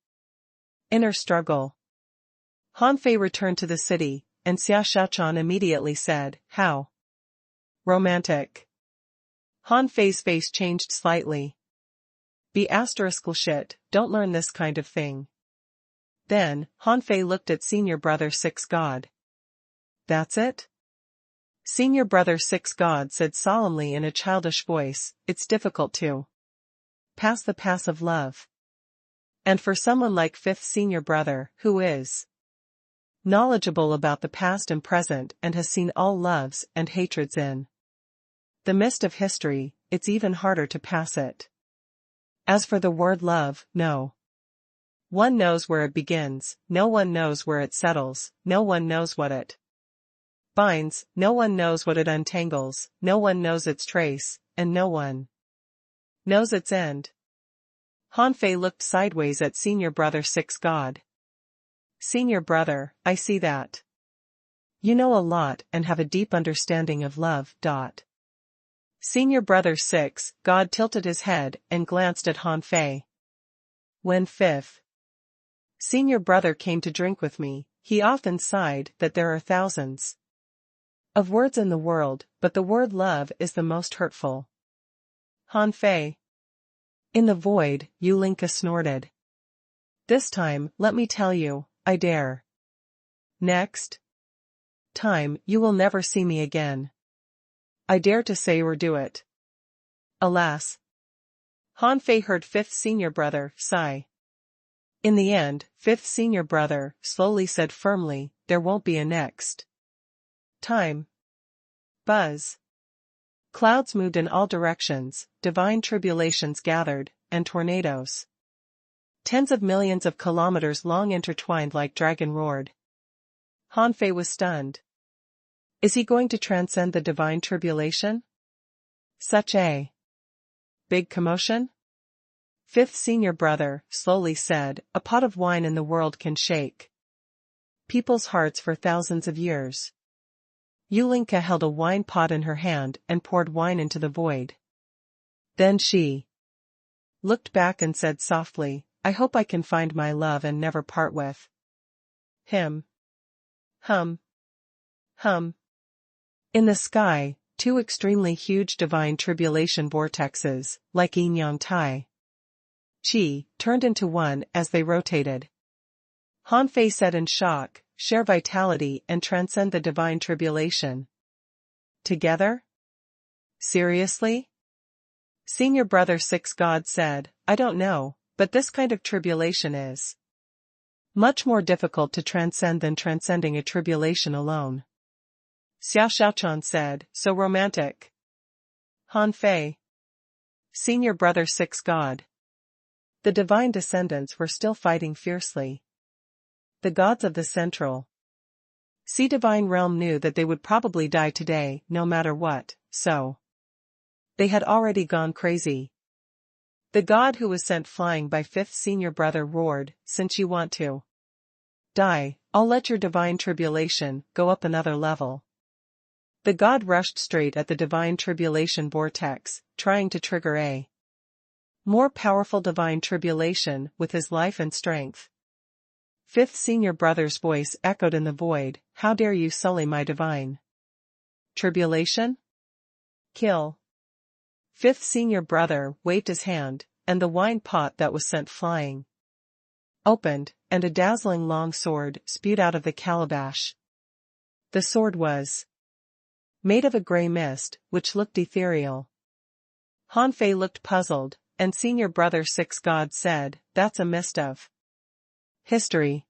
inner struggle. Hanfei returned to the city, and Xia Shaochan immediately said, "How romantic." Hanfei's face changed slightly. Shit, don't learn this kind of thing. Then, Hanfei looked at senior brother Six God. That's it? Senior brother Six God said solemnly in a childish voice, it's difficult to pass the pass of love. And for someone like fifth senior brother, who is knowledgeable about the past and present and has seen all loves and hatreds in the mist of history, it's even harder to pass it. As for the word love, no one knows where it begins, no one knows where it settles, no one knows what it binds, no one knows what it untangles, no one knows its trace, and no one knows its end. Hanfei looked sideways at senior brother Six God. Senior brother, I see that you know a lot and have a deep understanding of love. Senior brother Six God tilted his head and glanced at Hanfei. When fifth senior brother came to drink with me, he often sighed that there are thousands of words in the world, but the word love is the most hurtful. Hanfei. In the void, Yulinka snorted. This time, let me tell you, I dare. Next time, you will never see me again. I dare to say or do it. Alas. Hanfei heard fifth senior brother sigh. In the end, fifth senior brother slowly said firmly, there won't be a next time. Buzz. Clouds moved in all directions, divine tribulations gathered, and tornadoes. Tens of millions of kilometers long intertwined like dragon roared. Hanfei was stunned. Is he going to transcend the divine tribulation? Such a big commotion? Fifth senior brother slowly said, a pot of wine in the world can shake people's hearts for thousands of years. Yulinka held a wine pot in her hand and poured wine into the void. Then she looked back and said softly, I hope I can find my love and never part with him. Hum. Hum. In the sky, two extremely huge divine tribulation vortexes, like yin yang tai chi, turned into one as they rotated. Hanfei said in shock, share vitality and transcend the divine tribulation. Together? Seriously? Senior brother Six God said, I don't know, but this kind of tribulation is much more difficult to transcend than transcending a tribulation alone. Xiao Shaochan said, so romantic. Hanfei. Senior brother Six God. The divine descendants were still fighting fiercely. The gods of the central sea divine realm knew that they would probably die today, no matter what, so they had already gone crazy. The god who was sent flying by fifth senior brother roared, since you want to die, I'll let your divine tribulation go up another level. The god rushed straight at the divine tribulation vortex, trying to trigger a more powerful divine tribulation with his life and strength. Fifth senior brother's voice echoed in the void, how dare you sully my divine tribulation? Kill. Fifth senior brother waved his hand, and the wine pot that was sent flying opened, and a dazzling long sword spewed out of the calabash. The sword was made of a gray mist, which looked ethereal. Hanfei looked puzzled, and senior brother Six God said, that's a mist of history.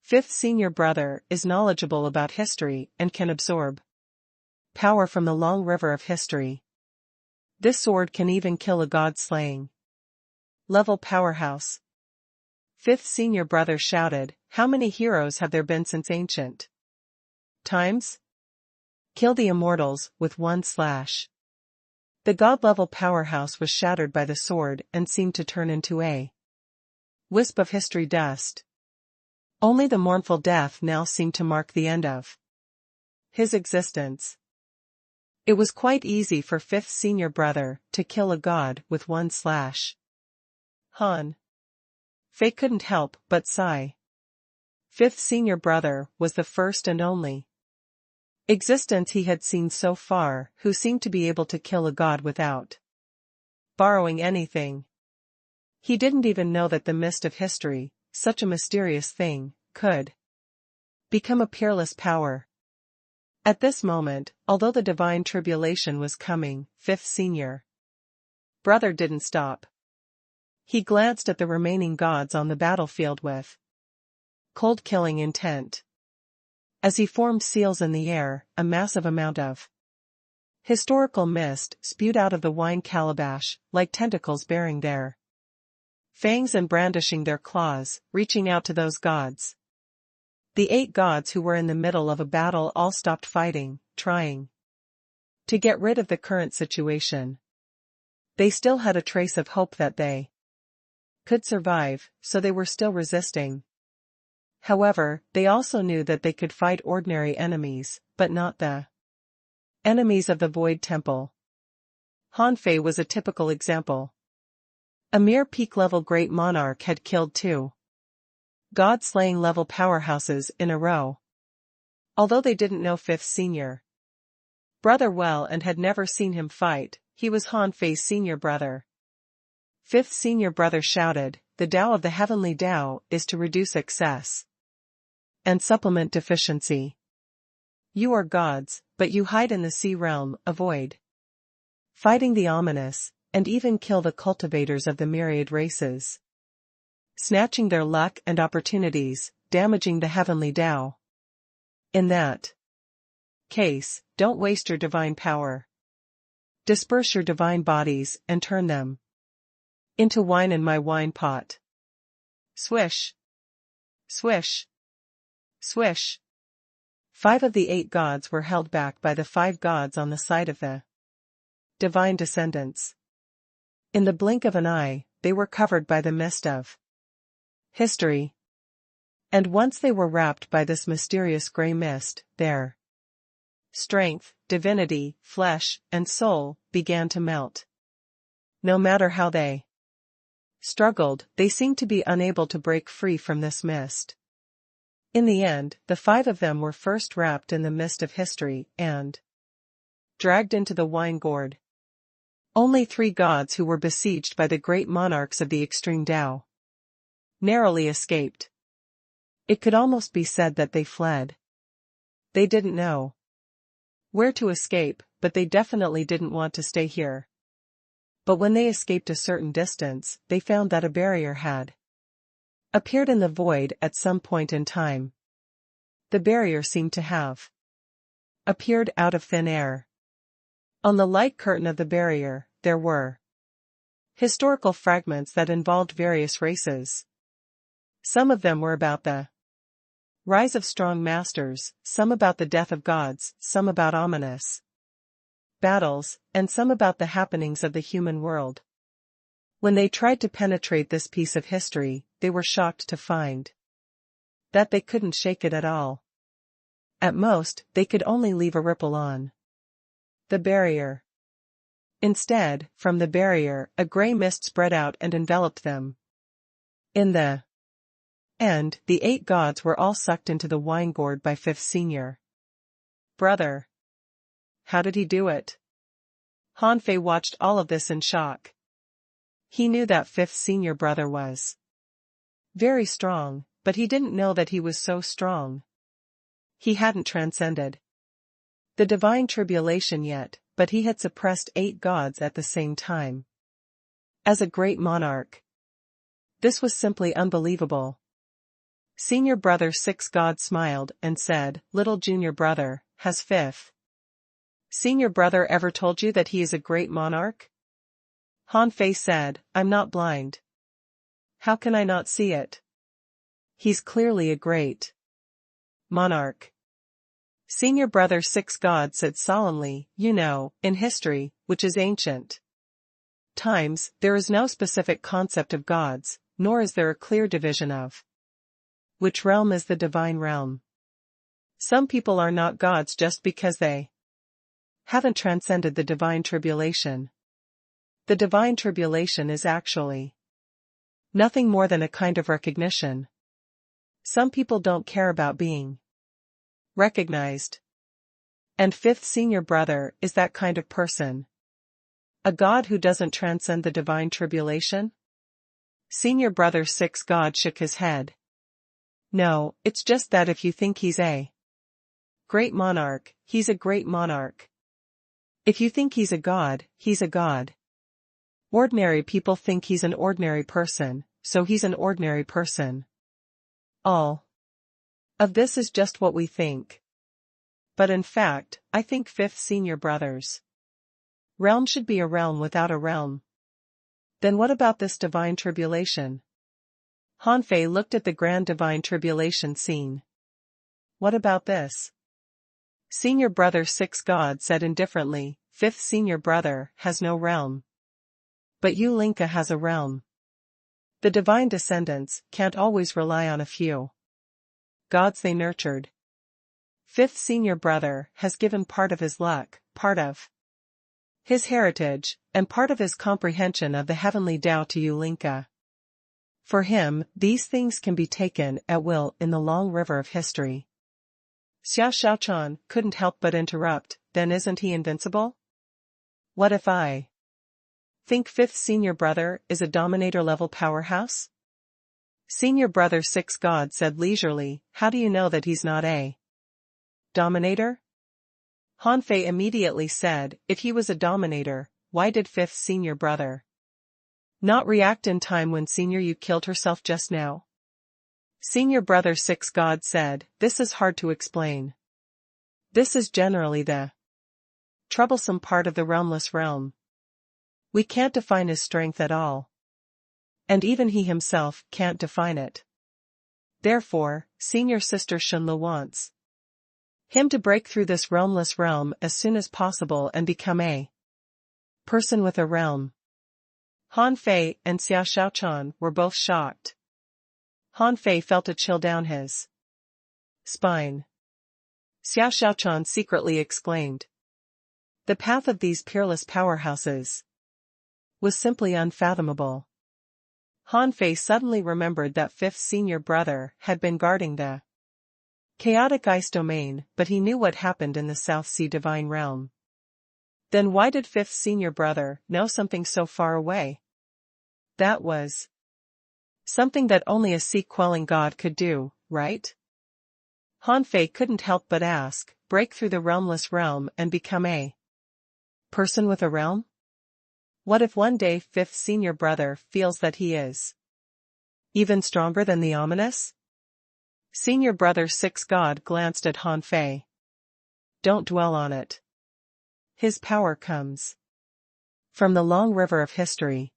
Fifth senior brother is knowledgeable about history and can absorb power from the long river of history. This sword can even kill a god slaying Level powerhouse. Fifth senior brother shouted, how many heroes have there been since ancient times? Kill the immortals with one slash. The god-level powerhouse was shattered by the sword and seemed to turn into a wisp of history dust. Only the mournful death now seemed to mark the end of his existence. It was quite easy for fifth senior brother to kill a god with one slash. Han Fei couldn't help but sigh. Fifth senior brother was the first and only existence he had seen so far who seemed to be able to kill a god without borrowing anything. He didn't even know that the mist of history, such a mysterious thing, could become a peerless power. At this moment, although the divine tribulation was coming, fifth senior brother didn't stop. He glanced at the remaining gods on the battlefield with cold killing intent. As he formed seals in the air, a massive amount of historical mist spewed out of the wine calabash, like tentacles bearing their fangs and brandishing their claws, reaching out to those gods. The 8 gods who were in the middle of a battle all stopped fighting, trying to get rid of the current situation. They still had a trace of hope that they could survive, so they were still resisting. However, they also knew that they could fight ordinary enemies, but not the enemies of the Void Temple. Han Fei was a typical example. A mere peak-level great monarch had killed 2 god-slaying level powerhouses in a row. Although they didn't know fifth senior brother well and had never seen him fight, he was Han Fei's senior brother. Fifth senior brother shouted, the Tao of the heavenly Tao is to reduce excess and supplement deficiency. You are gods, but you hide in the sea realm, avoid fighting the ominous, and even kill the cultivators of the myriad races, snatching their luck and opportunities, damaging the heavenly Tao. In that case, don't waste your divine power. Disperse your divine bodies and turn them into wine in my wine pot. Swish. Swish. Swish. 5 of the 8 gods were held back by the 5 gods on the side of the divine descendants. In the blink of an eye, they were covered by the mist of history. And once they were wrapped by this mysterious gray mist, their strength, divinity, flesh, and soul began to melt. No matter how they struggled, they seemed to be unable to break free from this mist. In the end, the 5 of them were first wrapped in the mist of history and dragged into the wine gourd. Only 3 gods who were besieged by the great monarchs of the extreme Tao narrowly escaped. It could almost be said that they fled. They didn't know where to escape, but they definitely didn't want to stay here. But when they escaped a certain distance, they found that a barrier had appeared in the void at some point in time. The barrier seemed to have appeared out of thin air. On the light curtain of the barrier, there were historical fragments that involved various races. Some of them were about the rise of strong masters, some about the death of gods, some about ominous battles, and some about the happenings of the human world. When they tried to penetrate this piece of history, they were shocked to find that they couldn't shake it at all. At most, they could only leave a ripple on the barrier. Instead, from the barrier, a gray mist spread out and enveloped them. In the end, the 8 gods were all sucked into the wine gourd by fifth senior brother. How did he do it? Han Fei watched all of this in shock. He knew that fifth senior brother was very strong, but he didn't know that he was so strong. He hadn't transcended the divine tribulation yet, but he had suppressed 8 gods at the same time. As a great monarch, this was simply unbelievable. Senior brother 6 god smiled and said, little junior brother, has fifth senior brother ever told you that he is a great monarch? Han Fei said, I'm not blind. How can I not see it? He's clearly a great monarch. Senior brother Six God said solemnly, you know, in history, which is ancient times, there is no specific concept of gods, nor is there a clear division of which realm is the divine realm. Some people are not gods just because they haven't transcended the divine tribulation. The divine tribulation is actually nothing more than a kind of recognition. Some people don't care about being recognized. And fifth senior brother is that kind of person. A god who doesn't transcend the divine tribulation? Senior brother Six God shook his head. No, it's just that if you think he's a great monarch, he's a great monarch. If you think he's a god, he's a god. Ordinary people think he's an ordinary person, so he's an ordinary person. All of this is just what we think. But in fact, I think fifth senior brother's realm should be a realm without a realm. Then what about this divine tribulation? Hanfei looked at the grand divine tribulation scene. What about this? Senior brother Six God said indifferently, fifth senior brother has no realm. But you Linka has a realm. The divine descendants can't always rely on a few gods they nurtured. Fifth senior brother has given part of his luck, part of his heritage, and part of his comprehension of the heavenly Tao to you Linka. For him, these things can be taken at will in the long river of history. Xia Xiaochan couldn't help but interrupt, then isn't he invincible? What if I think fifth senior brother is a dominator-level powerhouse? Senior brother Six God said leisurely, how do you know that he's not a dominator? Hanfei immediately said, if he was a dominator, why did fifth senior brother not react in time when senior you killed herself just now? Senior brother Six God said, this is hard to explain. This is generally the troublesome part of the realmless realm. We can't define his strength at all. And even he himself can't define it. Therefore, senior sister Shunlu wants him to break through this realmless realm as soon as possible and become a person with a realm. Han Fei and Xia Xiaochan were both shocked. Han Fei felt a chill down his spine. Xia Xiaochan secretly exclaimed. The path of these peerless powerhouses was simply unfathomable. Han Fei suddenly remembered that fifth senior brother had been guarding the chaotic ice domain, but he knew what happened in the South Sea divine realm. Then why did fifth senior brother know something so far away? That was something that only a sea-quelling god could do, right? Han Fei couldn't help but ask, break through the realmless realm and become a person with a realm? What if one day fifth senior brother feels that he is even stronger than the ominous? Senior brother Six God glanced at Han Fei. Don't dwell on it. His power comes from the long river of history.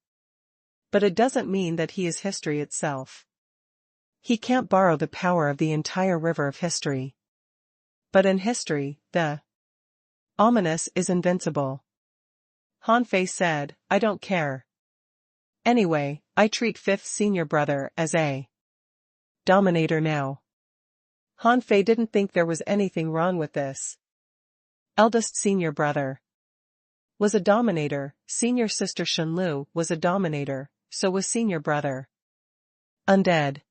But it doesn't mean that he is history itself. He can't borrow the power of the entire river of history. But in history, the ominous is invincible. Han Fei said, I don't care. Anyway, I treat fifth senior brother as a dominator now. Han Fei didn't think there was anything wrong with this. Eldest senior brother was a dominator, senior sister Shunlu was a dominator, so was senior brother Undead.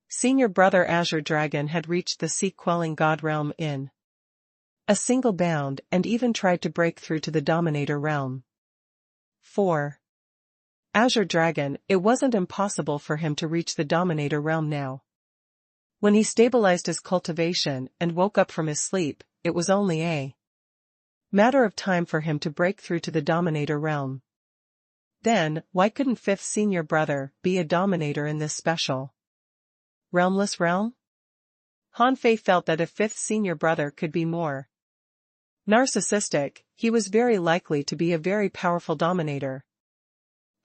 Senior brother Azure Dragon had reached the sea-quelling god realm in a single bound and even tried to break through to the dominator realm. 4. Azure Dragon, it wasn't impossible for him to reach the dominator realm now. When he stabilized his cultivation and woke up from his sleep, it was only a matter of time for him to break through to the dominator realm. Then, why couldn't fifth senior brother be a dominator in this special realmless realm? Han Fei felt that if fifth senior brother could be more narcissistic, he was very likely to be a very powerful dominator.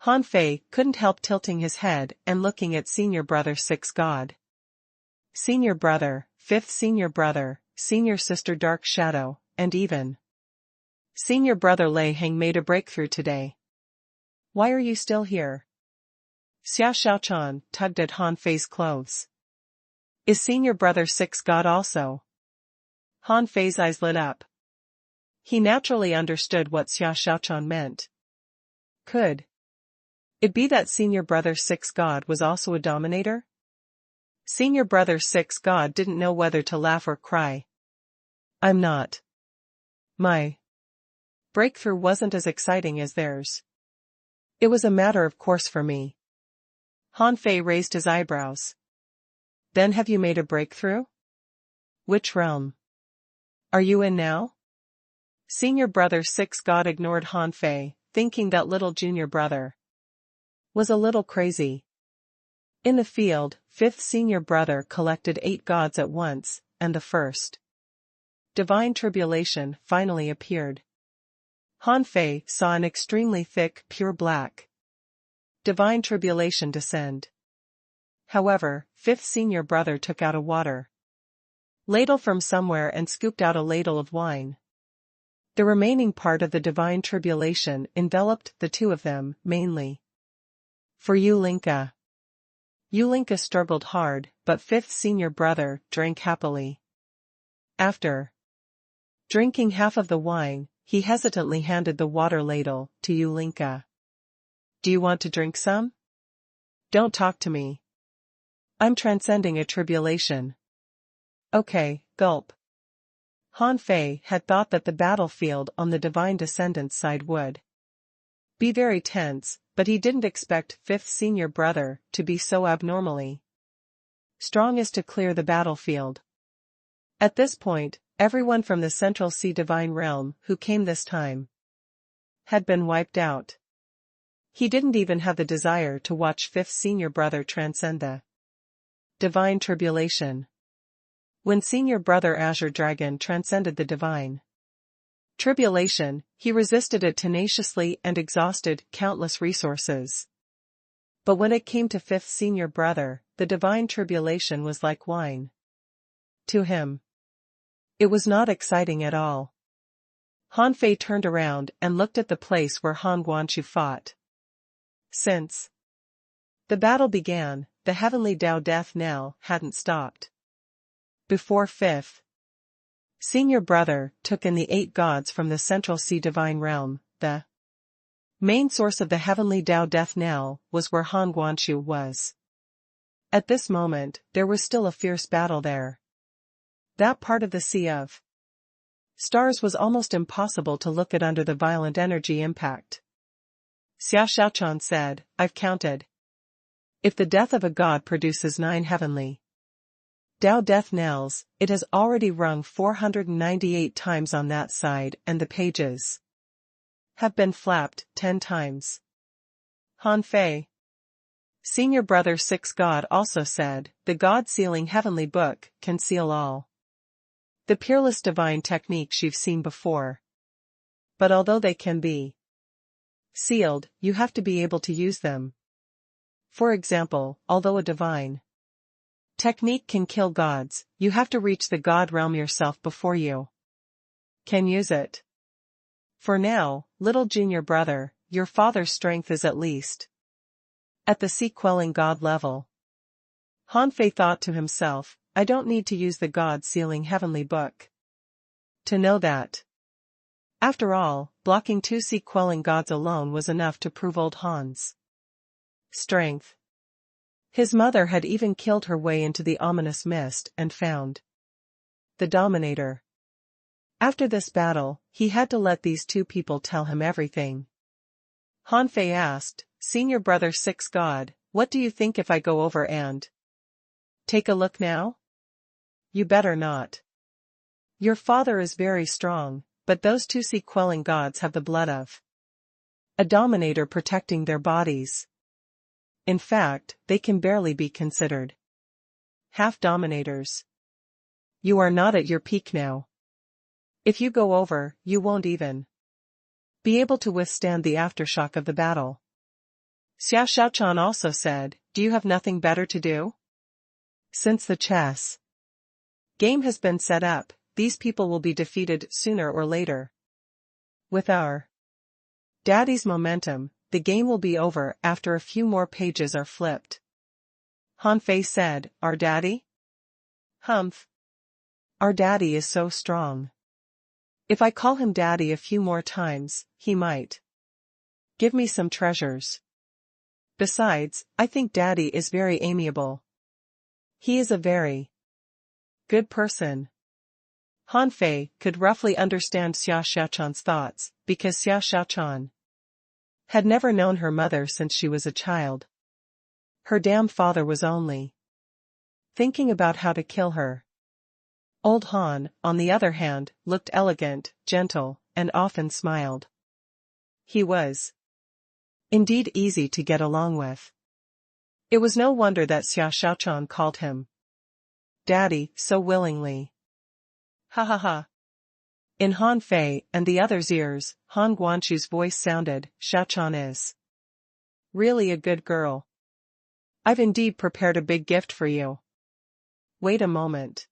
Han Fei couldn't help tilting his head and looking at senior brother sixth god. Senior brother, fifth senior brother, senior sister dark shadow, and even senior brother Lei Heng made a breakthrough today. Why are you still here? Xiao Xiaochan tugged at Han Fei's clothes. Is senior brother sixth god also? Han Fei's eyes lit up. He naturally understood what Xiao Xiaochan meant. Could it be that senior brother sixth god was also a dominator? Senior brother sixth god didn't know whether to laugh or cry. I'm not. My breakthrough wasn't as exciting as theirs. It was a matter of course for me. Han Fei raised his eyebrows. Then have you made a breakthrough? Which realm are you in now? Senior brother sixth god ignored Han Fei, thinking that little junior brother was a little crazy. In the field, fifth senior brother collected 8 gods at once, and the first divine tribulation finally appeared. Han Fei saw an extremely thick, pure black divine tribulation descend. However, fifth senior brother took out a water ladle from somewhere and scooped out a ladle of wine. The remaining part of the divine tribulation enveloped the two of them, mainly. For Yulinka. Yulinka struggled hard, but fifth senior brother drank happily. After drinking half of the wine, he hesitantly handed the water ladle to Yulinka. Do you want to drink some? Don't talk to me. I'm transcending a tribulation. Okay, gulp. Han Fei had thought that the battlefield on the divine descendants side would be very tense, but he didn't expect fifth senior brother to be so abnormally strong as to clear the battlefield. At this point, everyone from the Central Sea Divine Realm who came this time had been wiped out. He didn't even have the desire to watch fifth senior brother transcend the divine tribulation. When senior brother Azure Dragon transcended the divine tribulation, he resisted it tenaciously and exhausted countless resources. But when it came to fifth senior brother, the divine tribulation was like wine to him. It was not exciting at all. Han Fei turned around and looked at the place where Han Guanchu fought. Since the battle began, the heavenly Tao death knell hadn't stopped. Before fifth senior brother took in the 8 gods from the Central Sea Divine Realm, the main source of the heavenly Tao death knell was where Han Guanchu was. At this moment, there was still a fierce battle there. That part of the Sea of Stars was almost impossible to look at under the violent energy impact. Xiao Xiaochan said, I've counted. If the death of a god produces 9 heavenly Tao death knells, it has already rung 498 times on that side and the pages have been flapped 10 times. Han Fei, senior brother sixth god also said, the god-sealing heavenly book can seal all the peerless divine techniques you've seen before. But although they can be sealed, you have to be able to use them. For example, although a divine technique can kill gods, you have to reach the god realm yourself before you can use it. For now, little junior brother, your father's strength is at least at the sea-quelling god level. Han Fei thought to himself, I don't need to use the god-sealing heavenly book to know that. After all, blocking 2 sea-quelling gods alone was enough to prove old Han's strength. His mother had even killed her way into the ominous mist and found the Dominator. After this battle, he had to let these 2 people tell him everything. Han Fei asked, Senior brother sixth god, what do you think if I go over and take a look now? You better not. Your father is very strong, but those 2 sea-quelling gods have the blood of a Dominator protecting their bodies. In fact, they can barely be considered half-dominators. You are not at your peak now. If you go over, you won't even be able to withstand the aftershock of the battle. Xia Xiaochan also said, do you have nothing better to do? Since the chess game has been set up, these people will be defeated sooner or later. With our daddy's momentum, the game will be over after a few more pages are flipped. Han Fei said, our daddy? Humph. Our daddy is so strong. If I call him daddy a few more times, he might give me some treasures. Besides, I think daddy is very amiable. He is a very good person. Han Fei could roughly understand Xia Xiaochan's thoughts, because Xia Xiaochan had never known her mother since she was a child. Her damn father was only thinking about how to kill her. Old Han, on the other hand, looked elegant, gentle, and often smiled. He was indeed easy to get along with. It was no wonder that Xia Xiaochan called him daddy so willingly. Ha ha ha. In Han Fei and the others' ears, Han Guanchu's voice sounded, Xiaochan is really a good girl. I've indeed prepared a big gift for you. Wait a moment.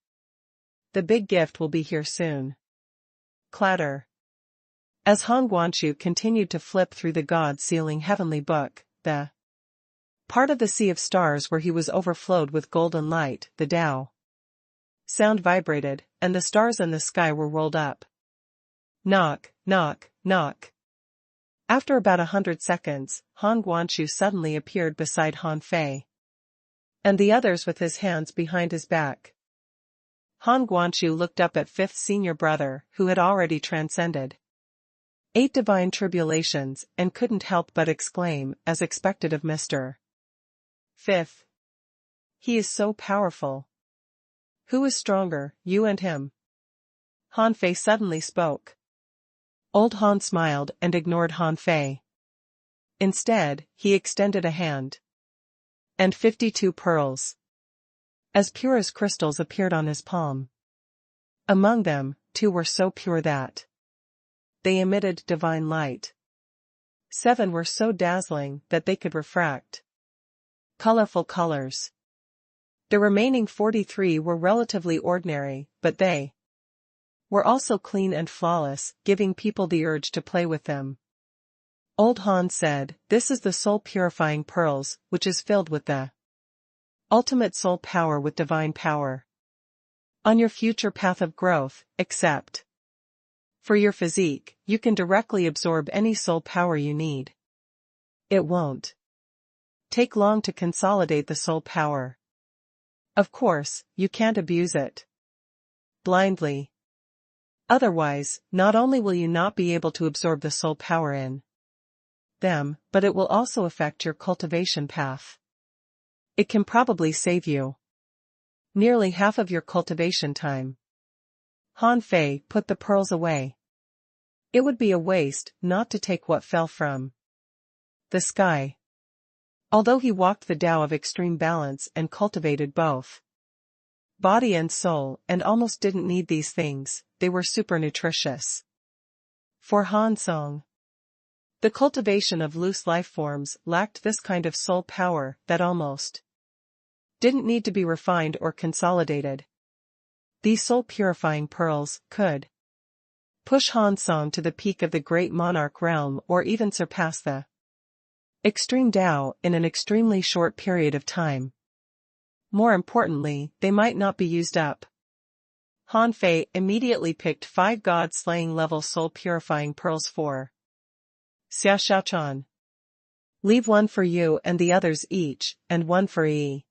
The big gift will be here soon. Clatter. As Han Guanchu continued to flip through the God-sealing heavenly book, the part of the sea of stars where he was overflowed with golden light, the Tao sound vibrated, and the stars in the sky were rolled up. Knock, knock, knock. After about 100 seconds, Han Guanchu suddenly appeared beside Han Fei and the others with his hands behind his back. Han Guanchu looked up at fifth senior brother, who had already transcended 8 divine tribulations, and couldn't help but exclaim, as expected of Mr. Fifth. He is so powerful. Who is stronger, you and him? Han Fei suddenly spoke. Old Han smiled and ignored Han Fei. Instead, he extended a hand. And 52 pearls, as pure as crystals, appeared on his palm. Among them, 2 were so pure that they emitted divine light. 7 were so dazzling that they could refract colorful colors. The remaining 43 were relatively ordinary, but they were also clean and flawless, giving people the urge to play with them. Old Han said, this is the soul-purifying pearls, which is filled with the ultimate soul power with divine power. On your future path of growth, except for your physique, you can directly absorb any soul power you need. It won't take long to consolidate the soul power. Of course, you can't abuse it blindly. Otherwise, not only will you not be able to absorb the soul power in them, but it will also affect your cultivation path. It can probably save you nearly half of your cultivation time. Han Fei put the pearls away. It would be a waste not to take what fell from the sky. Although he walked the Tao of extreme balance and cultivated both body and soul, and almost didn't need these things, they were super nutritious. For Han Song, the cultivation of loose life forms lacked this kind of soul power that almost didn't need to be refined or consolidated. These soul-purifying pearls could push Han Song to the peak of the great monarch realm, or even surpass the extreme Tao in an extremely short period of time. More importantly, they might not be used up. Han Fei immediately picked 5 god-slaying level soul-purifying pearls for Xia Xiaochan. Leave 1 for you and the others each, and 1 for Yi.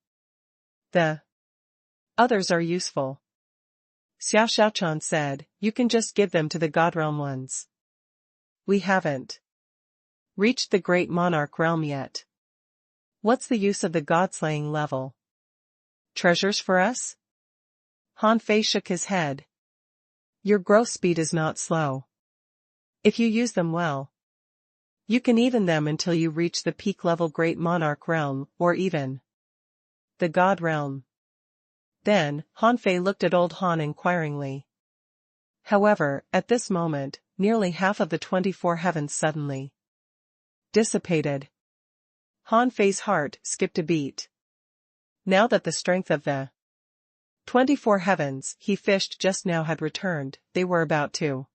The others are useful. Xia Xiaochan said, you can just give them to the God realm ones. We haven't reached the great monarch realm yet. What's the use of the god-slaying level treasures for us? Han Fei shook his head. Your growth speed is not slow. If you use them well, you can even them until you reach the peak level great monarch realm, or even the God realm. Then, Han Fei looked at old Han inquiringly. However, at this moment, nearly half of the 24 heavens suddenly dissipated. Han Fei's heart skipped a beat. Now that the strength of the 24 heavens he fished just now had returned, they were about to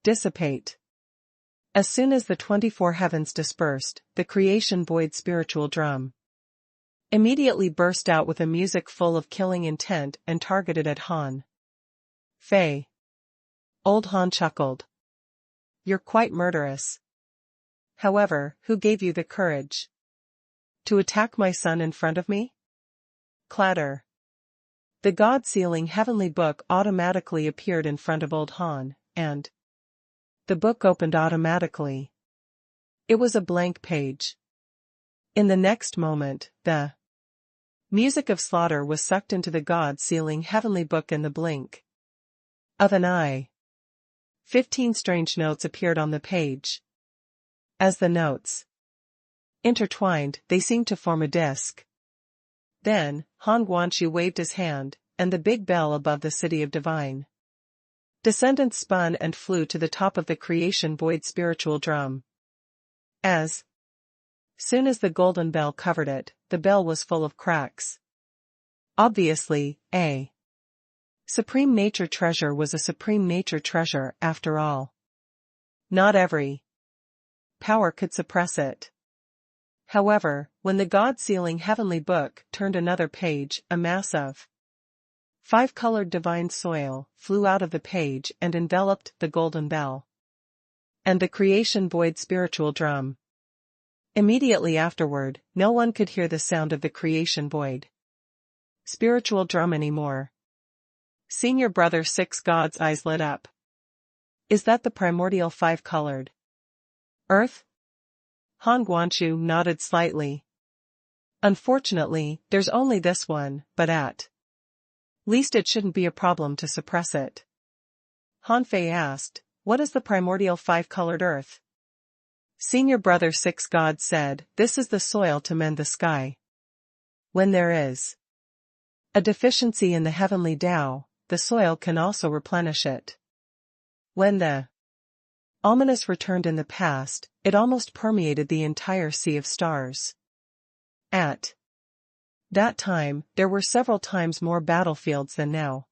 dissipate. As soon as the 24 heavens dispersed, the creation void spiritual drum immediately burst out with a music full of killing intent and targeted at Han Fei. Old Han chuckled. You're quite murderous. However, who gave you the courage to attack my son in front of me? Clatter. The God-sealing heavenly book automatically appeared in front of old Han, and the book opened automatically. It was a blank page. In the next moment, the music of slaughter was sucked into the God-sealing heavenly book in the blink of an eye. 15 strange notes appeared on the page. As the notes intertwined, they seemed to form a disc. Then, Han Guanshu waved his hand, and the big bell above the city of divine descendants spun and flew to the top of the creation void spiritual drum. As soon as the golden bell covered it, the bell was full of cracks. Obviously, a supreme nature treasure was a supreme nature treasure after all. Not every power could suppress it. However, when the God-sealing heavenly book turned another page, a mass of 5-colored divine soil flew out of the page and enveloped the golden bell and the creation void spiritual drum. Immediately afterward, no one could hear the sound of the creation void spiritual drum anymore. Senior Brother 6 God's eyes lit up. Is that the primordial 5-colored earth? Han Guanshu nodded slightly. Unfortunately, there's only this one, but at least it shouldn't be a problem to suppress it. Han Fei asked, what is the primordial 5-colored earth? Senior Brother 6 God said, this is the soil to mend the sky. When there is a deficiency in the heavenly Tao, the soil can also replenish it. When the ominous returned in the past, it almost permeated the entire sea of stars. At that time, there were several times more battlefields than now.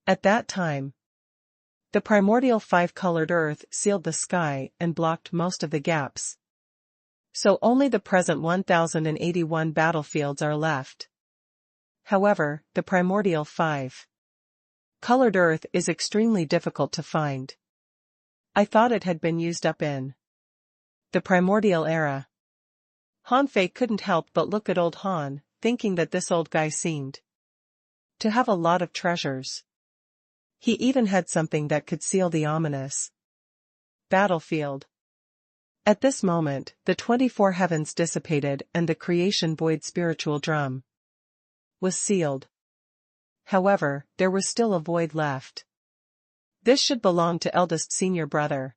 At that time, the primordial 5-colored earth sealed the sky and blocked most of the gaps. So only the present 1081 battlefields are left. However, the primordial 5-colored earth is extremely difficult to find. I thought it had been used up in the primordial era. Han Fei couldn't help but look at old Han, thinking that this old guy seemed to have a lot of treasures. He even had something that could seal the ominous battlefield. At this moment, the 24 heavens dissipated and the creation void spiritual drum was sealed. However, there was still a void left. This should belong to eldest senior brother.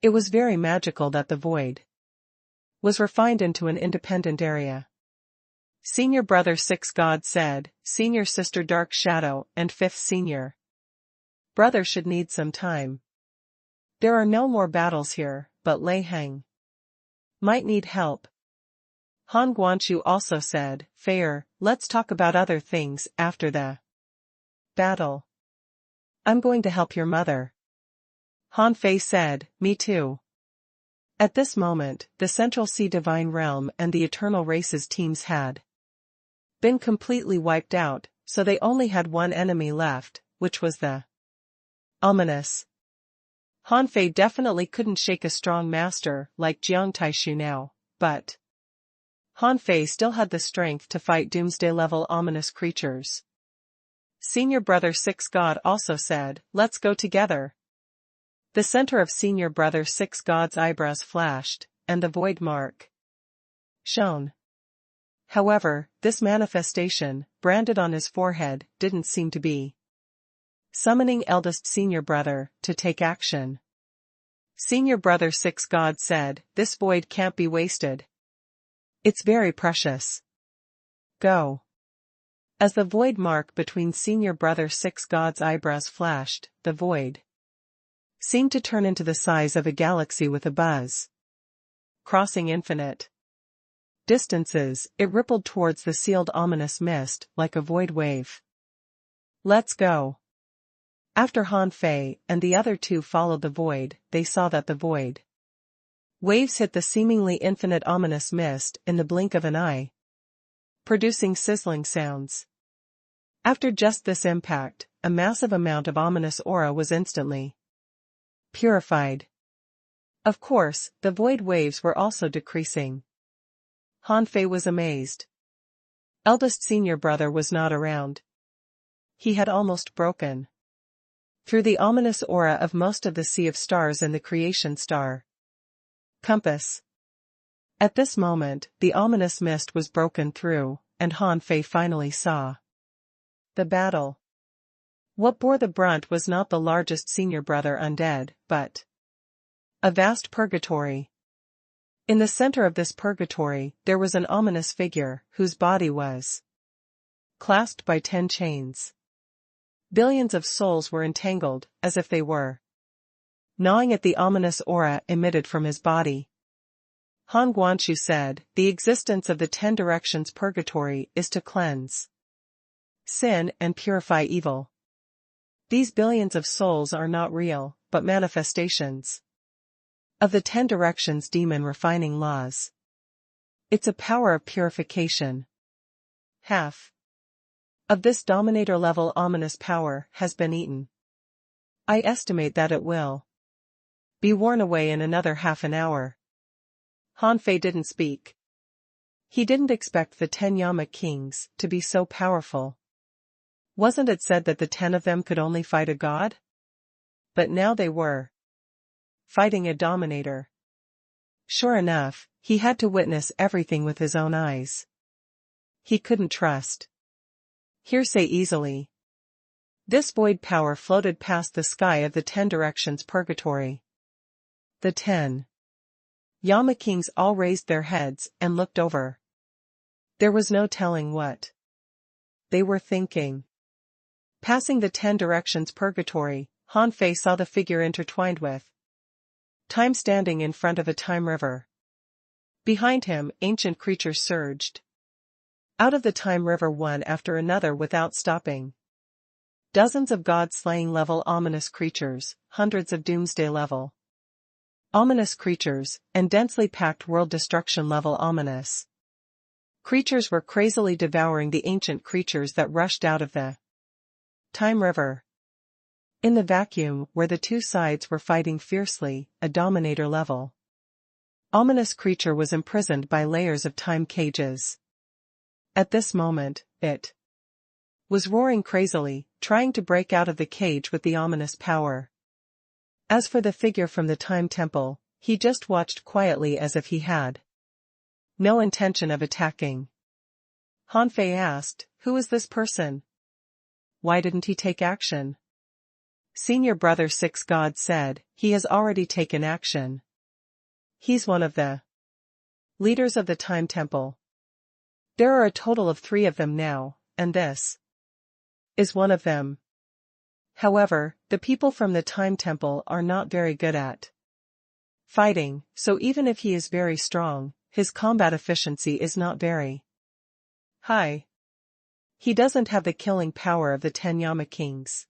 It was very magical that the void was refined into an independent area. Senior Brother 6 God said, Senior Sister Dark Shadow and 5th Senior Brother should need some time. There are no more battles here, but Lei Heng might need help. Han Guanshu also said, Fair, let's talk about other things after the battle. I'm going to help your mother. Han Fei said, me too. At this moment, the Central Sea Divine Realm and the Eternal Races teams had been completely wiped out, so they only had one enemy left, which was the ominous. Han Fei definitely couldn't shake a strong master like Jiang Taishu now, but Han Fei still had the strength to fight doomsday-level ominous creatures. Senior Brother 6 God also said, let's go together. The center of Senior Brother 6 God's eyebrows flashed, and the void mark shone. However, this manifestation, branded on his forehead, didn't seem to be summoning eldest Senior Brother to take action. Senior Brother 6 God said, this void can't be wasted. It's very precious. Go. As the void mark between Senior Brother 6 God's eyebrows flashed, the void seemed to turn into the size of a galaxy with a buzz. Crossing infinite distances, it rippled towards the sealed ominous mist like a void wave. Let's go. After Han Fei and the other two followed the void, they saw that the void waves hit the seemingly infinite ominous mist in the blink of an eye, producing sizzling sounds. After just this impact, a massive amount of ominous aura was instantly purified. Of course, the void waves were also decreasing. Han Fei was amazed. Eldest senior brother was not around. He had almost broken through the ominous aura of most of the sea of stars in the creation star compass. At this moment, the ominous mist was broken through, and Han Fei finally saw the battle. What bore the brunt was not the largest senior brother undead, but a vast purgatory. In the center of this purgatory, there was an ominous figure, whose body was clasped by 10 chains. Billions of souls were entangled, as if they were gnawing at the ominous aura emitted from his body. Han Guanshu said, "The existence of the 10 directions purgatory is to cleanse sin and purify evil. These billions of souls are not real, but manifestations of the 10 directions demon refining laws. It's a power of purification. Half of this dominator-level ominous power has been eaten. I estimate that it will be worn away in another half an hour." Han Fei didn't speak. He didn't expect the 10 Yama kings to be so powerful. Wasn't it said that the 10 of them could only fight a god? But now they were fighting a dominator. Sure enough, he had to witness everything with his own eyes. He couldn't trust hearsay easily. This void power floated past the sky of the 10 directions purgatory. The 10 Yama kings all raised their heads and looked over. There was no telling what they were thinking. Passing the 10 directions purgatory, Han Fei saw the figure intertwined with time standing in front of a time river. Behind him, ancient creatures surged out of the time river one after another without stopping. Dozens of god-slaying level ominous creatures, hundreds of doomsday level ominous creatures, and densely packed world destruction level ominous creatures were crazily devouring the ancient creatures that rushed out of the time river. In the vacuum where the two sides were fighting fiercely, a dominator level ominous creature was imprisoned by layers of time cages. At this moment, it was roaring crazily, trying to break out of the cage with the ominous power. As for the figure from the time temple, he just watched quietly as if he had no intention of attacking. Han Fei asked, "Who is this person? Why didn't he take action?" Senior brother 6 God said, "He has already taken action. He's one of the leaders of the time temple. There are a total of 3 of them now, and this is one of them. However, the people from the time temple are not very good at fighting, so even if he is very strong, his combat efficiency is not very high. He doesn't have the killing power of the 10 Yama kings."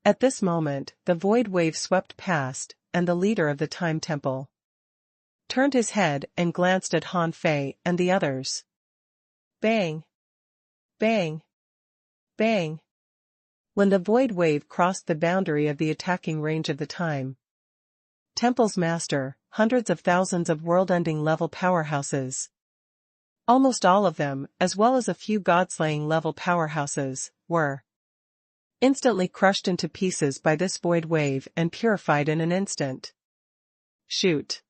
At this moment, the void wave swept past, and the leader of the time temple turned his head and glanced at Han Fei and the others. Bang! Bang! Bang! When the void wave crossed the boundary of the attacking range of the time temple's master, hundreds of thousands of world-ending level powerhouses, almost all of them, as well as a few god-slaying level powerhouses, were instantly crushed into pieces by this void wave and purified in an instant. Shoot!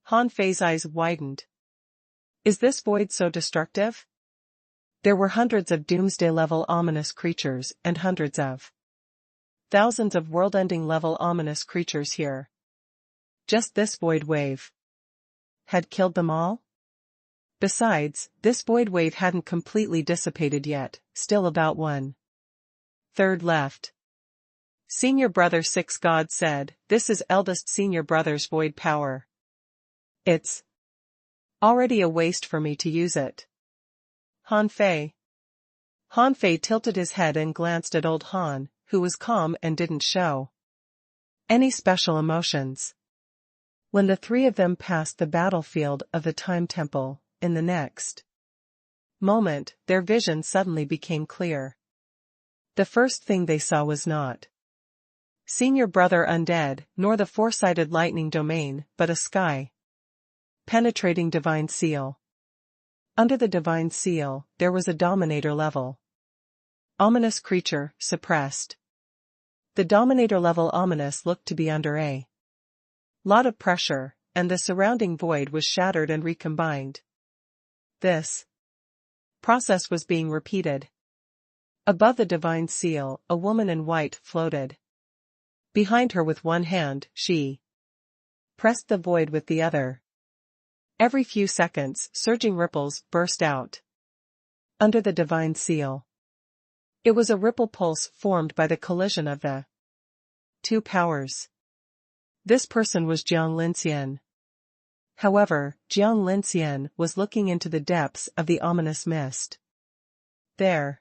Han Fei's eyes widened. Is this void so destructive? There were hundreds of doomsday-level ominous creatures and hundreds of thousands of world-ending level ominous creatures here. Just this void wave had killed them all? Besides, this void wave hadn't completely dissipated yet, still about 1/3 left. Senior brother 6 God said, "This is eldest senior brother's void power. It's Already a waste for me to use it. Han Fei. Han Fei tilted his head and glanced at old Han, who was calm and didn't show any special emotions. When the three of them passed the battlefield of the Time Temple, in the next moment, their vision suddenly became clear. The first thing they saw was not Senior Brother Undead, nor the four-sided lightning domain, but a sky-penetrating divine seal. Under the divine seal, there was a Dominator level. Ominous creature, suppressed. The Dominator level ominous looked to be under a lot of pressure, and the surrounding void was shattered and recombined. This process was being repeated. Above the divine seal, a woman in white floated. Behind her with one hand, she pressed the void with the other. Every few seconds, surging ripples burst out. Under the divine seal. It was a ripple pulse formed by the collision of the two powers. This person was Jiang Linxian. However, Jiang Linxian was looking into the depths of the ominous mist. There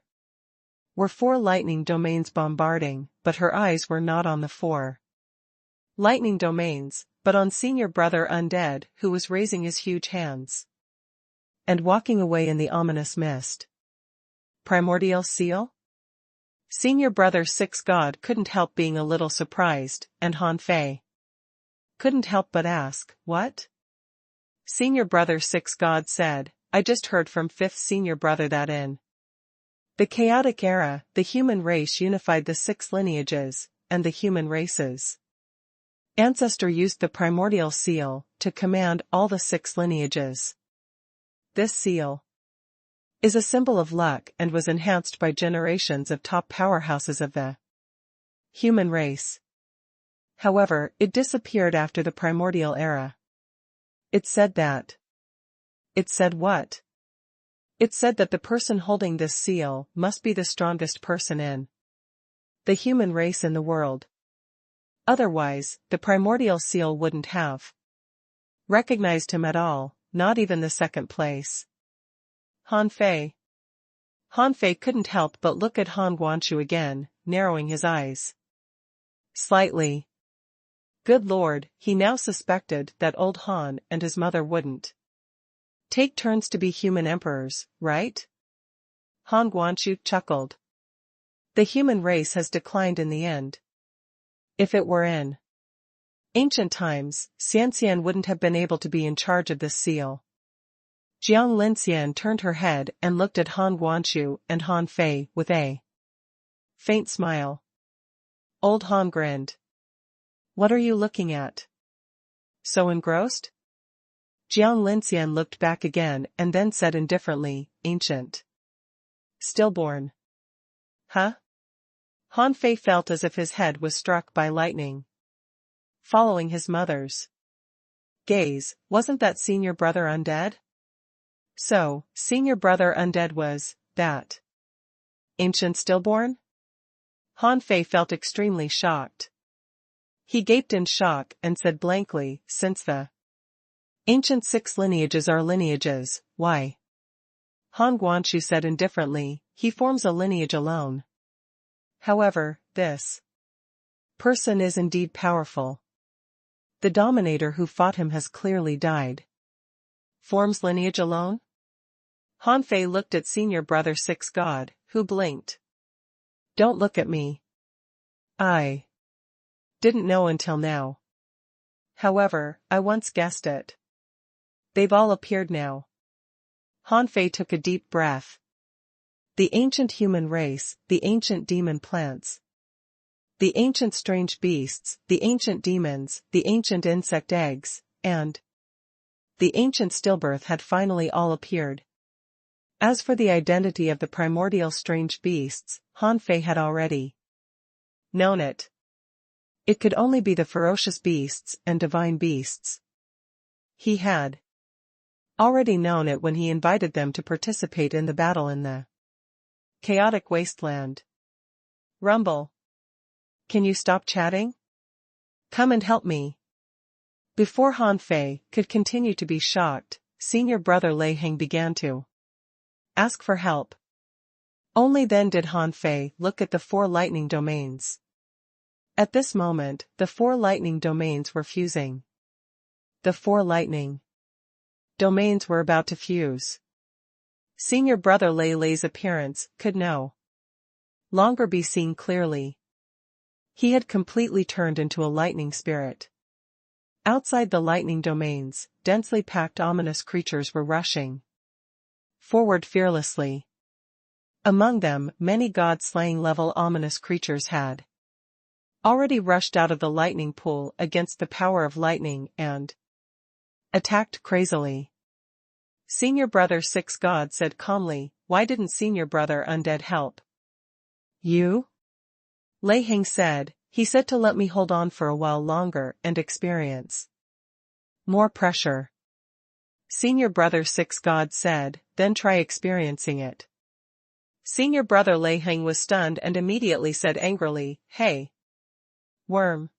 were four lightning domains bombarding, but her eyes were not on the four lightning domains, but on Senior Brother Undead, who was raising his huge hands and walking away in the ominous mist. Primordial seal? Senior Brother Six God couldn't help being a little surprised, and Han Fei couldn't help but ask, what? Senior Brother Six God said, I just heard from Fifth Senior Brother that in the chaotic era, the human race unified the six lineages, and the human race's ancestor used the primordial seal to command all the six lineages. This seal is a symbol of luck and was enhanced by generations of top powerhouses of the human race. However, it disappeared after the primordial era. It said that. It said what? It said that the person holding this seal must be the strongest person in the human race in the world. Otherwise, the primordial seal wouldn't have recognized him at all, not even the second place. Han Fei. Han Fei couldn't help but look at Han Guanshu again, narrowing his eyes slightly. Good Lord, he now suspected that old Han and his mother wouldn't take turns to be human emperors, right? Han Guanshu chuckled. The human race has declined in the end. If it were in ancient times, Xianxian wouldn't have been able to be in charge of this seal. Jiang Linxian turned her head and looked at Han Guanshu and Han Fei with a faint smile. Old Han grinned. What are you looking at? So engrossed? Jiang Linxian looked back again and then said indifferently, ancient. Stillborn. Huh? Han Fei felt as if his head was struck by lightning. Following his mother's gaze, wasn't that Senior Brother Undead? So, Senior Brother Undead was, that ancient stillborn? Han Fei felt extremely shocked. He gaped in shock and said blankly, since the ancient six lineages are lineages, why? Han Guanshu said indifferently, he forms a lineage alone. However, this person is indeed powerful. The Dominator who fought him has clearly died. Forms lineage alone? Han Fei looked at Senior Brother Six God, who blinked. Don't look at me. I didn't know until now. However, I once guessed it. They've all appeared now. Han Fei took a deep breath. The ancient human race, the ancient demon plants, the ancient strange beasts, the ancient demons, the ancient insect eggs, and the ancient stillbirth had finally all appeared. As for the identity of the primordial strange beasts, Han Fei had already known it. It could only be the ferocious beasts and divine beasts. He had already known it when he invited them to participate in the battle in the chaotic wasteland. Rumble. Can you stop chatting? Come and help me. Before Han Fei could continue to be shocked, senior brother Lei Heng began to ask for help. Only then did Han Fei look at the 4 lightning domains. At this moment, the 4 lightning domains were fusing. The 4 lightning domains were about to fuse. Senior brother Lei Lei's appearance could no longer be seen clearly. He had completely turned into a lightning spirit. Outside the lightning domains, densely packed ominous creatures were rushing forward fearlessly. Among them, many god-slaying level ominous creatures had already rushed out of the lightning pool against the power of lightning and attacked crazily. Senior brother 6 God said calmly, "Why didn't senior brother undead help you?" Lei Heng said, "He said to let me hold on for a while longer and experience more pressure." Senior brother 6 God said, "Then try experiencing it." Senior brother Lei Heng was stunned and immediately said angrily, "Hey, worm.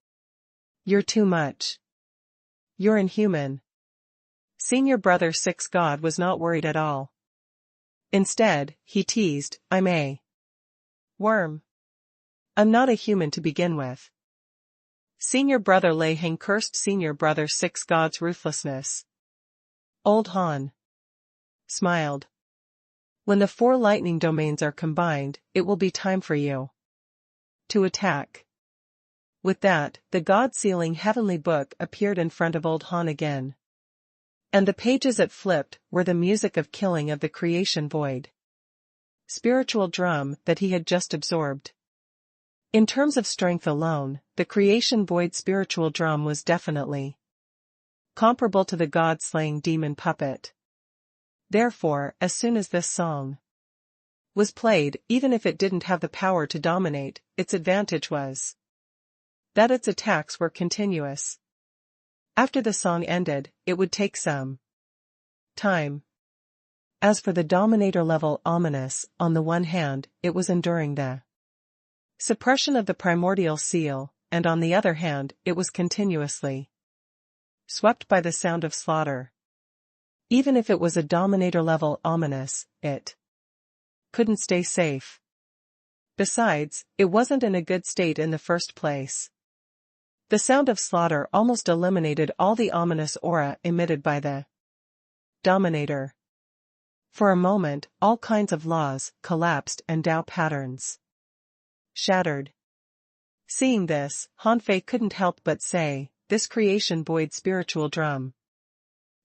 You're too much. You're inhuman." Senior brother 6 God was not worried at all. Instead, he teased, "I'm a worm. I'm not a human to begin with." Senior brother Lei Heng cursed senior brother 6 God's ruthlessness. Old Han smiled. "When the 4 lightning domains are combined, it will be time for you to attack." With that, the God-sealing heavenly book appeared in front of old Han again. And the pages it flipped were the music of killing of the creation void spiritual drum that he had just absorbed. In terms of strength alone, the creation void spiritual drum was definitely comparable to the god-slaying demon puppet. Therefore, as soon as this song was played, even if it didn't have the power to dominate, its advantage was that its attacks were continuous. After the song ended, it would take some time. As for the dominator level ominous, on the one hand, it was enduring the suppression of the primordial seal, and on the other hand, it was continuously swept by the sound of slaughter. Even if it was a dominator level ominous, it couldn't stay safe. Besides, it wasn't in a good state in the first place. The sound of slaughter almost eliminated all the ominous aura emitted by the dominator. For a moment, all kinds of laws collapsed and Tao patterns shattered. Seeing this, Han Fei couldn't help but say, "This creation void spiritual drum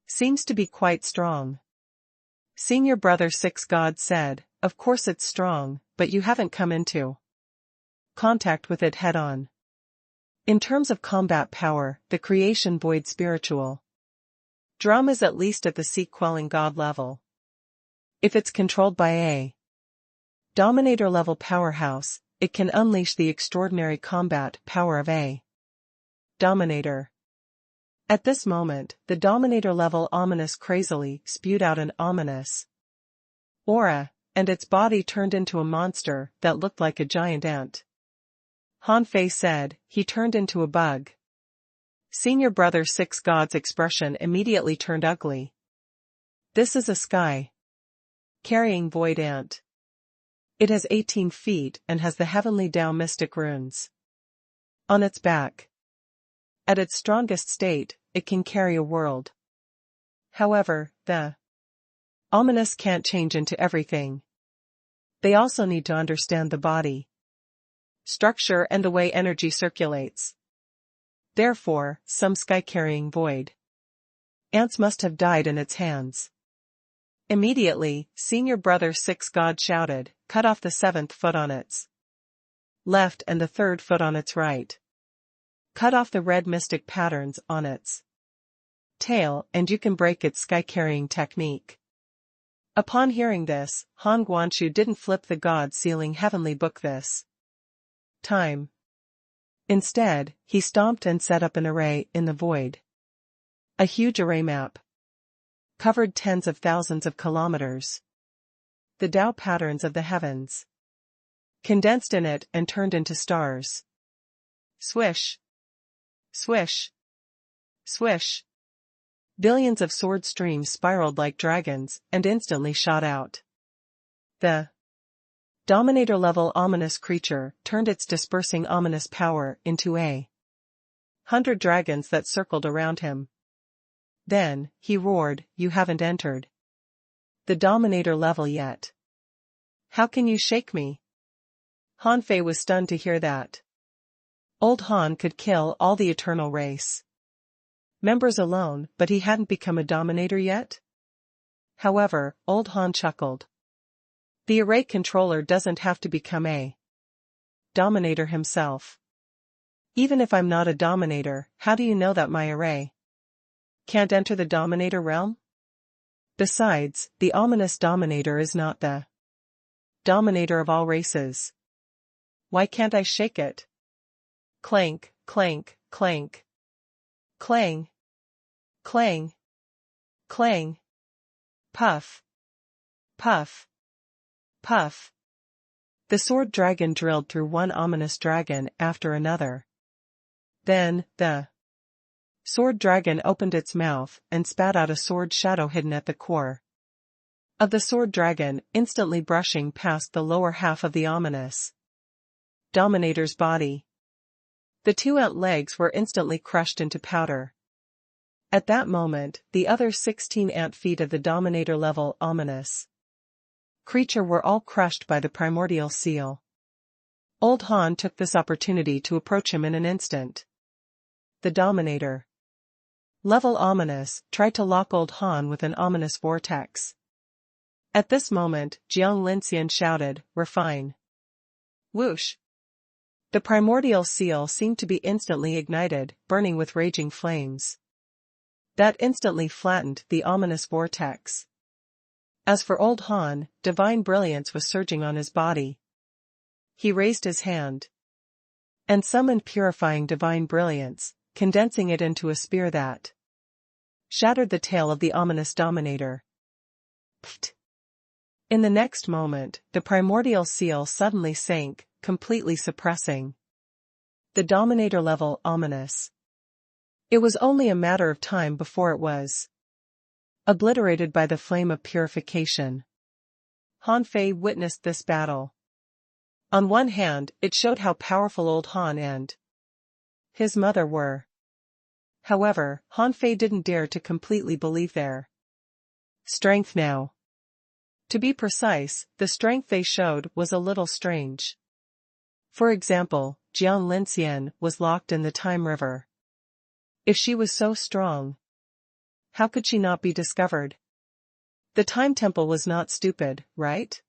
seems to be quite strong." Senior brother 6 God said, "Of course it's strong, but you haven't come into contact with it head-on. In terms of combat power, the creation void spiritual drum is at least at the sea-quelling god level. If it's controlled by a dominator level powerhouse, it can unleash the extraordinary combat power of a dominator." At this moment, the dominator level ominous crazily spewed out an ominous aura, and its body turned into a monster that looked like a giant ant. Han Fei said, "He turned into a bug." Senior brother 6 God's expression immediately turned ugly. "This is a sky-carrying void ant. It has 18 feet and has the heavenly Tao mystic runes on its back. At its strongest state, it can carry a world. However, the ominous can't change into everything. They also need to understand the body structure and the way energy circulates. Therefore, some sky-carrying void ants must have died in its hands." Immediately, senior brother 6 God shouted, "Cut off the 7th foot on its left and the 3rd foot on its right. Cut off the red mystic patterns on its tail and you can break its sky-carrying technique." Upon hearing this, Han Guanshu didn't flip the god-sealing heavenly book this time. Instead, he stomped and set up an array in the void. A huge array map covered tens of thousands of kilometers. The Tao patterns of the heavens condensed in it and turned into stars. Swish! Swish! Swish! Billions of sword streams spiraled like dragons and instantly shot out. The Dominator-level ominous creature turned its dispersing ominous power into 100 dragons that circled around him. Then, he roared, "You haven't entered the Dominator level yet. How can you shake me?" Han Fei was stunned to hear that. Old Han could kill all the Eternal Race members alone, but he hadn't become a Dominator yet? However, Old Han chuckled. The array controller doesn't have to become a Dominator himself. Even if I'm not a Dominator, how do you know that my array can't enter the Dominator realm? Besides, the ominous Dominator is not the Dominator of all races. Why can't I shake it? Clank, clank, clank. Clang. Clang. Clang. Puff. Puff. Puff. The sword dragon drilled through one ominous dragon after another. Then, the sword dragon opened its mouth and spat out a sword shadow hidden at the core of the sword dragon, instantly brushing past the lower half of the ominous Dominator's body. The 2 ant legs were instantly crushed into powder. At that moment, the other 16 ant feet of the Dominator-level ominous creature were all crushed by the primordial seal. Old Han took this opportunity to approach him in an instant. The Dominator level ominous tried to lock Old Han with an ominous vortex. At this moment, Jiang Linxian shouted, "We're fine." Whoosh! The primordial seal seemed to be instantly ignited, burning with raging flames. That instantly flattened the ominous vortex. As for Old Han, divine brilliance was surging on his body. He raised his hand and summoned purifying divine brilliance, condensing it into a spear that shattered the tail of the ominous Dominator. Pfft! In the next moment, the primordial seal suddenly sank, completely suppressing the Dominator-level ominous. It was only a matter of time before it was obliterated by the flame of purification. Han Fei witnessed this battle. On one hand, it showed how powerful Old Han and his mother were. However, Han Fei didn't dare to completely believe their strength now. To be precise, the strength they showed was a little strange. For example, Jiang Linxian was locked in the Time River. If she was so strong, how could she not be discovered? The Time Temple was not stupid, right?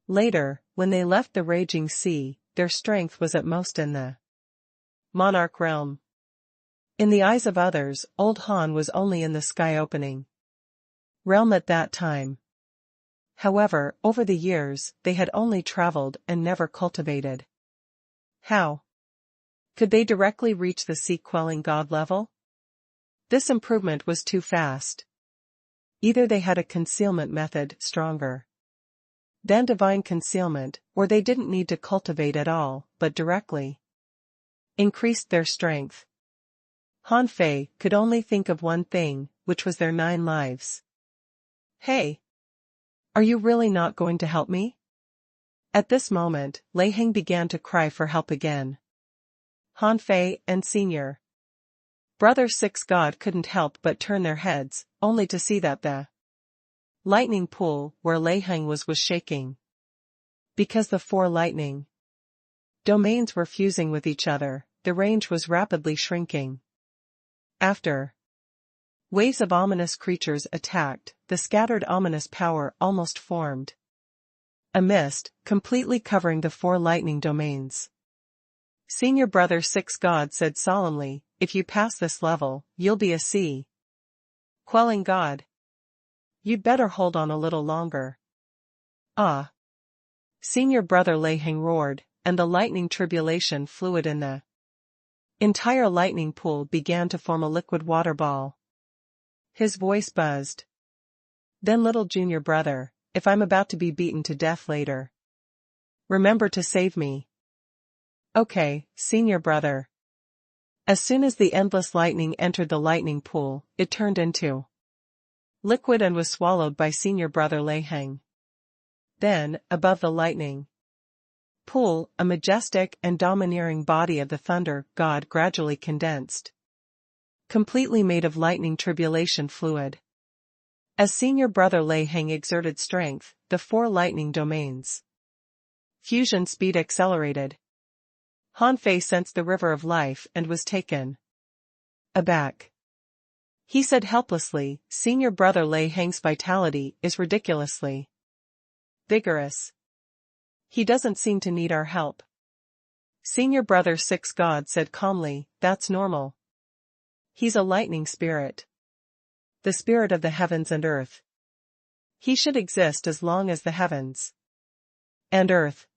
Later, when they left the raging sea, their strength was at most in the Monarch realm. In the eyes of others, Old Han was only in the sky opening realm at that time. However, over the years, they had only traveled and never cultivated. How could they directly reach the sea-quelling god level? This improvement was too fast. Either they had a concealment method stronger than divine concealment, or they didn't need to cultivate at all, but directly increased their strength. Han Fei could only think of one thing, which was their 9 lives. Hey! Are you really not going to help me? At this moment, Lei Heng began to cry for help again. Han Fei and Senior Brother Six God couldn't help but turn their heads, only to see that the lightning pool where Lei Heng was shaking. Because the 4 lightning domains were fusing with each other, the range was rapidly shrinking. After waves of ominous creatures attacked, the scattered ominous power almost formed a mist, completely covering the 4 lightning domains. Senior Brother Six God said solemnly, "If you pass this level, you'll be a sea-quelling god. You'd better hold on a little longer." Ah! Senior Brother Lei Heng roared, and the lightning tribulation fluid in the entire lightning pool began to form a liquid water ball. His voice buzzed. "Then little junior brother, if I'm about to be beaten to death later, remember to save me." "Okay, senior brother." As soon as the endless lightning entered the lightning pool, it turned into liquid and was swallowed by senior brother Lei Heng. Then, above the lightning pool, a majestic and domineering body of the thunder god gradually condensed, completely made of lightning tribulation fluid. As senior brother Lei Heng exerted strength, the 4 lightning domains fusion speed accelerated. Han Fei sensed the river of life and was taken aback. He said helplessly, "Senior brother Lei Heng's vitality is ridiculously vigorous. He doesn't seem to need our help." Senior brother 6 God said calmly, "That's normal. He's a lightning spirit. The spirit of the heavens and earth. He should exist as long as the heavens and earth.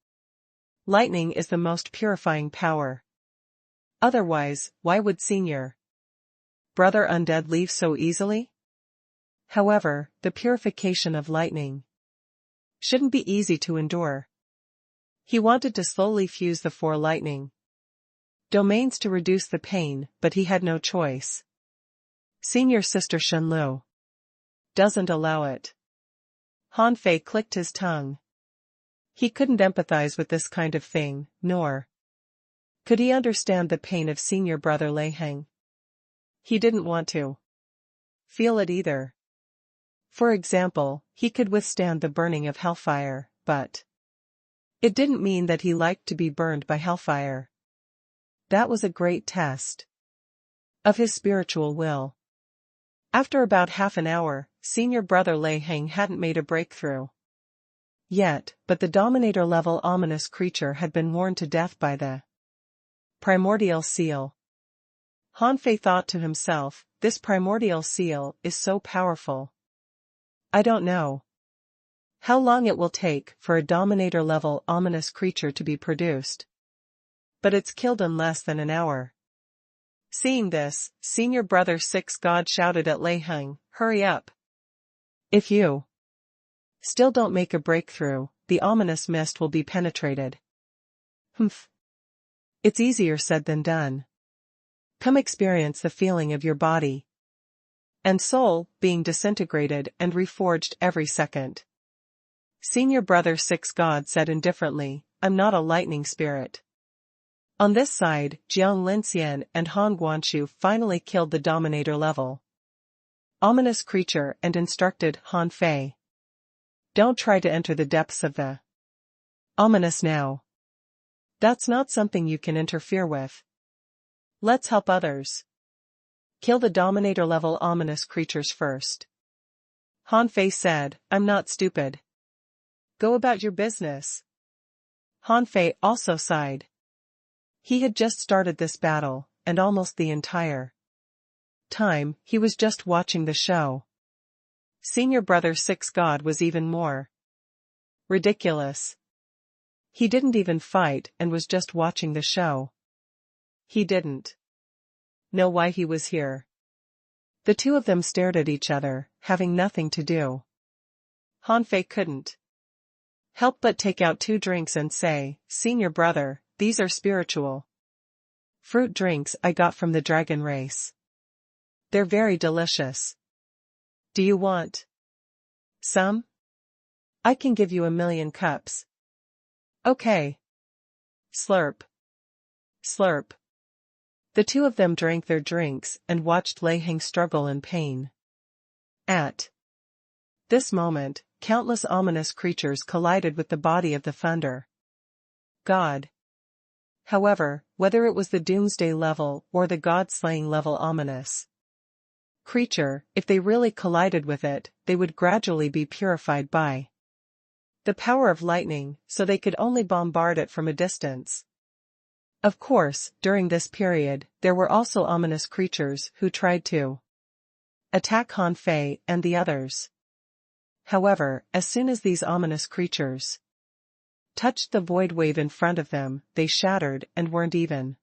Lightning is the most purifying power. Otherwise, why would senior brother undead leave so easily?" However, the purification of lightning shouldn't be easy to endure. He wanted to slowly fuse the 4 lightning domains to reduce the pain, but he had no choice. Senior sister Shenlu doesn't allow it. Han Fei clicked his tongue. He couldn't empathize with this kind of thing, nor could he understand the pain of senior brother Lei Heng. He didn't want to feel it either. For example, he could withstand the burning of hellfire, but it didn't mean that he liked to be burned by hellfire. That was a great test of his spiritual will. After about half an hour, senior brother Lei Heng hadn't made a breakthrough yet, but the Dominator-level ominous creature had been worn to death by the primordial seal. Han Fei thought to himself, "This primordial seal is so powerful. I don't know how long it will take for a Dominator-level ominous creature to be produced. But it's killed in less than an hour." Seeing this, senior brother 6 God shouted at Lei Heng, "Hurry up. If you still don't make a breakthrough, the ominous mist will be penetrated." "Humph. It's easier said than done. Come experience the feeling of your body and soul being disintegrated and reforged every second." Senior brother 6 God said indifferently, "I'm not a lightning spirit." On this side, Jiang Linxian and Han Guanshu finally killed the Dominator-level ominous creature and instructed Han Fei, "Don't try to enter the depths of the ominous now. That's not something you can interfere with. Let's help others. Kill the Dominator-level ominous creatures first." Han Fei said, "I'm not stupid. Go about your business." Han Fei also sighed. He had just started this battle, and almost the entire time, he was just watching the show. Senior brother 6 God was even more ridiculous. He didn't even fight and was just watching the show. He didn't know why he was here. The 2 of them stared at each other, having nothing to do. Han Fei couldn't help but take out 2 drinks and say, "Senior brother, these are spiritual fruit drinks I got from the dragon race. They're very delicious. Do you want some? I can give you 1,000,000 cups." "Okay." Slurp. Slurp. The 2 of them drank their drinks and watched Lei Heng struggle in pain. At this moment, countless ominous creatures collided with the body of the thunder god. However, whether it was the doomsday level or the god-slaying level ominous creature, if they really collided with it, they would gradually be purified by the power of lightning, so they could only bombard it from a distance. Of course, during this period, there were also ominous creatures who tried to attack Han Fei and the others. However, as soon as these ominous creatures touched the void wave in front of them, they shattered and weren't even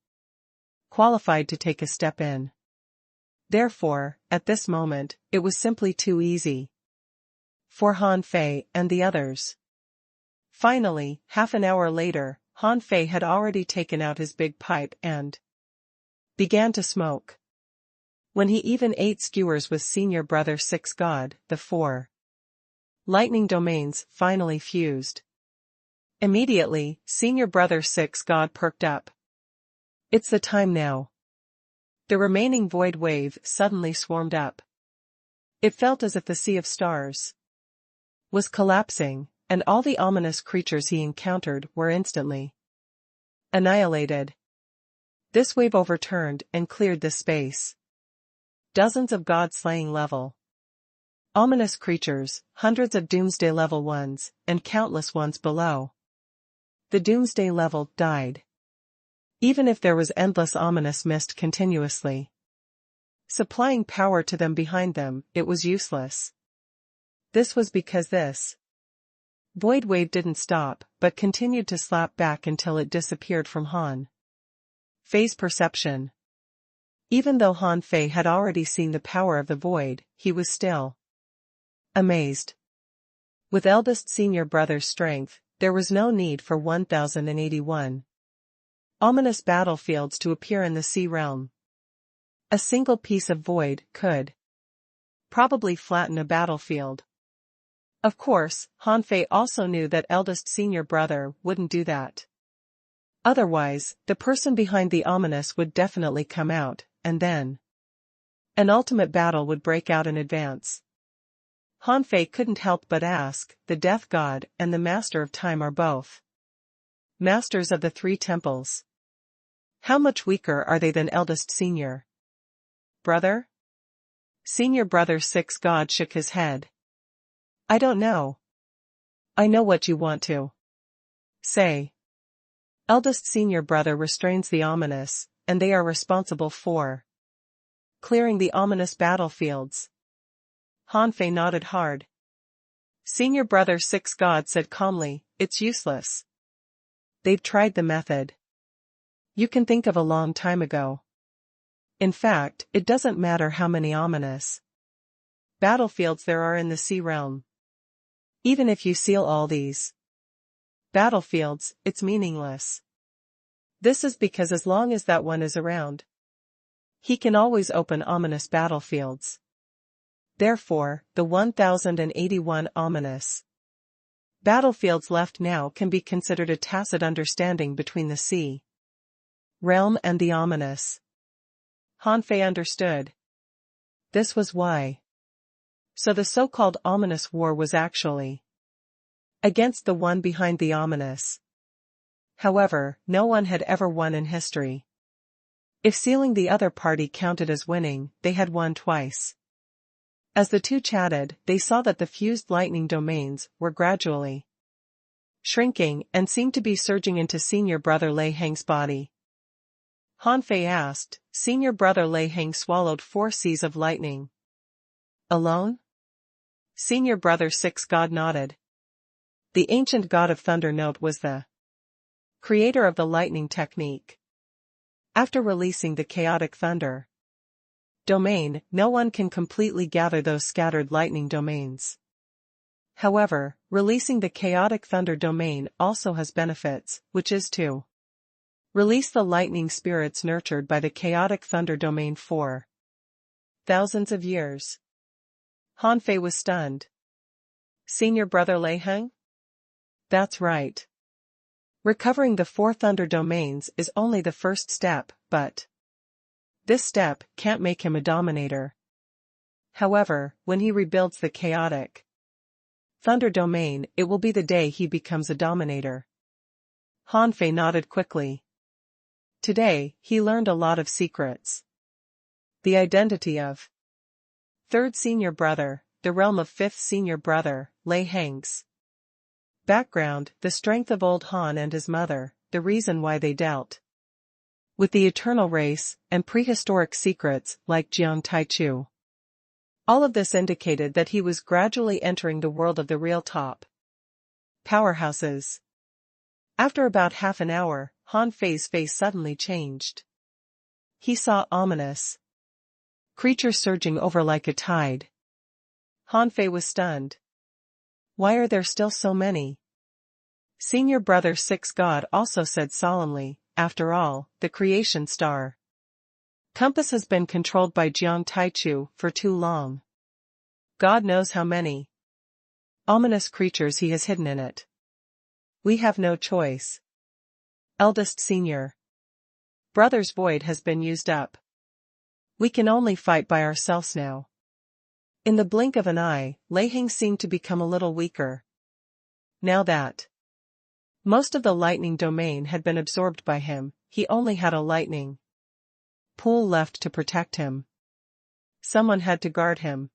qualified to take a step in. Therefore, at this moment, it was simply too easy for Han Fei and the others. Finally, half an hour later, Han Fei had already taken out his big pipe and began to smoke. When he even ate skewers with Senior Brother 6 God, the 4 lightning domains finally fused. Immediately, Senior Brother 6 God perked up. It's the time now. The remaining void wave suddenly swarmed up. It felt as if the sea of stars was collapsing, and all the ominous creatures he encountered were instantly annihilated. This wave overturned and cleared the space. Dozens of god-slaying level ominous creatures, hundreds of doomsday level ones, and countless ones below. The doomsday level died. Even if there was endless ominous mist continuously supplying power to them behind them, it was useless. This was because this void wave didn't stop, but continued to slap back until it disappeared from Han Fei's perception. Even though Han Fei had already seen the power of the void, he was still amazed. With eldest Senior Brother's strength, there was no need for 1081 ominous battlefields to appear in the sea realm. A single piece of void could probably flatten a battlefield. Of course, Han Fei also knew that eldest Senior Brother wouldn't do that. Otherwise, the person behind the ominous would definitely come out, and then an ultimate battle would break out in advance. Han Fei couldn't help but ask, the Death God and the Master of Time are both masters of the 3 temples. How much weaker are they than eldest Senior Brother? Senior Brother 6 God shook his head. I don't know. I know what you want to say. Eldest Senior Brother restrains the ominous, and they are responsible for clearing the ominous battlefields. Han Fei nodded hard. Senior Brother 6 God said calmly, it's useless. They've tried the method. You can think of a long time ago. In fact, it doesn't matter how many ominous battlefields there are in the sea realm. Even if you seal all these battlefields, it's meaningless. This is because as long as that one is around, he can always open ominous battlefields. Therefore, the 1081 ominous battlefields left now can be considered a tacit understanding between the sea realm and the ominous. Han Fei understood. This was why. So the so-called ominous war was actually against the one behind the ominous. However, no one had ever won in history. If sealing the other party counted as winning, they had won twice. As the two chatted, they saw that the fused lightning domains were gradually shrinking and seemed to be surging into Senior Brother Lei Heng's body. Han Fei asked, Senior Brother Lei Heng swallowed 4 seas of lightning alone? Senior Brother 6 God nodded. The ancient god of thunder note was the creator of the lightning technique. After releasing the chaotic thunder domain, no one can completely gather those scattered lightning domains. However, releasing the chaotic thunder domain also has benefits, which is to release the lightning spirits nurtured by the chaotic thunder domain for thousands of years. Han Fei was stunned. Senior Brother Lei Heng? That's right. Recovering the 4 thunder domains is only the first step, but this step can't make him a dominator. However, when he rebuilds the chaotic thunder domain, it will be the day he becomes a dominator. Han Fei nodded quickly. Today, he learned a lot of secrets. The identity of 3rd Senior Brother, the realm of 5th Senior Brother, Lei Heng's background, the strength of old Han and his mother, the reason why they dealt with the eternal race, and prehistoric secrets like Jiang Taichu. All of this indicated that he was gradually entering the world of the real top powerhouses. After about half an hour, Han Fei's face suddenly changed. He saw ominous creatures surging over like a tide. Han Fei was stunned. Why are there still so many? Senior Brother 6 God also said solemnly, after all, the creation star Compass has been controlled by Jiang Taichu for too long. God knows how many ominous creatures he has hidden in it. We have no choice. Eldest senior. Brother's void has been used up. We can only fight by ourselves now. In the blink of an eye, Lei Hing seemed to become a little weaker. Now that most of the lightning domain had been absorbed by him, he only had a lightning pool left to protect him. Someone had to guard him.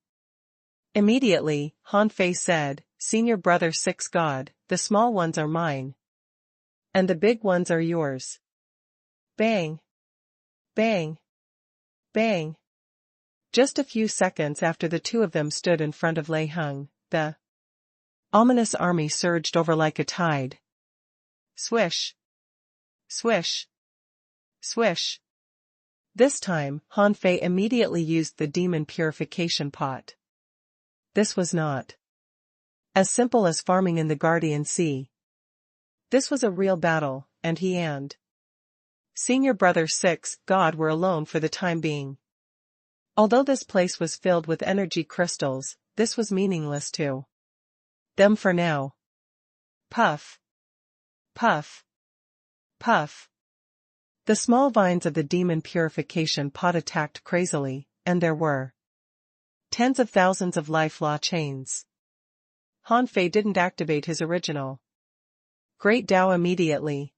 Immediately, Han Fei said, "Senior brother 6 God, the small ones are mine. And the big ones are yours." Bang! Bang! Bang! Just a few seconds after the two of them stood in front of Lei Hung, the ominous army surged over like a tide. Swish! Swish! Swish! This time, Han Fei immediately used the demon purification pot. This was not as simple as farming in the Guardian Sea. This was a real battle, and he and Senior Brother 6 God were alone for the time being. Although this place was filled with energy crystals, this was meaningless to them for now. Puff! Puff! Puff! The small vines of the demon purification pot attacked crazily, and there were tens of thousands of life law chains. Han Fei didn't activate his original Great Tao immediately.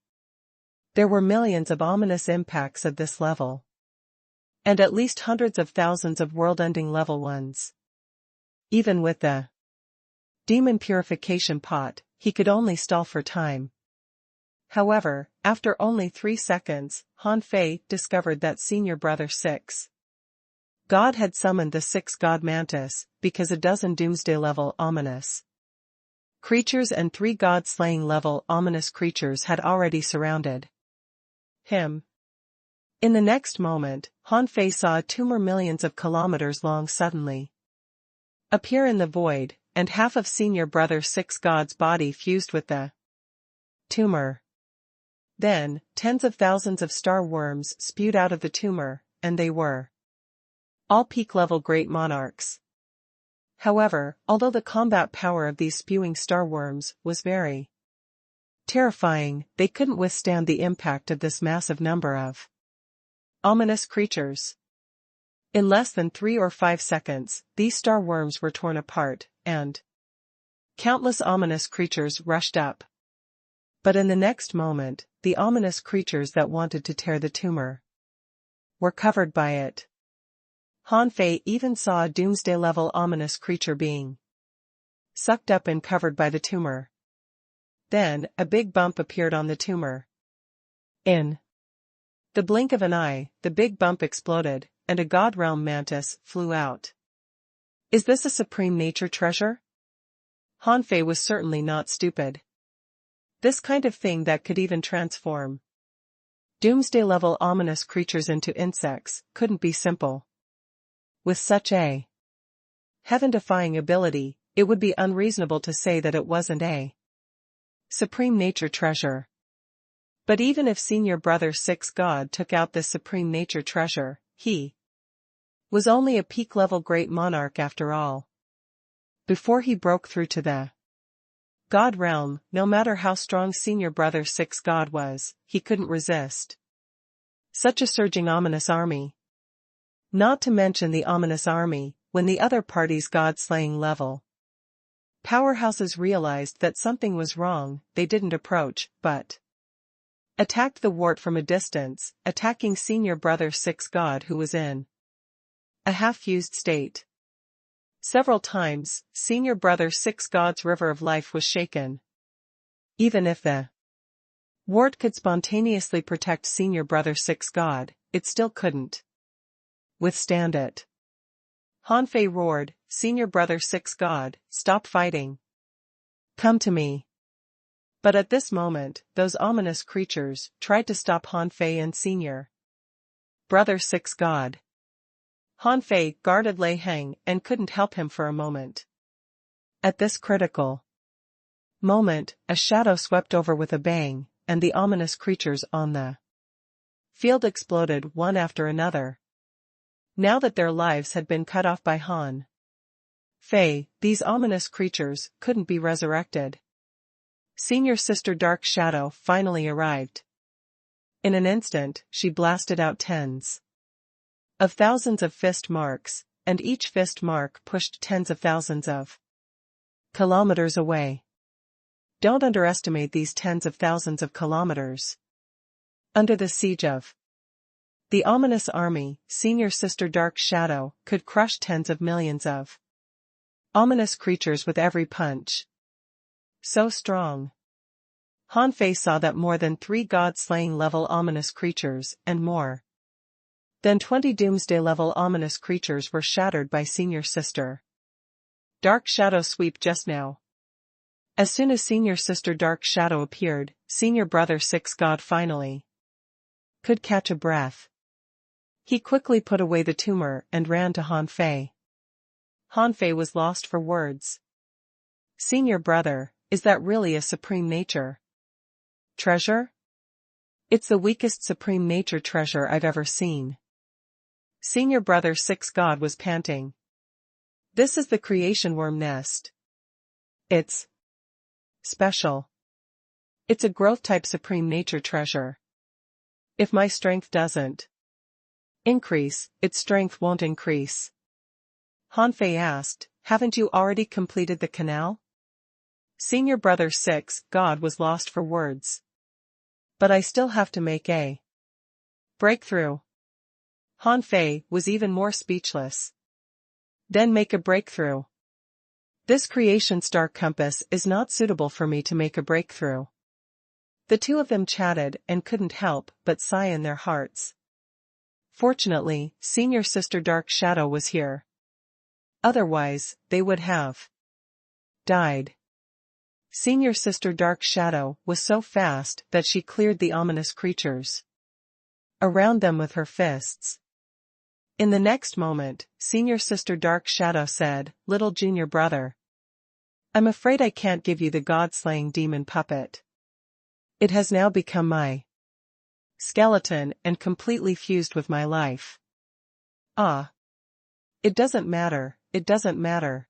There were millions of ominous impacts at this level. And at least hundreds of thousands of world-ending level ones. Even with the demon purification pot, he could only stall for time. However, after only 3 seconds, Han Fei discovered that Senior Brother 6 God had summoned the 6 God Mantis, because a dozen Doomsday-level ominous creatures and 3 God-slaying level ominous creatures had already surrounded him. In the next moment, Han Fei saw a tumor millions of kilometers long suddenly appear in the void, and half of Senior Brother 6 God's body fused with the tumor. Then, tens of thousands of star worms spewed out of the tumor, and they were all peak-level great monarchs. However, although the combat power of these spewing star worms was very terrifying, they couldn't withstand the impact of this massive number of ominous creatures. In less than 3 or 5 seconds, these star worms were torn apart, and countless ominous creatures rushed up. But in the next moment, the ominous creatures that wanted to tear the tumor were covered by it. Han Fei even saw a doomsday-level ominous creature being sucked up and covered by the tumor. Then, a big bump appeared on the tumor. In the blink of an eye, the big bump exploded, and a God Realm mantis flew out. Is this a supreme nature treasure? Han Fei was certainly not stupid. This kind of thing that could even transform doomsday-level ominous creatures into insects couldn't be simple. With such a heaven-defying ability, it would be unreasonable to say that it wasn't a supreme nature treasure. But even if Senior Brother 6 God took out this supreme nature treasure, he was only a peak-level great monarch after all. Before he broke through to the God realm, no matter how strong Senior Brother 6 God was, he couldn't resist such a surging ominous army. Not to mention the ominous army, when the other party's God-slaying level powerhouses realized that something was wrong, they didn't approach, but attacked the wart from a distance, attacking Senior Brother 6 God who was in a half-fused state. Several times, Senior Brother 6 God's river of life was shaken. Even if the wart could spontaneously protect Senior Brother 6 God, it still couldn't withstand it. Han Fei roared, "Senior Brother 6 God, stop fighting. Come to me." But at this moment, those ominous creatures tried to stop Han Fei and Senior Brother 6 God. Han Fei guarded Lei Heng and couldn't help him for a moment. At this critical moment, a shadow swept over with a bang, and the ominous creatures on the field exploded one after another. Now that their lives had been cut off by Han Fei, these ominous creatures couldn't be resurrected. Senior Sister Dark Shadow finally arrived. In an instant, she blasted out tens of thousands of fist marks, and each fist mark pushed tens of thousands of kilometers away. Don't underestimate these tens of thousands of kilometers. Under the siege of the ominous army, Senior Sister Dark Shadow could crush tens of millions of ominous creatures with every punch. So strong. Han Fei saw that more than 3 god-slaying level ominous creatures and more than 20 doomsday level ominous creatures were shattered by Senior Sister Dark Shadow sweep just now. As soon as Senior Sister Dark Shadow appeared, Senior Brother 6 God finally could catch a breath. He quickly put away the tumor and ran to Han Fei. Han Fei was lost for words. Senior Brother, is that really a supreme nature treasure? It's the weakest supreme nature treasure I've ever seen. Senior Brother 6 God was panting. This is the creation worm nest. It's special. It's a growth-type supreme nature treasure. If my strength doesn't increase, its strength won't increase. Han Fei asked, haven't you already completed the canal? Senior Brother 6 God was lost for words. But I still have to make a breakthrough. Han Fei was even more speechless. Then make a breakthrough. This creation star compass is not suitable for me to make a breakthrough. The two of them chatted and couldn't help but sigh in their hearts. Fortunately, Senior Sister Dark Shadow was here. Otherwise, they would have died. Senior Sister Dark Shadow was so fast that she cleared the ominous creatures around them with her fists. In the next moment, Senior Sister Dark Shadow said, Little Junior Brother, I'm afraid I can't give you the god-slaying demon puppet. It has now become my skeleton and completely fused with my life. Ah. It doesn't matter, it doesn't matter.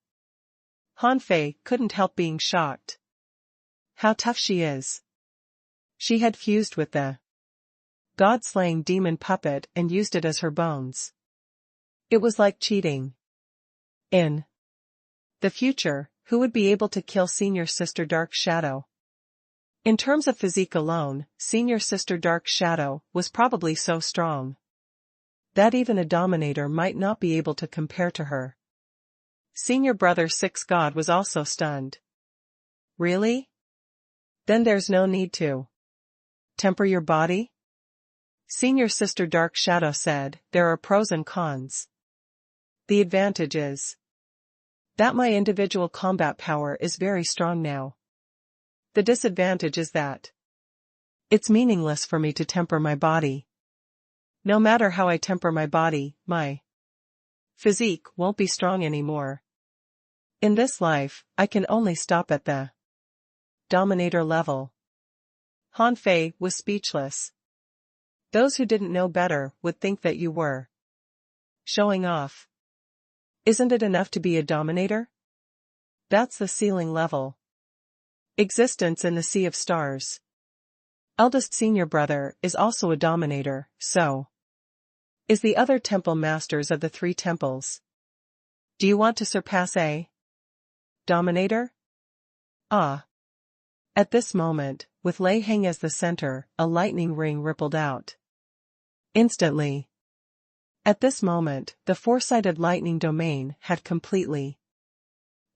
Han Fei couldn't help being shocked. How tough she is. She had fused with the god-slaying demon puppet and used it as her bones. It was like cheating. In the future, who would be able to kill Senior Sister Dark Shadow? In terms of physique alone, Senior Sister Dark Shadow was probably so strong that even a Dominator might not be able to compare to her. Senior Brother 6 God was also stunned. Really? Then there's no need to temper your body? Senior Sister Dark Shadow said, there are pros and cons. The advantage is that my individual combat power is very strong now. The disadvantage is that it's meaningless for me to temper my body. No matter how I temper my body, my physique won't be strong anymore. In this life, I can only stop at the Dominator level. Han Fei was speechless. Those who didn't know better would think that you were showing off. Isn't it enough to be a Dominator? That's the ceiling level. Existence in the Sea of Stars. Eldest Senior Brother is also a Dominator, so is the other temple masters of the 3 temples. Do you want to surpass a Dominator? Ah. At this moment, with Lei Heng as the center, a lightning ring rippled out. Instantly. At this moment, the 4-sided lightning domain had completely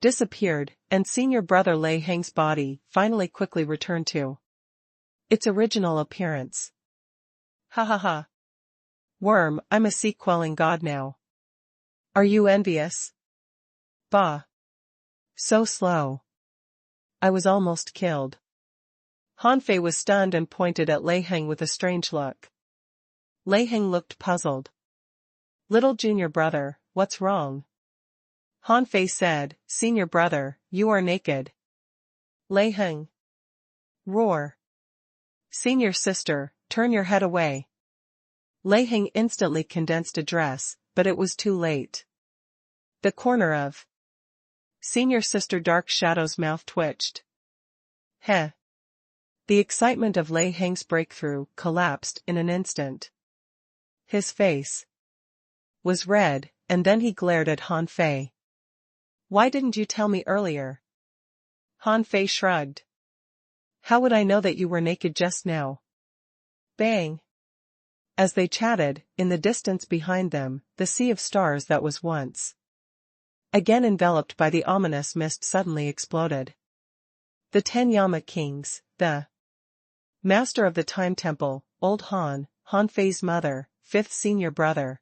disappeared, and Senior Brother Lei Heng's body finally quickly returned to its original appearance. Ha ha ha. Worm, I'm a sea-quelling god now. Are you envious? Bah. So slow. I was almost killed. Han Fei was stunned and pointed at Lei Heng with a strange look. Lei Heng looked puzzled. Little Junior Brother, what's wrong? Han Fei said, Senior Brother, you are naked. Lei Heng. Roar. Senior Sister, turn your head away. Lei Heng instantly condensed a dress, but it was too late. The corner of Senior Sister Dark Shadow's mouth twitched. Heh. The excitement of Lei Heng's breakthrough collapsed in an instant. His face was red, and then he glared at Han Fei. Why didn't you tell me earlier? Han Fei shrugged. How would I know that you were naked just now? Bang! As they chatted, in the distance behind them, the sea of stars that was once again enveloped by the ominous mist suddenly exploded. The 10 Yama kings, the master of the time temple, old Han, Han Fei's mother, 5th senior brother,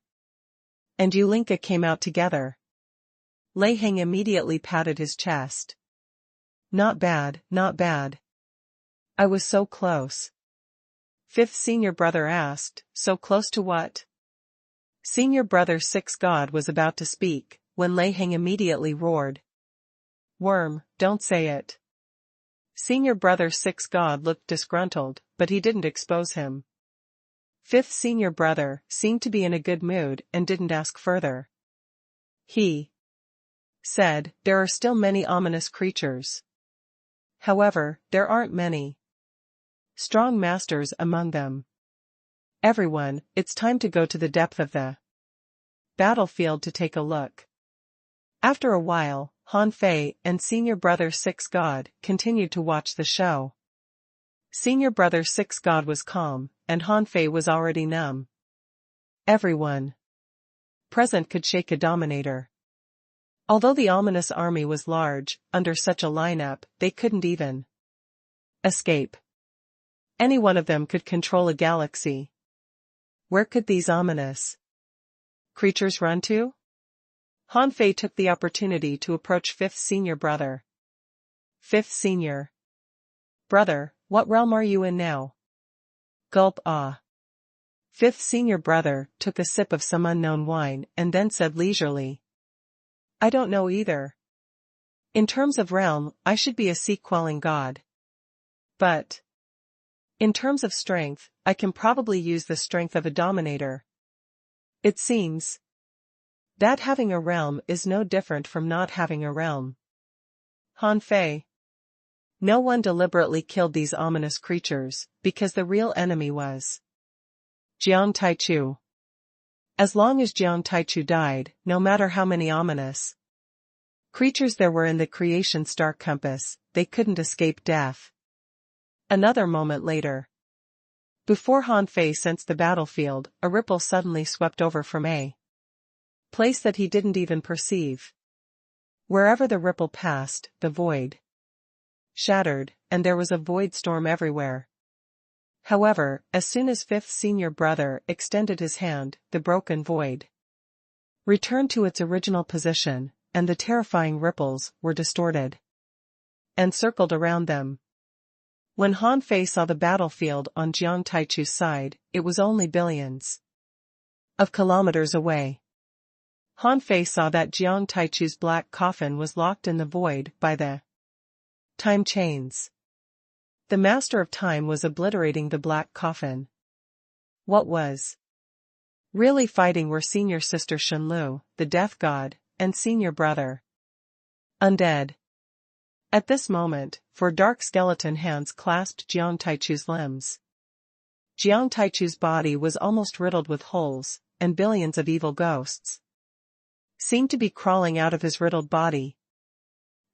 and Yulinka came out together. Lei Heng immediately patted his chest. Not bad, not bad. I was so close. 5th senior brother asked, so close to what? Senior brother 6 God was about to speak, when Lei Heng immediately roared. Worm, don't say it. Senior brother 6 God looked disgruntled, but he didn't expose him. 5th senior brother seemed to be in a good mood and didn't ask further. He said, there are still many ominous creatures. However, there aren't many strong masters among them. Everyone, it's time to go to the depth of the battlefield to take a look. After a while, Han Fei and Senior Brother 6 God continued to watch the show. Senior Brother 6 God was calm, and Han Fei was already numb. Everyone present could shake a dominator. Although the ominous army was large, under such a lineup, they couldn't even escape. Any one of them could control a galaxy. Where could these ominous creatures run to? Han Fei took the opportunity to approach 5th senior brother. 5th senior brother, what realm are you in now? Gulp ah. 5th senior brother took a sip of some unknown wine and then said leisurely. I don't know either. In terms of realm, I should be a sea-quelling god. But in terms of strength, I can probably use the strength of a dominator. It seems that having a realm is no different from not having a realm. Han Fei. No one deliberately killed these ominous creatures, because the real enemy was Jiang Taichu. As long as Jiang Taichu died, no matter how many ominous creatures there were in the creation star compass, they couldn't escape death. Another moment later. Before Han Fei sensed the battlefield, a ripple suddenly swept over from a place that he didn't even perceive. Wherever the ripple passed, the void shattered, and there was a void storm everywhere. However, as soon as 5th senior brother extended his hand, the broken void returned to its original position, and the terrifying ripples were distorted and circled around them. When Han Fei saw the battlefield on Jiang Taichu's side, it was only billions of kilometers away. Han Fei saw that Jiang Taichu's black coffin was locked in the void by the time chains. The Master of Time was obliterating the black coffin. What was really fighting were Senior Sister Shenlu, the Death God, and Senior Brother Undead. At this moment, 4 dark skeleton hands clasped Jiang Taichu's limbs. Jiang Taichu's body was almost riddled with holes, and billions of evil ghosts seemed to be crawling out of his riddled body.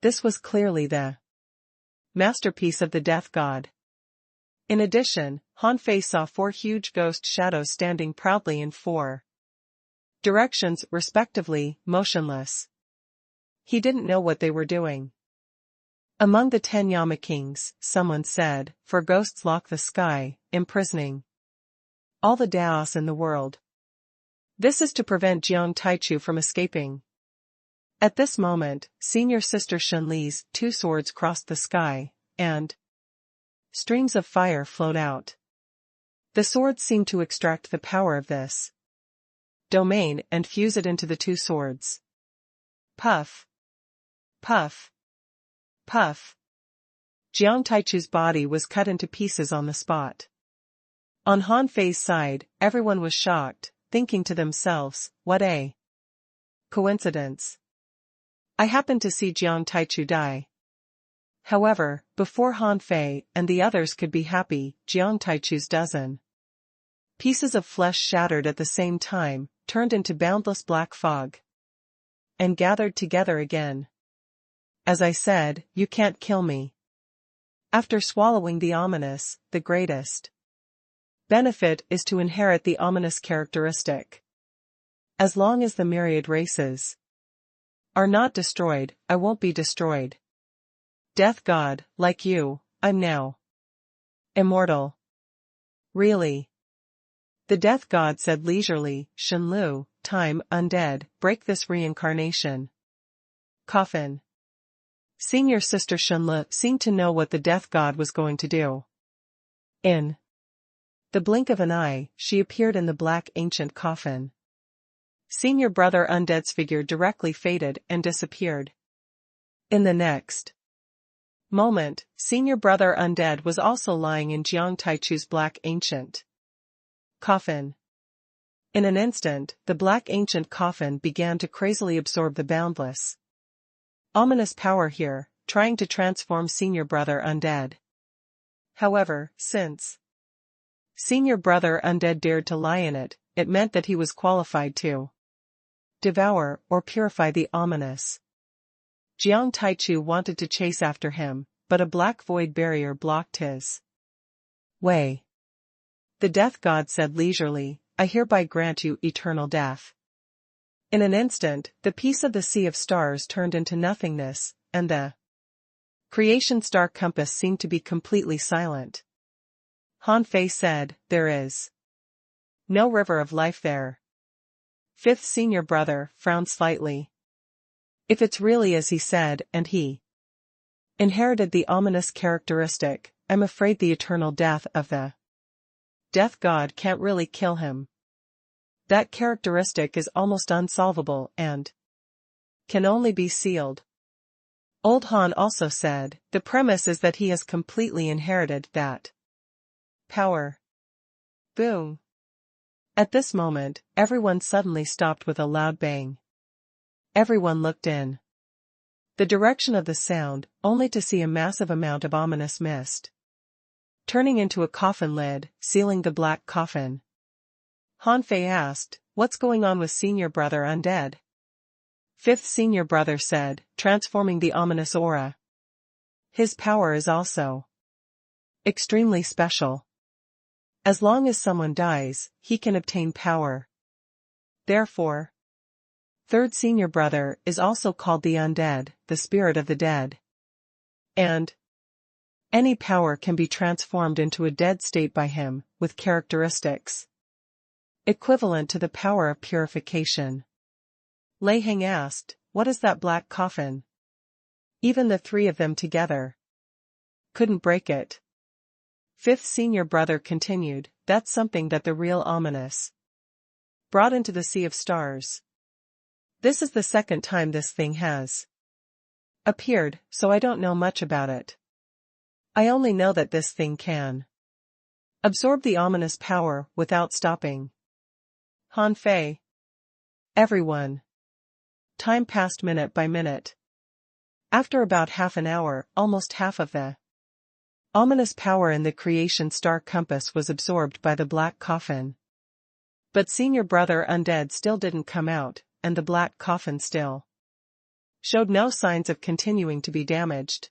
This was clearly the masterpiece of the Death God. In addition, Han Fei saw 4 huge ghost shadows standing proudly in 4 directions respectively, motionless. He didn't know what they were doing. Among the 10 Yama kings, someone said, for ghosts lock the sky, imprisoning all the Daos in the world. This is to prevent Jiang Taichu from escaping. At this moment, Senior Sister Shenli's 2 swords crossed the sky, and streams of fire flowed out. The swords seemed to extract the power of this domain and fuse it into the 2 swords. Puff. Puff. Puff. Jiang Taichu's body was cut into pieces on the spot. On Han Fei's side, everyone was shocked, thinking to themselves, what a coincidence. I happened to see Jiang Taichu die. However, before Han Fei and the others could be happy, Jiang Taichu's dozen pieces of flesh shattered at the same time, turned into boundless black fog, and gathered together again. As I said, you can't kill me. After swallowing the ominous, the greatest benefit is to inherit the ominous characteristic. As long as the myriad races are not destroyed, I won't be destroyed. Death God, like you, I'm now immortal. Really? The Death God said leisurely, Shenlu, time, undead, break this reincarnation. Coffin. Senior Sister Shenlu seemed to know what the Death God was going to do. In the blink of an eye, she appeared in the black ancient coffin. Senior Brother Undead's figure directly faded and disappeared. In the next moment, Senior Brother Undead was also lying in Jiang Taichu's black ancient coffin. In an instant, the black ancient coffin began to crazily absorb the boundless, ominous power here, trying to transform Senior Brother Undead. However, since Senior Brother Undead dared to lie in it, it meant that he was qualified to devour or purify the ominous. Jiang Taichu wanted to chase after him, but a black void barrier blocked his way. The Death God said leisurely, I hereby grant you eternal death. In an instant, the piece of the sea of stars turned into nothingness, and the creation star compass seemed to be completely silent. Han Fei said, there is no river of life there. Fifth Senior Brother frowned slightly. If it's really as he said, and he inherited the ominous characteristic, I'm afraid the eternal death of the Death God can't really kill him. That characteristic is almost unsolvable and can only be sealed. Old Han also said, the premise is that he has completely inherited that power. Boom. At this moment, everyone suddenly stopped with a loud bang. Everyone looked in the direction of the sound, only to see a massive amount of ominous mist turning into a coffin lid, sealing the black coffin. Han Fei asked, what's going on with Senior Brother Undead? Fifth Senior Brother said, transforming the ominous aura. His power is also extremely special. As long as someone dies, he can obtain power. Therefore, Third Senior Brother is also called the Undead, the spirit of the dead. And any power can be transformed into a dead state by him, with characteristics equivalent to the power of purification. Lei Heng asked, what is that black coffin? Even the three of them together couldn't break it. Fifth Senior Brother continued, that's something that the real ominous brought into the sea of stars. This is the second time this thing has appeared, so I don't know much about it. I only know that this thing can absorb the ominous power without stopping. Han Fei. Everyone. Time passed minute by minute. After about half an hour, almost half of the ominous power in the creation star compass was absorbed by the black coffin. But Senior Brother Undead still didn't come out, and the black coffin still showed no signs of continuing to be damaged.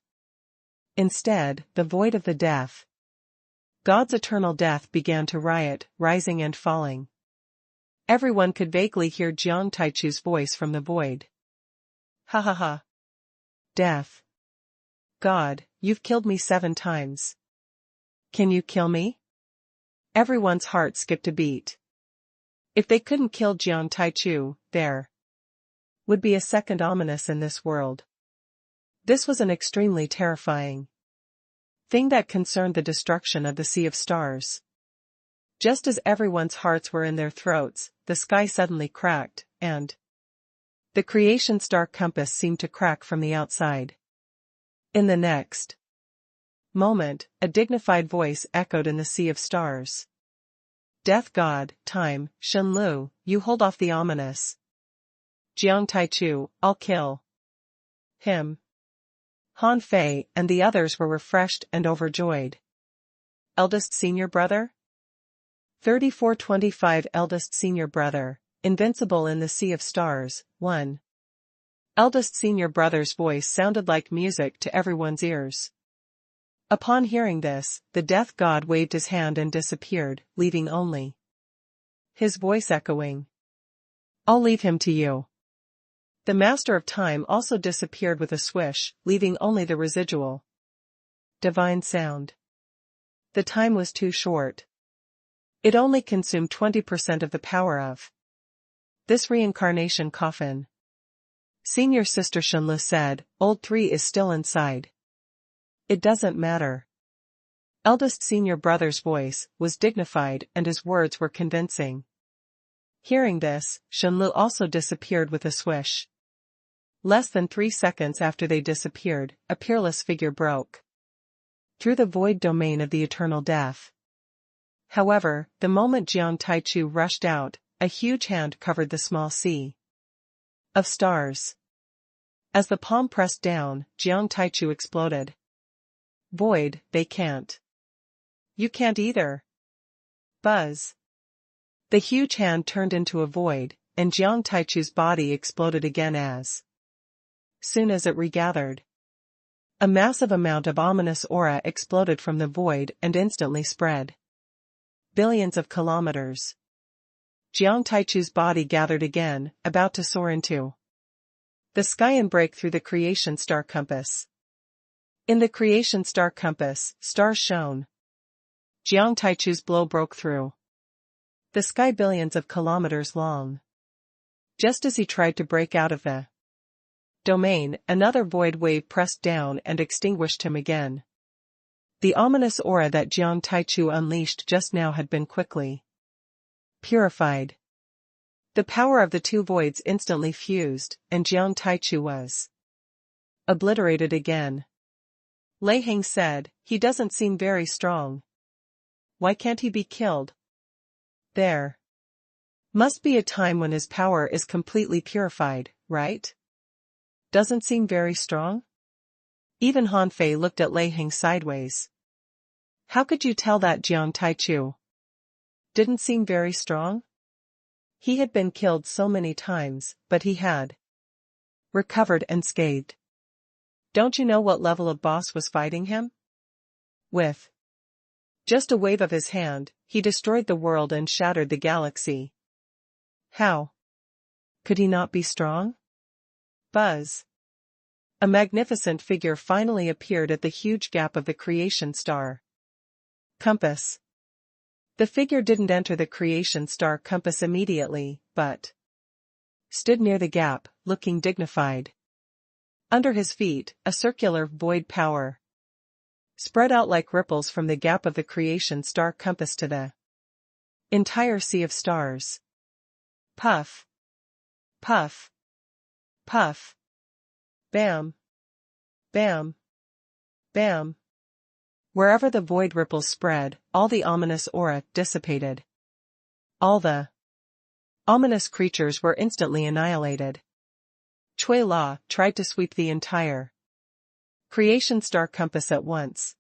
Instead, the void of the death God's eternal death began to riot, rising and falling. Everyone could vaguely hear Jiang Taichu's voice from the void. Ha ha ha. Death. God, you've killed me 7 times. Can you kill me? Everyone's heart skipped a beat. If they couldn't kill Jiang Taichu, there would be a second ominous in this world. This was an extremely terrifying thing that concerned the destruction of the Sea of Stars. Just as everyone's hearts were in their throats, the sky suddenly cracked, and the creation star compass seemed to crack from the outside. In the next moment, a dignified voice echoed in the Sea of Stars. Death God, time, Shenlu, you hold off the ominous. Jiang Taichu, I'll kill him. Han Fei and the others were refreshed and overjoyed. Eldest senior brother? 3425 Eldest senior brother, invincible in the sea of stars, 1. Eldest senior brother's voice sounded like music to everyone's ears. Upon hearing this, the death god waved his hand and disappeared, leaving only his voice echoing. I'll leave him to you. The master of time also disappeared with a swish, leaving only the residual divine sound. The time was too short. It only consumed 20% of the power of this reincarnation coffin. Senior sister Shenlu said, Old 3 is still inside. It doesn't matter. Eldest senior brother's voice was dignified and his words were convincing. Hearing this, Shenlu also disappeared with a swish. Less than 3 seconds after they disappeared, a peerless figure broke through the void domain of the eternal death. However, the moment Jiang Taichu rushed out, a huge hand covered the small sea of stars. As the palm pressed down, Jiang Taichu exploded. Void, they can't. You can't either. Buzz. The huge hand turned into a void, and Jiang Taichu's body exploded again as soon as it regathered. A massive amount of ominous aura exploded from the void and instantly spread billions of kilometers. Jiang Taichu's body gathered again, about to soar into the sky and break through the creation star compass. In the creation star compass, stars shone. Jiang Taichu's blow broke through the sky billions of kilometers long. Just as he tried to break out of the domain, another void wave pressed down and extinguished him again. The ominous aura that Jiang Taichu unleashed just now had been quickly purified. The power of the two voids instantly fused, and Jiang Taichu was obliterated again. Lei Heng said, he doesn't seem very strong. Why can't he be killed? There must be a time when his power is completely purified, right? Doesn't seem very strong? Even Han Fei looked at Lei Heng sideways. How could you tell that Jiang Taichu didn't seem very strong? He had been killed so many times, but he had recovered unscathed. Don't you know what level of boss was fighting him? With just a wave of his hand, he destroyed the world and shattered the galaxy. How could he not be strong? Buzz. A magnificent figure finally appeared at the huge gap of the creation star compass. The figure didn't enter the creation star compass immediately, but stood near the gap, looking dignified. Under his feet, a circular void power spread out like ripples from the gap of the creation star compass to the entire sea of stars. Puff. Puff. Puff. Bam. Bam. Bam. Wherever the void ripples spread, all the ominous aura dissipated. All the ominous creatures were instantly annihilated. Cui La tried to sweep the entire creation star compass at once.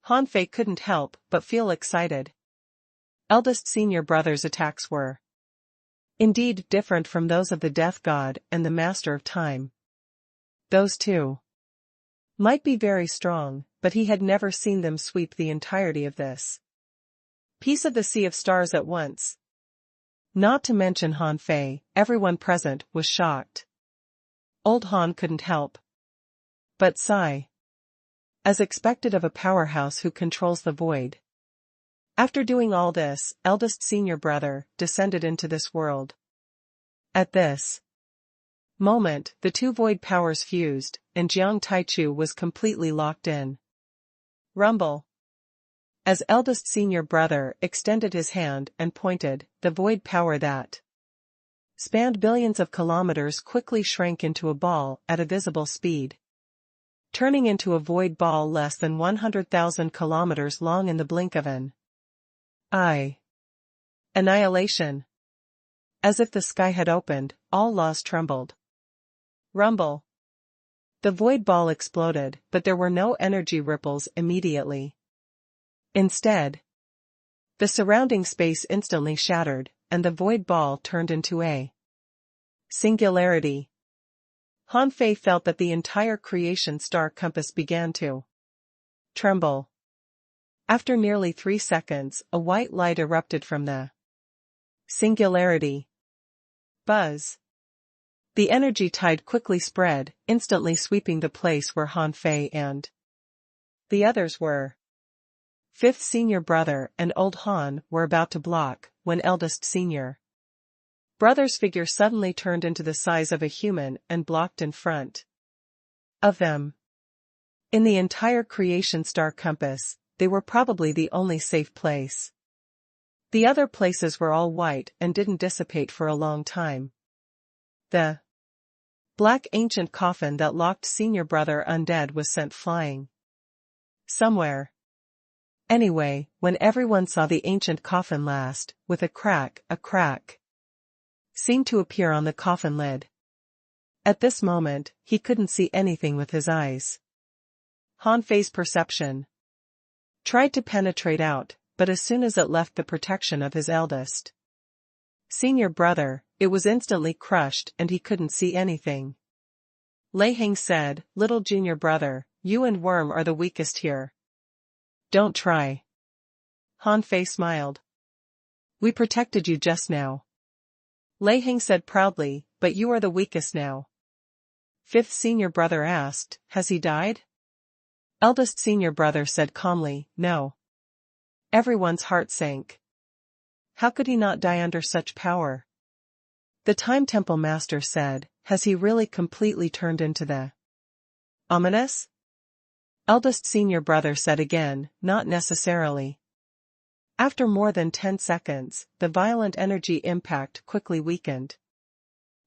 Han Fei couldn't help but feel excited. Eldest senior brother's attacks were indeed different from those of the death god and the master of time. Those two might be very strong, but he had never seen them sweep the entirety of this piece of the sea of stars at once. Not to mention Han Fei, everyone present was shocked. Old Han couldn't help but sigh. As expected of a powerhouse who controls the void. After doing all this, eldest senior brother descended into this world. At this moment, the two void powers fused, and Jiang Taichu was completely locked in. Rumble. As eldest senior brother extended his hand and pointed, the void power that spanned billions of kilometers quickly shrank into a ball at a visible speed, turning into a void ball less than 100,000 kilometers long in the blink of an eye. Annihilation. As if the sky had opened, all laws trembled. Rumble. The void ball exploded, but there were no energy ripples immediately. Instead, the surrounding space instantly shattered, and the void ball turned into a singularity. Han Fei felt that the entire creation star compass began to tremble. After nearly 3 seconds, a white light erupted from the singularity. Buzz. The energy tide quickly spread, instantly sweeping the place where Han Fei and the others were. Fifth senior brother and old Han were about to block, when eldest senior brother's figure suddenly turned into the size of a human and blocked in front of them. In the entire creation star compass, they were probably the only safe place. The other places were all white and didn't dissipate for a long time. The black ancient coffin that locked senior brother undead was sent flying somewhere. Anyway, when everyone saw the ancient coffin last, with a crack seemed to appear on the coffin lid. At this moment, he couldn't see anything with his eyes. Han Fei's perception tried to penetrate out, but as soon as it left the protection of his eldest senior brother, it was instantly crushed and he couldn't see anything. Lei Heng said, "Little junior brother, you and Worm are the weakest here. Don't try." Han Fei smiled. "We protected you just now." Lei Heng said proudly, "But you are the weakest now." Fifth senior brother asked, "Has he died?" Eldest senior brother said calmly, "No." Everyone's heart sank. How could he not die under such power? The Time Temple Master said, "Has he really completely turned into the ominous?" Eldest senior brother said again, "Not necessarily." After more than 10 seconds, the violent energy impact quickly weakened.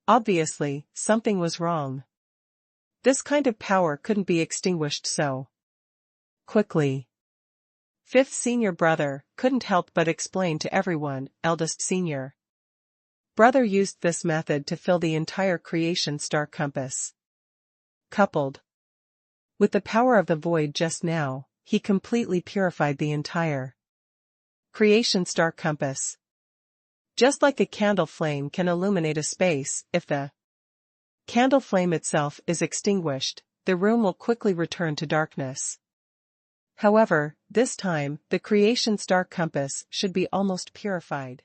Obviously, something was wrong. This kind of power couldn't be extinguished so quickly. Fifth senior brother couldn't help but explain to everyone, eldest senior brother used this method to fill the entire creation star compass. Coupled with the power of the void just now, he completely purified the entire creation star compass. Just like a candle flame can illuminate a space, if the candle flame itself is extinguished, the room will quickly return to darkness. However, this time, the creation star compass should be almost purified.